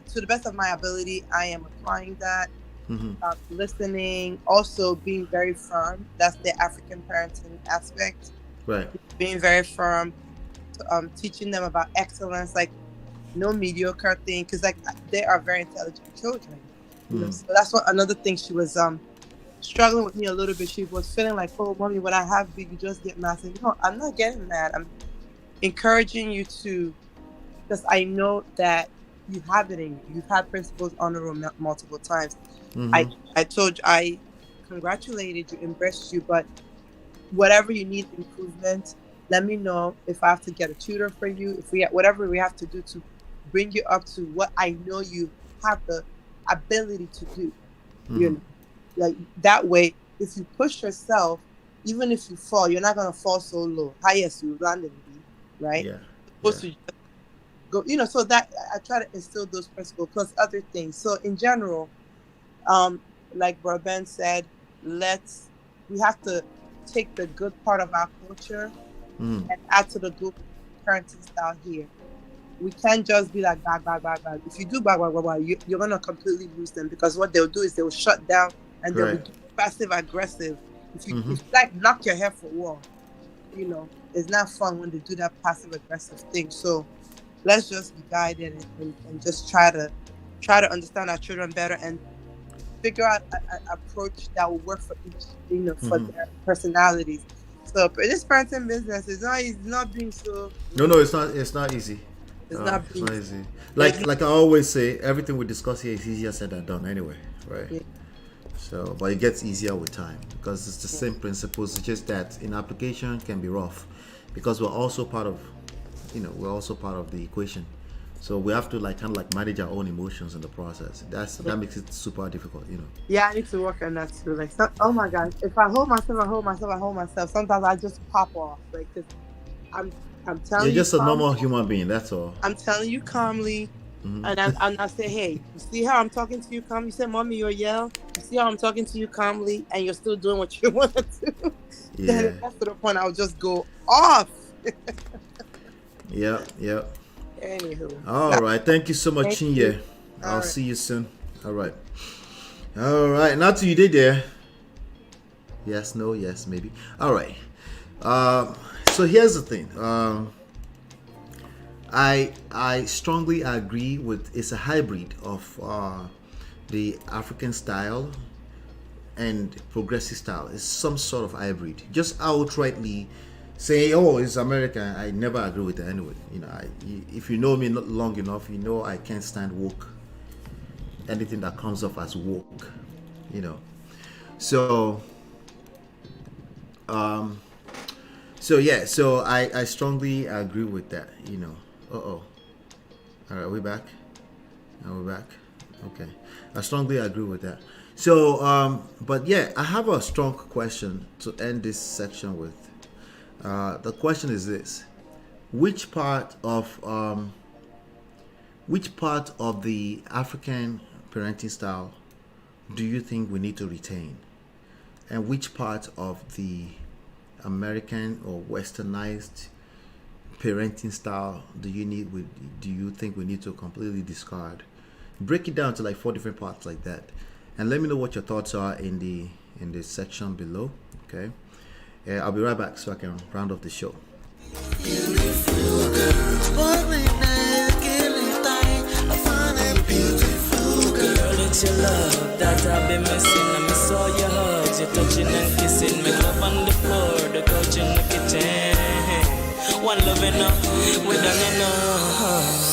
to the best of my ability. I am applying that. Listening, also being very firm. That's the African parenting aspect. Right. Being very firm. Teaching them about excellence, like no mediocre thing, because like they are very intelligent children. So that's another thing she was struggling with me a little bit. She was feeling like, oh, mommy, when I have big, you just get mad. I said, no, I'm not getting mad. I'm encouraging you to, because I know that you have it in you. You've had principals on the room multiple times. I told you, I congratulated you, embraced you, but whatever you need improvement, let me know. If I have to get a tutor for you, whatever we have to do to bring you up to what I know you have the ability to do. Like that way, if you push yourself, even if you fall, you're not gonna fall so low. Highest you randomly, right? Yeah. Supposed to just go, so that I try to instill those principles plus other things. So in general, like Bro Ben said, we have to take the good part of our culture and add to the good parenting style here. we can't just be like bag. If you do bag, you're gonna completely lose them, because what they'll do is they'll shut down and they'll be passive aggressive. If you if like knock your head for wall, you know, it's not fun when they do that passive aggressive thing. So let's just be guided and just try to understand our children better and figure out an approach that will work for each, you know, for their personalities. So this parenting business is not being so. No, it's not. It's not easy. It's not easy. Like I always say, everything we discuss here is easier said than done. Anyway, right? Yeah. So, but it gets easier with time because it's the same principles. It's just that in application can be rough because we're also part of, the equation. So we have to kind of manage our own emotions in the process. That makes it super difficult, you know. Yeah, I need to work on that too. Like, oh my God, if I hold myself, sometimes I just pop off. Like, cause I'm telling you. You're just a normal human being. That's all. I'm telling you calmly, and I say, hey, you see how I'm talking to you calmly? You said, Mommy, you'll yell. You see how I'm talking to you calmly, and you're still doing what you want to do. Yeah. Then after the point, I'll just go off. Yeah. Anywho. All right. Thank you so much, Chinye. I'll see you soon. All right. Now to you, there. Yes, no, yes, maybe. All right. So here's the thing. I strongly agree with it's a hybrid of the African style and progressive style. It's some sort of hybrid. Just outrightly say, oh, it's American. I never agree with that anyway. You know, if you know me long enough, you know I can't stand woke. Anything that comes off as woke, you know. So I strongly agree with that, you know. All right, we're back. Now we're back. Okay, I strongly agree with that. So but yeah, I have a strong question to end this section with. The question is this: which part of the African parenting style do you think we need to retain, and which part of the American or westernized parenting style do you think we need to completely discard? Break it down to 4 different parts like that, and let me know what your thoughts are in the section below. Okay, I'll be right back so I can round off the show. It's your love that I've been missing. I miss all your hugs, your touching and kissing. Make love on the floor, the couch in the kitchen. One love enough, we done enough.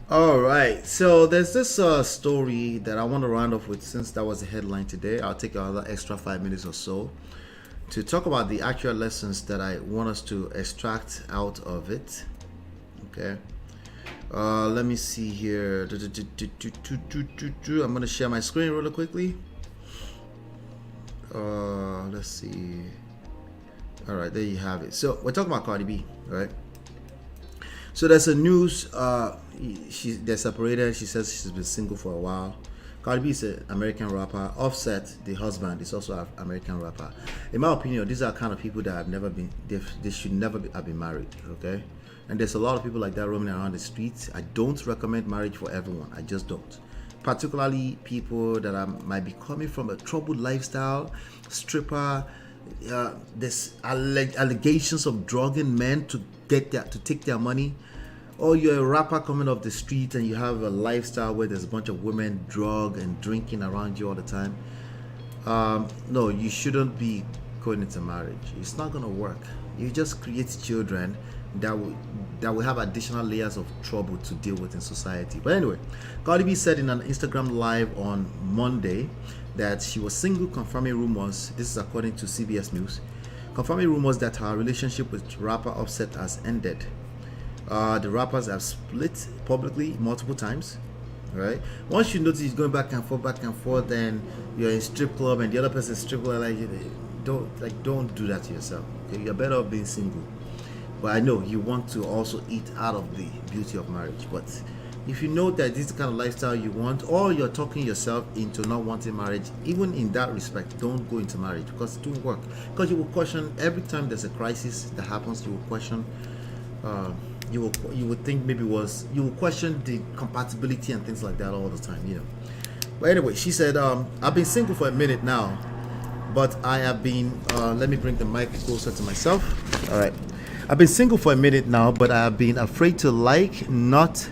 All right, so there's this story that I want to round off with. Since that was the headline today, I'll take another extra 5 minutes or so to talk about the actual lessons that I want us to extract out of it. Okay. Let me see here. I'm gonna share my screen really quickly. Let's see. All right, there you have it. So we're talking about Cardi B, right? So there's a news. They're separated. She says she's been single for a while. Cardi B is an American rapper. Offset, the husband, is also an American rapper. In my opinion, these are kind of people that have never been. They should never have been married. Okay. And there's a lot of people like that roaming around the streets. I don't recommend marriage for everyone. I just don't. Particularly people that might be coming from a troubled lifestyle, stripper. There's allegations of drugging men to take their money. Or you're a rapper coming off the street and you have a lifestyle where there's a bunch of women drug and drinking around you all the time. No, you shouldn't be going into marriage. It's not gonna work. You just create children that will have additional layers of trouble to deal with in society. But anyway, Cardi B said in an Instagram live on Monday that she was single, confirming rumors. This is according to CBS News, confirming rumors that her relationship with rapper Offset has ended. The rappers have split publicly multiple times. Right? Once you notice he's going back and forth, and you're in strip club and the other person's strip club, don't do that to yourself. Okay? You're better off being single. But I know you want to also eat out of the beauty of marriage. But if you know that this is the kind of lifestyle you want, or you're talking yourself into not wanting marriage, even in that respect, don't go into marriage because it won't work. Because you will question every time there's a crisis that happens. You will question you would think maybe you will question the compatibility and things like that all the time, you know. But anyway, she said, I've been single for a minute now, but I have been let me bring the mic closer to myself. All right, I've been single for a minute now, but I have been afraid not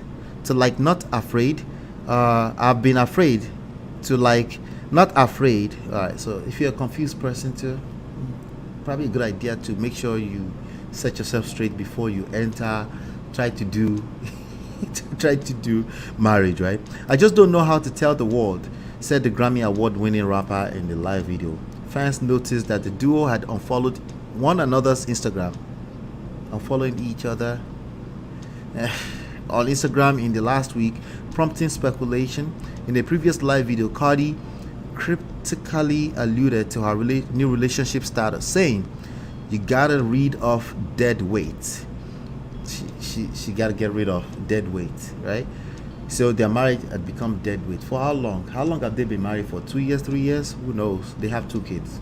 afraid. I've been afraid to like not afraid. All right, so if you're a confused person too, probably a good idea to make sure you set yourself straight before you try to do marriage, right? I just don't know how to tell the world, said the Grammy award-winning rapper in the live video. Fans noticed that the duo had unfollowed one another's Instagram, unfollowing each other on Instagram in the last week, prompting speculation. In a previous live video, Cardi cryptically alluded to her new relationship status, saying, "You gotta rid of dead weight." She gotta get rid of dead weight, right? So their marriage had become dead weight. For how long? How long have they been married for? 2 years, 3 years? Who knows? They have 2 kids.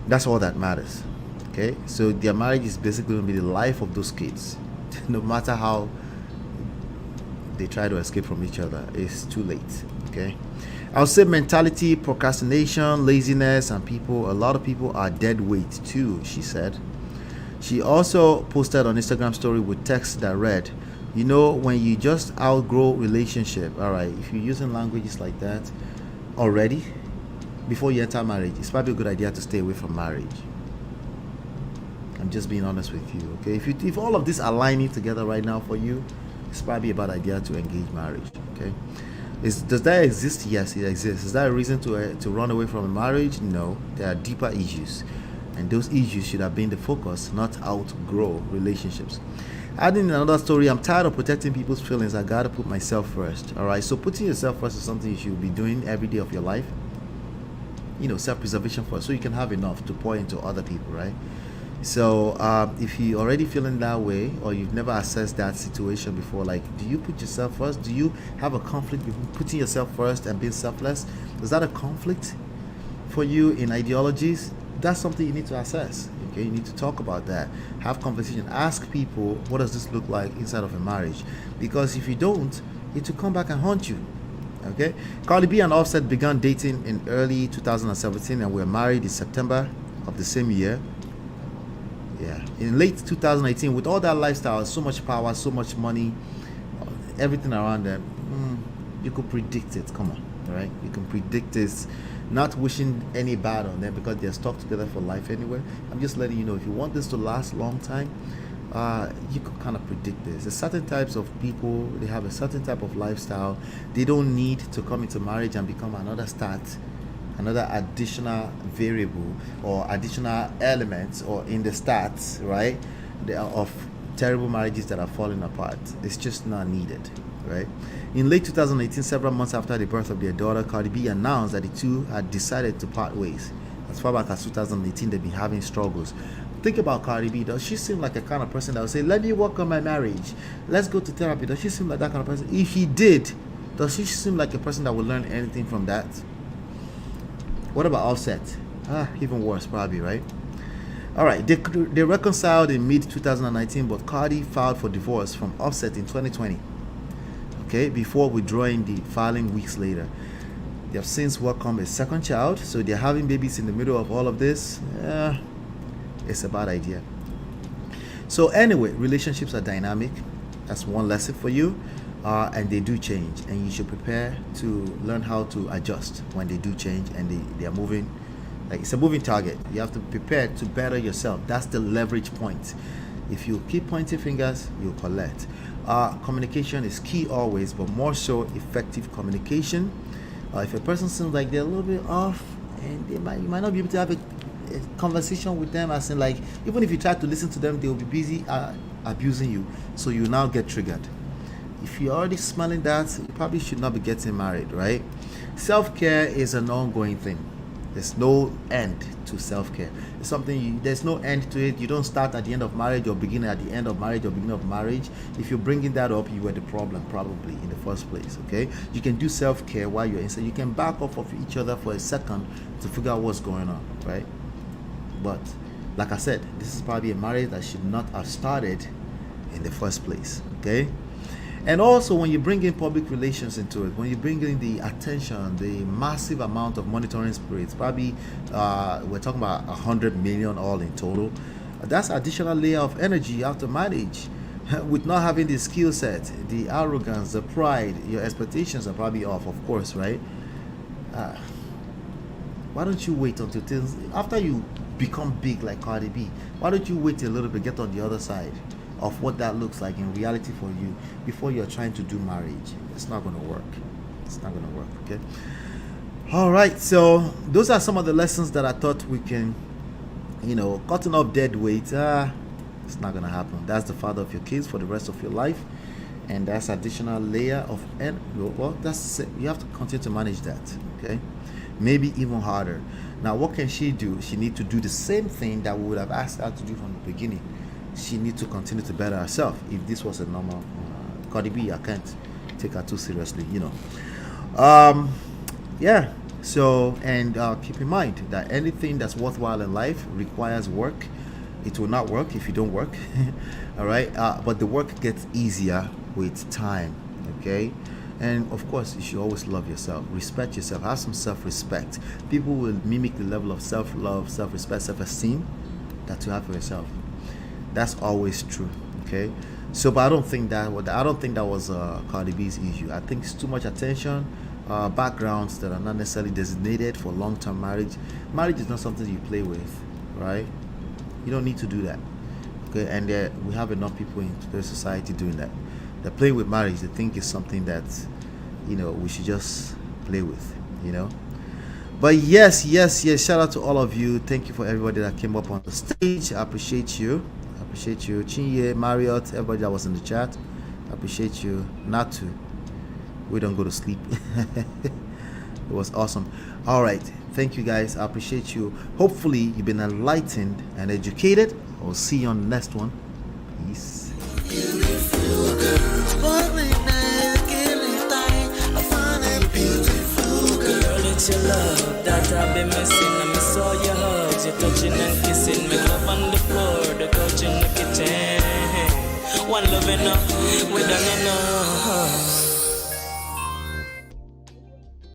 That's all that matters. Okay, so their marriage is basically going to be the life of those kids. No matter how they try to escape from each other, it's too late. Okay, I would say mentality, procrastination, laziness, and a lot of people are dead weight too, she said. She also posted on Instagram story with text that read, "You know, when you just outgrow relationship, all right, if you're using languages like that already before you enter marriage, it's probably a good idea to stay away from marriage." I'm just being honest with you, okay? If all of this are aligning together right now for you, it's probably a bad idea to engage marriage, okay? Does that exist? Yes, it exists. Is that a reason to run away from a marriage? No, there are deeper issues. And those issues should have been the focus, not outgrow relationships. Adding in another story, I'm tired of protecting people's feelings. I gotta put myself first. All right, so putting yourself first is something you should be doing every day of your life. You know, self-preservation first, so you can have enough to pour into other people, right? So if you're already feeling that way, or you've never assessed that situation before, like, do you put yourself first? Do you have a conflict between putting yourself first and being selfless? Is that a conflict for you in ideologies? That's something you need to assess. Okay, you need to talk about that. Have conversation. Ask people, what does this look like inside of a marriage? Because if you don't, it will come back and haunt you. Okay, Cardi B and Offset began dating in early 2017 and were married in September of the same year. Yeah, in late 2018, with all that lifestyle, so much power, so much money, everything around them, you could predict it. Come on, all right? You can predict this. Not wishing any bad on them because they're stuck together for life anyway. I'm just letting you know, if you want this to last a long time, you could kind of predict this. There's certain types of people, they have a certain type of lifestyle. They don't need to come into marriage and become another additional variable or additional elements or in the stats, right, of terrible marriages that are falling apart. It's just not needed, right? In late 2018, several months after the birth of their daughter, Cardi B announced that the two had decided to part ways. As far back as 2018, they've been having struggles. Think about Cardi B. Does she seem like a kind of person that would say, "Let me work on my marriage, let's go to therapy"? Does she seem like that kind of person? If he did, does she seem like a person that would learn anything from that? What about Offset? Even worse, probably, right? All right, they reconciled in mid-2019, but Cardi filed for divorce from Offset in 2020. Okay, before withdrawing the filing weeks later. They have since welcomed a second child, so they're having babies in the middle of all of this. It's a bad idea. So anyway, relationships are dynamic. That's one lesson for you. And they do change, and you should prepare to learn how to adjust when they do change and they are moving. Like, it's a moving target. You have to prepare to better yourself. That's the leverage point. If you keep pointing fingers, you'll collect. Communication is key always, but more so effective communication. If a person seems like they're a little bit off, and you might not be able to have a conversation with them, as in, like, even if you try to listen to them, they'll be busy abusing you, so you now get triggered. If you're already smelling that, you probably should not be getting married, right? Self-care is an ongoing thing. There's no end to self-care. It's something there's no end to it. You don't start at the end of marriage or begin at the end of marriage or beginning of marriage. If you're bringing that up, you were the problem probably in the first place, okay? You can do self-care while you're inside. You can back off of each other for a second to figure out what's going on, right? But like I said, this is probably a marriage that should not have started in the first place. Okay. And also, when you bring in public relations into it, when you bring in the attention, the massive amount of monitoring spirits, probably we're talking about 100 million all in total. That's additional layer of energy you have to manage. With not having the skill set, the arrogance, the pride, your expectations are probably off, of course, right? Why don't you wait until things, after you become big like Cardi B, why don't you wait a little bit, get on the other side of what that looks like in reality for you before you're trying to do marriage? It's not going to work. It's not going to work. Okay. All right. So those are some of the lessons that I thought we can, cutting off dead weight. It's not going to happen. That's the father of your kids for the rest of your life. And that's additional layer of, well, that's, you have to continue to manage that. Okay. Maybe even harder. Now, what can she do? She needs to do the same thing that we would have asked her to do from the beginning. She needs to continue to better herself. If this was a normal Cardi B, I can't take her too seriously, yeah. So, and keep in mind that anything that's worthwhile in life requires work. It will not work if you don't work. All right. But the work gets easier with time. Okay. And of course, you should always love yourself, respect yourself, have some self-respect. People will mimic the level of self-love, self-respect, self-esteem that you have for yourself. That's always true. Okay. So, but I don't think that was Cardi B's issue. I think it's too much attention, backgrounds that are not necessarily designated for long-term marriage. Marriage is not something you play with, right? You don't need to do that. Okay. And we have enough people in the society doing that. They play with marriage. They think it's something that, we should just play with, But yes. Shout out to all of you. Thank you for everybody that came up on the stage. I appreciate you. Chinye, Marriott, everybody that was in the chat. I appreciate you. Natu, we don't go to sleep. It was awesome. All right. Thank you guys. I appreciate you. Hopefully you've been enlightened and educated. I'll see you on the next one. Peace. It's your love that I've been missing. I miss all your hugs, your touching and kissing. Make love on the floor, the couch in the kitchen. One love enough, we done enough.